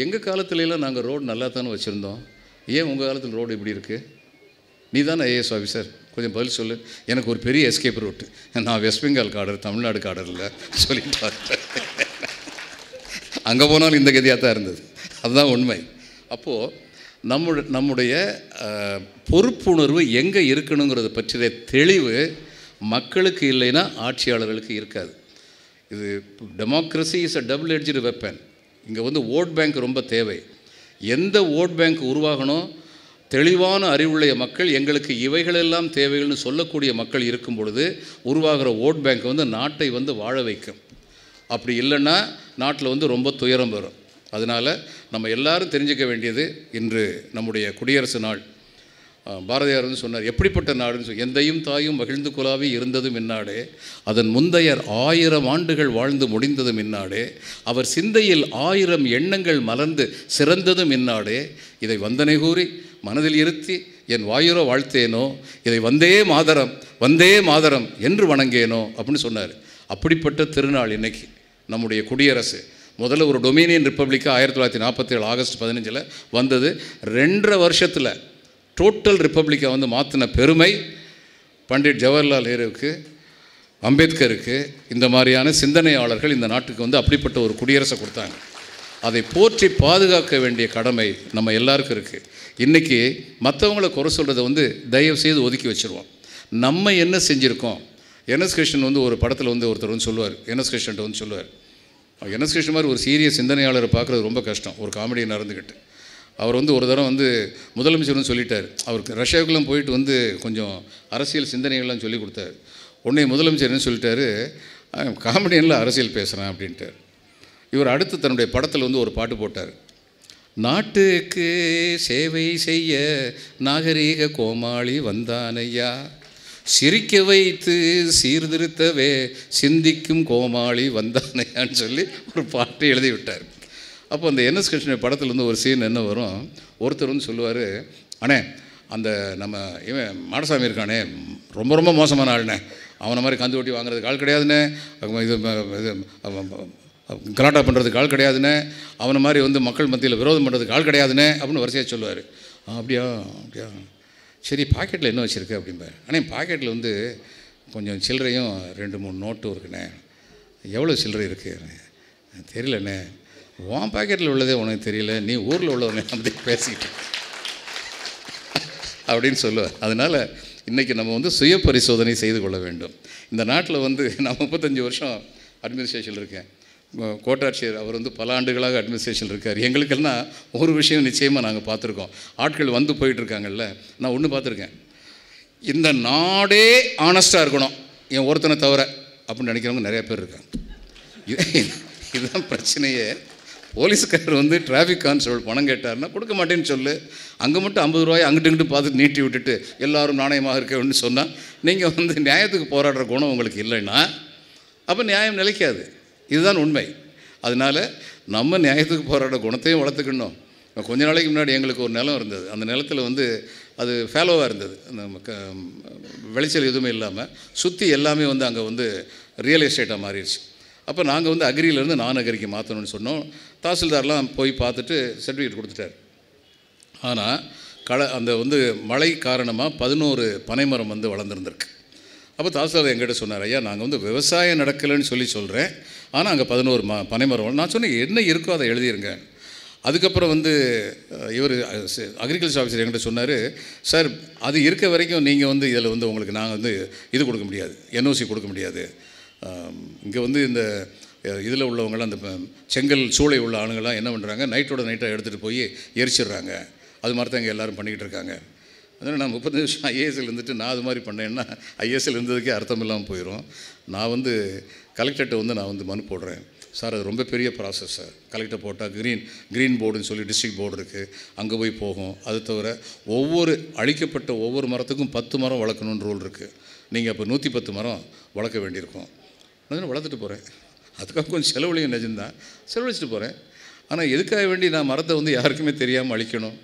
எங்கள் காலத்துலலாம் நாங்கள் ரோடு நல்லா தானே வச்சுருந்தோம், ஏன் உங்கள் காலத்தில் ரோடு இப்படி இருக்குது? நீ தானே ஐஏஎஸ் ஆஃபீஸர், கொஞ்சம் பதில் சொல்லு. எனக்கு ஒரு பெரிய எஸ்கேப் ரூட்டு, நான் வெஸ்ட் பெங்கால் காடர், தமிழ்நாடு காடர் இல்லை சொல்லிட்டு அங்கே போனாலும் இந்த கதியாக தான் இருந்தது. அதுதான் உண்மை. அப்போது நம்முடைய பொறுப்புணர்வு எங்கே இருக்கணுங்கிறத பற்றிய தெளிவு மக்களுக்கு இல்லைன்னா ஆட்சியாளர்களுக்கு இருக்காது. இது democracy is a double edged weapon. இங்கே வந்து ஓட் பேங்க் ரொம்ப தேவை. எந்த ஓட் பேங்க் உருவாகணும், தெளிவான அறிவுடைய மக்கள், எங்களுக்கு இவைகளெல்லாம் தேவைகள்னு சொல்லக்கூடிய மக்கள் இருக்கும் பொழுது உருவாகிற ஓட் பேங்க் வந்து நாட்டை வந்து வாழ வைக்கும். அப்படி இல்லைன்னா நாட்டில் வந்து ரொம்ப துயரம் வரும். அதனால் நம்ம எல்லாரும் தெரிஞ்சுக்க வேண்டியது, இன்று நம்முடைய குடியரசு நாள். பாரதியார் வந்து சொன்னார், எப்படிப்பட்ட நாடுன்னு சொல்லி, எந்தையும் தாயும் மகிழ்ந்து குலாவி இருந்ததும் இந்நாடே, அதன் முந்தையர் 1000 ஆண்டுகள் வாழ்ந்து முடிந்ததும் இந்நாடே, அவர் சிந்தையில் 1000 எண்ணங்கள் மலர்ந்து சிறந்ததும் இந்நாடே, இதை வந்தனை கூறி மனதில் இருத்தி என் வாயுரோ வாழ்த்தேனோ, இதை வந்தே மாதரம் என்று வணங்கேனோ அப்படின்னு சொன்னார். அப்படிப்பட்ட திருநாள் இன்னைக்கு நம்முடைய குடியரசு. முதல்ல ஒரு டொமினியன் ரிப்பப்ளிக்காக 1947 ஆகஸ்ட் 15 வந்தது. 2.5 வருஷத்தில் டோட்டல் ரிப்பப்ளிக்காக வந்து மாற்றின பெருமை பண்டிட் ஜவஹர்லால் நேருவுக்கு, அம்பேத்கருக்கு, இந்த மாதிரியான சிந்தனையாளர்கள் இந்த நாட்டுக்கு வந்து அப்படிப்பட்ட ஒரு குடியரசை கொடுத்தாங்க. அதை போற்றி பாதுகாக்க வேண்டிய கடமை நம்ம எல்லாருக்கும் இருக்குது. இன்றைக்கி மற்றவங்கள குறை சொல்கிறத வந்து தயவு செய்து ஒதுக்கி வச்சுருவோம். நம்ம என்ன செஞ்சுருக்கோம். என்எஸ் கிருஷ்ணன் வந்து ஒரு படத்தில் வந்து ஒருத்தர் வந்து சொல்லுவார், என்எஸ் கிருஷ்ணன் வந்து சொல்லுவார், என்எஸ் கிருஷ்ணன் மாதிரி ஒரு சீரியஸ் சிந்தனையாளரை பார்க்குறது ரொம்ப கஷ்டம், ஒரு காமெடியை நடந்துக்கிட்டு. அவர் வந்து ஒரு தடவை வந்து முதலமைச்சர்னு சொல்லிட்டார். அவருக்கு ரஷ்யாவுக்குலாம் போயிட்டு வந்து கொஞ்சம் அரசியல் சிந்தனைகள்லாம் சொல்லி கொடுத்தாரு. உடனே முதலமைச்சர் என்ன சொல்லிட்டாரு, காமெடியனில் அரசியல் பேசுகிறேன் அப்படின்ட்டார். இவர் அடுத்து தன்னுடைய படத்தில் வந்து ஒரு பாட்டு போட்டார், நாட்டுக்கு சேவை செய்ய நாகரீக கோமாளி வந்தானையா, சிரிக்க வைத்து சீர்திருத்தவே சிந்திக்கும் கோமாளி வந்தானையான்னு சொல்லி ஒரு பாட்டு எழுதி விட்டார். அப்போ அந்த என்எஸ் கிருஷ்ணன் படத்தில் வந்து ஒரு சீன் என்ன வரும், ஒருத்தர் வந்து சொல்லுவார், அண்ணே அந்த நம்ம இவன் மாடசாமி இருக்கானே ரொம்ப ரொம்ப மோசமான ஆளுண்ணே, அவனை மாதிரி கந்து ஓட்டி வாங்குறதுக்கு ஆள் கிடையாதுண்ணே, இது கலாட்டா பண்ணுறதுக்கு ஆள் கிடையாதுண்ணே, அவனை மாதிரி வந்து மக்கள் மத்தியில் விரோதம் பண்ணுறதுக்கு ஆள் கிடையாதுண்ணே அப்படின்னு வரிசையாக சொல்லுவார். அப்படியா சரி, பாக்கெட்டில் என்ன வச்சுருக்கு அப்படிம்பார். ஆனால் பாக்கெட்டில் வந்து கொஞ்சம் சில்லறையும் 2-3 நோட்டும் இருக்குண்ணே. எவ்வளோ சில்லறை இருக்குது தெரியலண்ணே. உன் பாக்கெட்டில் உள்ளதே உனக்கு தெரியல, நீ ஊரில் உள்ளவனே அப்படி பேசிக்கிட்டு அப்படின்னு சொல்லுவார். அதனால் இன்றைக்கி நம்ம வந்து சுய பரிசோதனை செய்து கொள்ள வேண்டும். இந்த நாட்டில் வந்து நான் 35 வருஷம் அட்மினிஸ்ட்ரேஷன் இருக்கேன். கோட்டாட்சியர் அவர் வந்து பல ஆண்டுகளாக அட்மினிஸ்ட்ரேஷன் இருக்கார். எங்களுக்கெல்லாம் ஒரு விஷயம் நிச்சயமாக நாங்கள் பார்த்துருக்கோம். ஆட்கள் வந்து போயிட்டுருக்காங்கல்ல, நான் ஒன்று பார்த்துருக்கேன், இந்த நாடே ஆனஸ்ட்டாக இருக்கணும் என் ஒருத்தனை தவிர அப்படின்னு நினைக்கிறவங்க நிறைய பேர் இருக்காங்க. இதுதான் பிரச்சனையே. போலீஸ்காரர் வந்து டிராஃபிக் கான்ஸ்டபிள் பணம் கேட்டார்னா கொடுக்க மாட்டேன்னு சொல்லு, அங்கே மட்டும் 50 ரூபாய் அங்கிட்டு இங்கிட்டு பார்த்து நீட்டி விட்டுட்டு எல்லாரும் நாணயமாக இருக்கணும்னு சொன்னால் நீங்கள் வந்து நியாயத்துக்கு போராடுற குணம் உங்களுக்கு இல்லைன்னா அப்போ நியாயம் நிலைக்காது. இதுதான் உண்மை. அதனால் நம்ம நியாயத்துக்கு போராடுற குணத்தையும் வளர்த்துக்கணும். கொஞ்ச நாளைக்கு முன்னாடி எங்களுக்கு ஒரு நிலம் இருந்தது. அந்த நிலத்தில் வந்து அது ஃபேலோவாக இருந்தது, விளைச்சல் எதுவுமே இல்லாமல் சுற்றி எல்லாமே வந்து அங்கே வந்து ரியல் எஸ்டேட்டாக மாறிடுச்சு. அப்போ நாங்கள் வந்து அக்ரியிலேருந்து நான் அக்ரிக்கு மாற்றணும்னு சொன்னோம். தாசில்தார்லாம் போய் பார்த்துட்டு சர்டிஃபிகேட் கொடுத்துட்டார். ஆனால் அந்த வந்து மழை காரணமாக 11 பனைமரம் வந்து வளர்ந்துருந்துருக்கு. அப்போ தாசில்தார் எங்கிட்ட சொன்னார், ஐயா நாங்கள் வந்து விவசாயம் நடக்கலைன்னு சொல்கிறேன், ஆனால் அங்கே 11 பனைமரம். நான் சொன்னேன் என்ன இருக்கோ அதை எழுதிருங்க. அதுக்கப்புறம் வந்து இவர் அக்ரிகல்ச்சர் ஆஃபீஸர் என்கிட்ட சொன்னார், சார் அது இருக்க வரைக்கும் நீங்கள் வந்து இதில் வந்து உங்களுக்கு நாங்கள் வந்து இது கொடுக்க முடியாது, என்ஓசி கொடுக்க முடியாது. இங்கே வந்து இந்த இதில் உள்ளவங்களாம் அந்த செங்கல் சூளை உள்ள ஆளுங்கள்லாம் என்ன பண்ணுறாங்க, நைட்டோட நைட்டாக எடுத்துகிட்டு போய் எரிச்சிடுறாங்க. அது மாதிரி தான் இங்கே எல்லோரும் பண்ணிக்கிட்டு இருக்காங்க. அதனால் நான் 30 வருஷம் ஐஏஎஸ்சில் இருந்துட்டு நான் அது மாதிரி பண்ணேன்னா ஐஏஎஸ்சில் இருந்ததுக்கே அர்த்தம் இல்லாமல் போயிடும். நான் வந்து கலெக்டர்கிட்ட வந்து நான் வந்து மனு போடுறேன், சார் அது ரொம்ப பெரிய ப்ராசஸ் சார். கலெக்டர் போட்டால் க்ரீன் போர்டுன்னு சொல்லி டிஸ்ட்ரிக்ட் போர்டு இருக்குது, அங்கே போய் போகும். அது தவிர அழிக்கப்பட்ட ஒவ்வொரு மரத்துக்கும் 10 மரம் வளர்க்கணுன்னு ரூல் இருக்குது. நீங்கள் அப்போ 110 மரம் வளர்க்க வேண்டியிருக்கும். அதனால் வளர்த்துட்டு போகிறேன். அதுக்காக கொஞ்சம் செலவுலையும் நிஜம்தான், செலவழிச்சிட்டு போகிறேன். ஆனால் எதுக்காக வேண்டி நான் மரத்தை வந்து யாருக்குமே தெரியாமல் அழிக்கணும்?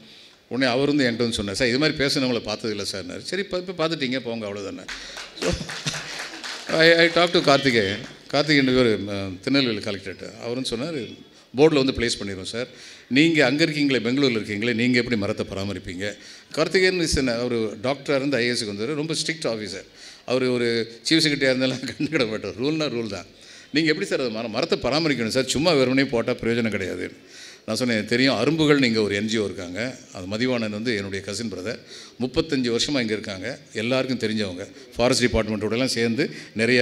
உடனே அவர் வந்து என்கிட்ட வந்து சொன்னார், சார் இது மாதிரி பேசுனவங்கள பார்த்ததில்லை சார்னார். சரி இப்போ பார்த்துட்டீங்க போங்க, அவ்வளோதானே. So I talk to Karthikeyan இவர் திருநெல்வேலி கலெக்டர்கிட்ட. அவருன்னு சொன்னார், போர்டில் வந்து ப்ளேஸ் பண்ணிடுவோம் சார், நீங்கள் அங்கே இருக்கீங்களே பெங்களூரில் இருக்கீங்களே, நீங்கள் எப்படி மரத்தை பராமரிப்பீங்க? கார்த்திகேயன் இஸ் அவர் டாக்டராக இருந்து ஐஏஎஸ்க்கு வந்தார், ரொம்ப ஸ்ட்ரிக்ட் ஆஃபீஸர். அவர் ஒரு சீஃப் செக்ரட்டரியாக இருந்தாலும் கண்டுக்கிட மாட்டார். ரூல்னால் ரூல் தான். நீங்கள் எப்படி சார் அது மரத்தை பராமரிக்கணும் சார், சும்மா வெறுமனே போட்டால் பிரயோஜனம் கிடையாது. நான் சொன்னேன், தெரியும் அரும்புகள் நீங்கள் ஒரு என்ஜிஓ இருக்காங்க, அது மதிவாணன் வந்து என்னுடைய கசின் பிரதர், 35 வருஷமாக இங்கே இருக்காங்க, எல்லாருக்கும் தெரிஞ்சவங்க, ஃபாரஸ்ட் டிபார்ட்மெண்ட்டோடலாம் சேர்ந்து நிறைய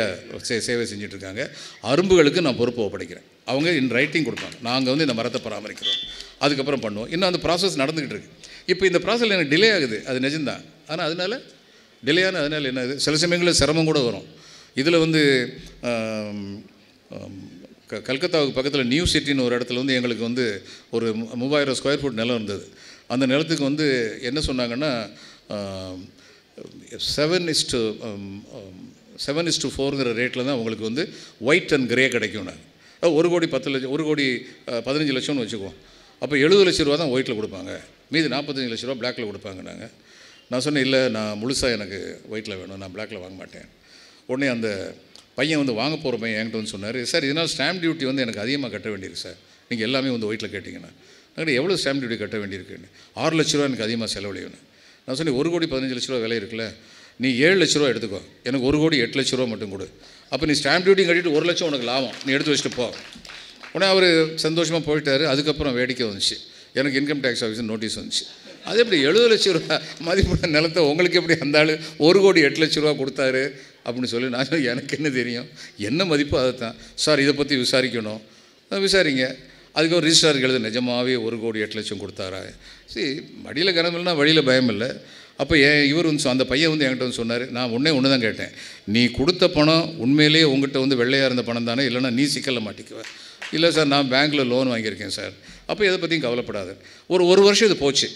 சேவை செஞ்சிட்ருக்காங்க. அரும்புகளுக்கு நான் பொறுப்பு ஒப்படைக்கிறேன், அவங்க இன் ரைட்டிங் கொடுப்பாங்க, நாங்கள் வந்து இந்த மரத்தை பராமரிக்கிறோம், அதுக்கப்புறம் பண்ணுவோம். இன்னும் அந்த ப்ராசஸ் நடந்துக்கிட்டு இருக்குது. இப்போ இந்த ப்ராசஸில் எனக்கு டிலே ஆகுது, அது நிஜம்தான். ஆனால் அதனால் டிலேயான அதனால் என்ன ஆகுது, சில சமயங்களில் சிரமம் கூட வரும். இதில் வந்து கல்கத்தாவுக்கு பக்கத்தில் நியூ சிட்டின்னு ஒரு இடத்துல வந்து எங்களுக்கு வந்து ஒரு 3000 ஸ்கொயர் ஃபீட் நிலம் இருந்தது. அந்த நிலத்துக்கு வந்து என்ன சொன்னாங்கன்னா 7:4ங்கிற ரேட்டில் தான் உங்களுக்கு வந்து ஒயிட் அண்ட் கிரே கிடைக்கும். 1 கோடி 10 லட்சம், 1 கோடி 15 லட்சம்னு வச்சுக்குவோம். அப்போ 70 லட்ச ரூபா தான் ஒயிட்டில் கொடுப்பாங்க, மீது 45 லட்ச ரூபா பிளாக்கில் கொடுப்பாங்க. நான் சொன்னேன், இல்லை நான் முழுசாக எனக்கு ஒயிட்டில் வேணும், நான் பிளாக்கில் வாங்க மாட்டேன். உடனே அந்த பையன் வந்து வாங்க போகிற பையன் என்கிட்ட வந்து சொன்னார், சார் இதனால் ஸ்டாம்ப் டியூட்டி வந்து எனக்கு அதிகமாக கட்ட வேண்டியிருக்கு சார், நீங்கள் எல்லாமே வந்து ஒயிட்டில் கேட்டிங்கன்னா. நான் எவ்வளோ ஸ்டாம்ப் டியூட்டி கட்ட வேண்டியிருக்குன்னு, 6 லட்ச ரூபா எனக்கு அதிகமாக செலவழியணும். நான் சொன்னேன், 1 கோடி 15 லட்ச ரூபா விலை இருக்குல்ல, நீ 7 லட்ச ரூபா எடுத்துக்கோ, எனக்கு 1 கோடி 8 லட்ச ரூபா மட்டும் கொடு, அப்போ நீ ஸ்டாம்ப் டியூட்டி கட்டிட்டு 1 லட்சம் உனக்கு லாபம், நீ எடுத்து வச்சுட்டு போ. உடனே அவர் சந்தோஷமாக போயிட்டார். அதுக்கப்புறம் வேடிக்கை வந்துச்சு, எனக்கு இன்கம் டேக்ஸ் ஆஃபீஸர் நோட்டீஸ் வந்துச்சு. அது எப்படி 70 லட்ச ரூபா மதிப்புள்ள நிலத்தை உங்களுக்கு எப்படி அந்த ஆள் 1 கோடி 8 லட்ச ரூபா கொடுத்தாரு அப்படின்னு சொல்லி நான் எனக்கு என்ன தெரியும், என்ன மதிப்பு அதை தான் சார் இதை பற்றி விசாரிக்கணும். விசாரிங்க. அதுக்கப்புறம் ரிஜிஸ்ட்ராருக்கு எழுத நிஜமாகவே 1 கோடி 8 லட்சம் கொடுத்தாரா? சரி, மடியில் கனம் இல்லைனா வழியில் பயம் இல்லை. அப்போ இவர் வந்து அந்த பையன் வந்து என்கிட்ட வந்து சொன்னார், நான் ஒன்று தான் கேட்டேன், நீ கொடுத்த பணம் உண்மையிலேயே உங்கள்கிட்ட வந்து வெள்ளையாக இருந்த பணம் தானே, இல்லைனா நீ சிக்கலில் மாட்டிக்குவேன். இல்லை சார் நான் பேங்க்கில் லோன் வாங்கியிருக்கேன் சார். அப்போ எதை பற்றியும் கவலைப்படாது. ஒரு வருஷம் இது போச்சு.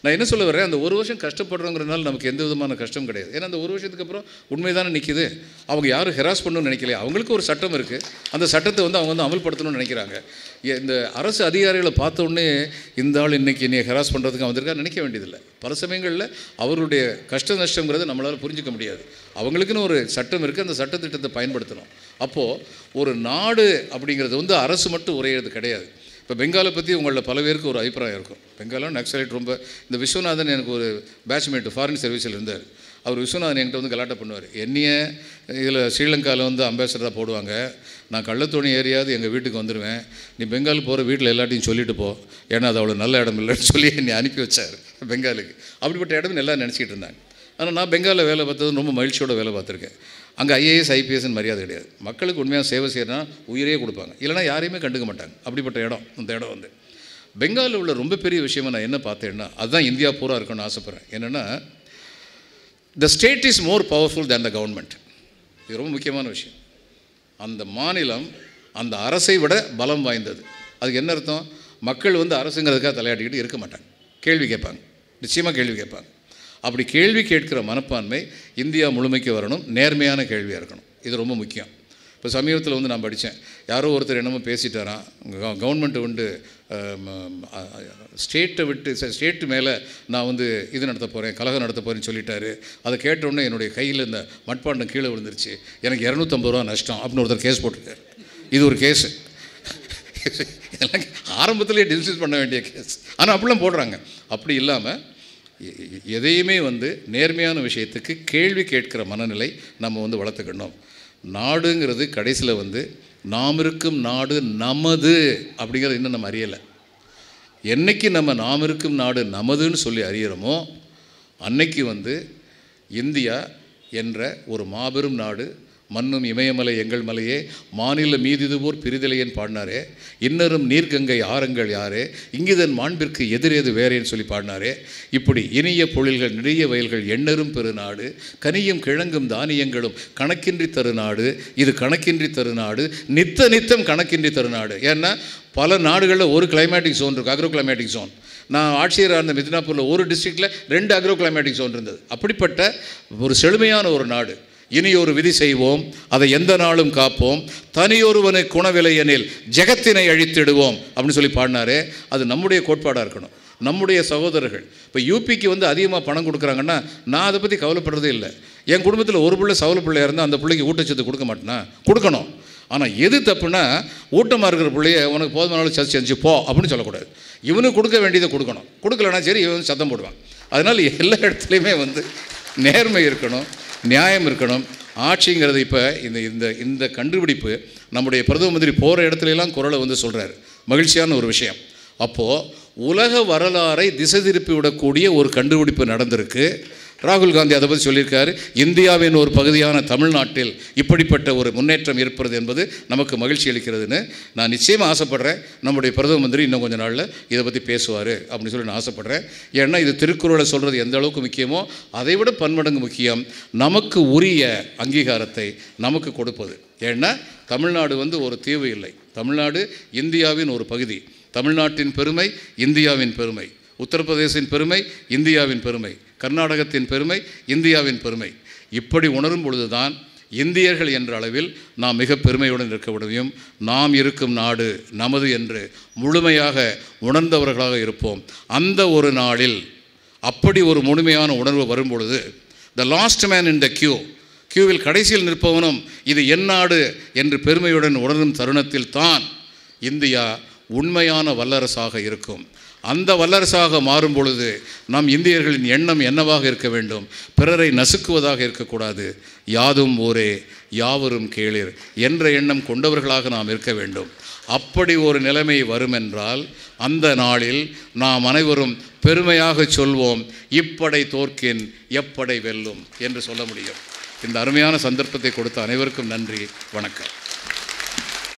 நான் என்ன சொல்ல வரேன், அந்த 1 வருஷம் கஷ்டப்படுறோங்கிறனால நமக்கு எந்த விதமான கஷ்டம் கிடையாது. ஏன்னா அந்த 1 வருஷத்துக்கு அப்புறம் உண்மை தானே நிற்கிது. அவங்க யாரும் ஹெராஸ் பண்ணணும்னு நினைக்கலையே, அவங்களுக்கு ஒரு சட்டம் இருக்குது, அந்த சட்டத்தை வந்து அவங்க வந்து அமல்படுத்தணும்னு நினைக்கிறாங்க. இந்த அரசு அதிகாரிகளை பார்த்த உடனே இந்த ஆள் இன்றைக்கி நீ ஹெராஸ் பண்ணுறதுக்கு வந்திருக்கா நினைக்க வேண்டியதில்லை. பல சமயங்களில் அவருடைய கஷ்ட நஷ்டங்கிறத நம்மளால் புரிஞ்சிக்க முடியாது. அவங்களுக்குன்னு ஒரு சட்டம் இருக்குது, அந்த சட்டத்திட்டத்தை பயன்படுத்தணும். அப்போது ஒரு நாடு அப்படிங்கிறது வந்து அரசு மட்டும் உரையிறது கிடையாது. இப்போ பெங்காலை பற்றி உங்களில் பல பேருக்கு ஒரு அபிப்பிராயம் இருக்கும். பெங்காலும் நக்சலைட் ரொம்ப. இந்த விஸ்வநாதன் எனக்கு ஒரு பேட்ச்மேட்டு ஃபாரின் சர்வீஸில் இருந்தார். அவர் விஸ்வநாதன் என்கிட்ட வந்து கலாட்டை பண்ணுவார், என்னையே இதில் ஸ்ரீலங்காவில் வந்து அம்பாசடராக போடுவாங்க, நான் கள்ளத்தோணி ஏரியாவது எங்கள் வீட்டுக்கு வந்துடுவேன், நீ பெங்கால் போகிற வீட்டில் எல்லாத்தையும் சொல்லிட்டு போ, ஏன்னா அது அவ்வளோ நல்ல இடம் இல்லைன்னு சொல்லி என்னை அனுப்பி வச்சார் பெங்காலுக்கு. அப்படிப்பட்ட இடம்னு எல்லாம் நினச்சிக்கிட்டு இருந்தாங்க. ஆனால் நான் பெங்காலில் வேலை பார்த்தது ரொம்ப மகிழ்ச்சியோட வேலை பார்த்துருக்கேன். அங்கே ஐஏஎஸ் ஐபிஎஸ்ன்னு மரியாதை கிடையாது. மக்களுக்கு உண்மையாக சேவை செய்யறதுனா உயிரே கொடுப்பாங்க, இல்லைனா யாரையுமே கண்டுக்க மாட்டாங்க. அப்படிப்பட்ட இடம் அந்த இடம் வந்து பெங்காலில் உள்ள ரொம்ப பெரிய விஷயமா நான் என்ன பார்த்தேன்னா, அதுதான் இந்தியா பூரா இருக்குன்னு ஆசைப்பட்றேன். என்னென்னா, the state is more powerful than the government. இது ரொம்ப முக்கியமான விஷயம். அந்த மாநிலம் அந்த அரசை விட பலம் வாய்ந்தது. அதுக்கு என்ன அர்த்தம்? மக்கள் வந்து அரசுங்கிறதுக்காக தலையாட்டிக்கிட்டு இருக்க மாட்டாங்க, கேள்வி கேட்பாங்க, நிச்சயமாக கேள்வி கேட்பாங்க. அப்படி கேள்வி கேட்கிற மனப்பான்மை இந்தியா முழுமைக்கு வரணும், நேர்மையான கேள்வியாக இருக்கணும். இது ரொம்ப முக்கியம். இப்போ சமீபத்தில் வந்து நான் படித்தேன், யாரோ ஒருத்தர் என்னமோ பேசிட்டாரான், கவர்மெண்ட்டு வந்து ஸ்டேட்டு மேலே நான் வந்து இது நடத்த போகிறேன், கலகம் நடத்த போகிறேன்னு சொல்லிட்டாரு. அதை கேட்டோடனே என்னுடைய கையில் இந்த மட்பாண்டம் கீழே விழுந்துருச்சு, எனக்கு 250 ரூபா நஷ்டம் அப்படின்னு ஒருத்தர் கேஸ் போட்டிருக்காரு. இது ஒரு கேஸு, இதெல்லாம் ஆரம்பத்திலே டிஸ்கஸ் பண்ண வேண்டிய கேஸ். ஆனால் அப்படிலாம் போடுறாங்க. அப்படி இல்லாமல் எதையுமே வந்து நேர்மையான விஷயத்துக்கு கேள்வி கேட்கிற மனநிலை நம்ம வந்து வளர்த்துக்கணும். நாடுங்கிறது கடைசியில் வந்து நாம் இருக்கும் நாடு நமது அப்படிங்கிறது இன்னும் நம்ம அறியலை. என்றைக்கு நம்ம நாம் இருக்கும் நாடு நமதுன்னு சொல்லி அறிகிறோமோ அன்னைக்கு வந்து இந்தியா என்ற ஒரு மாபெரும் நாடு, மண்ணும் இமயமலை எங்கள் மலையே, மாநில மீதிதுபோர் பிரிதலையன் பாடினாரே, இன்னரும் நீர்கங்கை ஆரங்கள் யாரே, இங்குதன் மாண்பிற்கு எதிரேது வேறேன்னு சொல்லி பாடினாரே. இப்படி இனிய பொழில்கள் நெடிய வயல்கள் எண்ணரும் பெருநாடு, கனியும் கிழங்கும் தானியங்களும் கணக்கின்றி தருநாடு, இது கணக்கின்றி தருநாடு, நித்தம் கணக்கின்றி தருநாடு. ஏன்னா பல நாடுகளில் ஒரு கிளைமேட்டிக் ஜோன் இருக்குது, அக்ரோ கிளைமேட்டிக் ஜோன். நான் ஆட்சியராக இருந்த மிதினாப்பூரில் ஒரு டிஸ்ட்ரிக்டில் 2 அக்ரோ கிளைமேட்டிக் ஜோன் இருந்தது. அப்படிப்பட்ட ஒரு செழுமையான ஒரு நாடு. இனி ஒரு விதி செய்வோம், அதை எந்த நாளும் காப்போம், தனியொருவனை குணவிலை எனில் ஜெகத்தினை அழித்திடுவோம் அப்படின்னு சொல்லி பாடினாரே. அது நம்முடைய கோட்பாடாக இருக்கணும். நம்முடைய சகோதரர்கள் இப்போ யூபிக்கு வந்து அதிகமாக பணம் கொடுக்குறாங்கன்னா நான் அதை பற்றி கவலைப்படுறதே இல்லை. என் குடும்பத்தில் ஒரு பிள்ளை சவல பிள்ளையாக இருந்தால் அந்த பிள்ளைக்கு ஊட்டச்சத்து கொடுக்க மாட்டேனா? கொடுக்கணும். ஆனால் எது தப்புன்னா ஊட்டமாக இருக்கிற பிள்ளைய உனக்கு போதுமான சர்ச்சை செஞ்சு போ அப்படின்னு சொல்லக்கூடாது. இவனுக்கு கொடுக்க வேண்டியதை கொடுக்கணும். கொடுக்கலன்னா சரி இவன் சத்தம் போடுவான். அதனால் எல்லா இடத்துலையுமே வந்து நேர்மை இருக்கணும், நியாயம் இருக்கணும். ஆட்சிங்கிறது இப்போ இந்த கண்டுபிடிப்பு நம்முடைய பிரதம மந்திரி போகிற இடத்துலலாம் குரலை வந்து சொல்கிறார். மகிழ்ச்சியான ஒரு விஷயம். அப்போது உலக வரலாறை திசை திருப்பி விடக்கூடிய ஒரு கண்டுபிடிப்பு நடந்திருக்கு. ராகுல் காந்தி அதை பற்றி சொல்லியிருக்காரு. இந்தியாவின் ஒரு பகுதியான தமிழ்நாட்டில் இப்படிப்பட்ட ஒரு முன்னேற்றம் இருப்பது என்பது நமக்கு மகிழ்ச்சி அளிக்கிறதுன்னு நான் நிச்சயமாக ஆசைப்பட்றேன். நம்முடைய பிரதம மந்திரி இன்னும் கொஞ்சம் நாளில் இதை பற்றி பேசுவார் அப்படின்னு சொல்லி நான் ஆசைப்பட்றேன். ஏன்னா இது திருக்குறளை சொல்கிறது எந்த அளவுக்கு முக்கியமோ அதை விட பன்மடங்கு முக்கியம் நமக்கு உரிய அங்கீகாரத்தை நமக்கு கொடுப்பது. ஏன்னா தமிழ்நாடு வந்து ஒரு தீவு இல்லை. தமிழ்நாடு இந்தியாவின் ஒரு பகுதி. தமிழ்நாட்டின் பெருமை இந்தியாவின் பெருமை, உத்தரப்பிரதேசின் பெருமை இந்தியாவின் பெருமை, கர்நாடகத்தின் பெருமை இந்தியாவின் பெருமை. இப்படி உணரும் பொழுதுதான் இந்தியர்கள் என்ற அளவில் நாம் மிக பெருமையுடன் இருக்க முடியும். நாம் இருக்கும் நாடு நமது என்று முழுமையாக உணர்ந்தவர்களாக இருப்போம். அந்த ஒரு நாளில் அப்படி ஒரு முழுமையான உணர்வு வரும் பொழுது த லாஸ்ட் மேன் இன் த கியூவில் கடைசியில் நிற்பவனும் இது என் நாடு என்று பெருமையுடன் உணரும் தருணத்தில் தான் இந்தியா உண்மையான வல்லரசாக இருக்கும். அந்த வல்லரசாக மாறும் பொழுது நம் இந்தியர்களின் எண்ணம் என்னவாக இருக்க வேண்டும்? பிறரை நசுக்குவதாக இருக்கக்கூடாது. யாதும் ஊரே யாவரும் கேளிர் என்ற எண்ணம் கொண்டவர்களாக நாம் இருக்க வேண்டும். அப்படி ஒரு நிலைமை வருமென்றால் அந்த நாளில் நாம் அனைவரும் பெருமையாக சொல்வோம், இப்படை தோற்கின் எப்படை வெல்லும் என்று சொல்ல முடியும். இந்த அருமையான சந்தர்ப்பத்தை கொடுத்த அனைவருக்கும் நன்றி. வணக்கம்.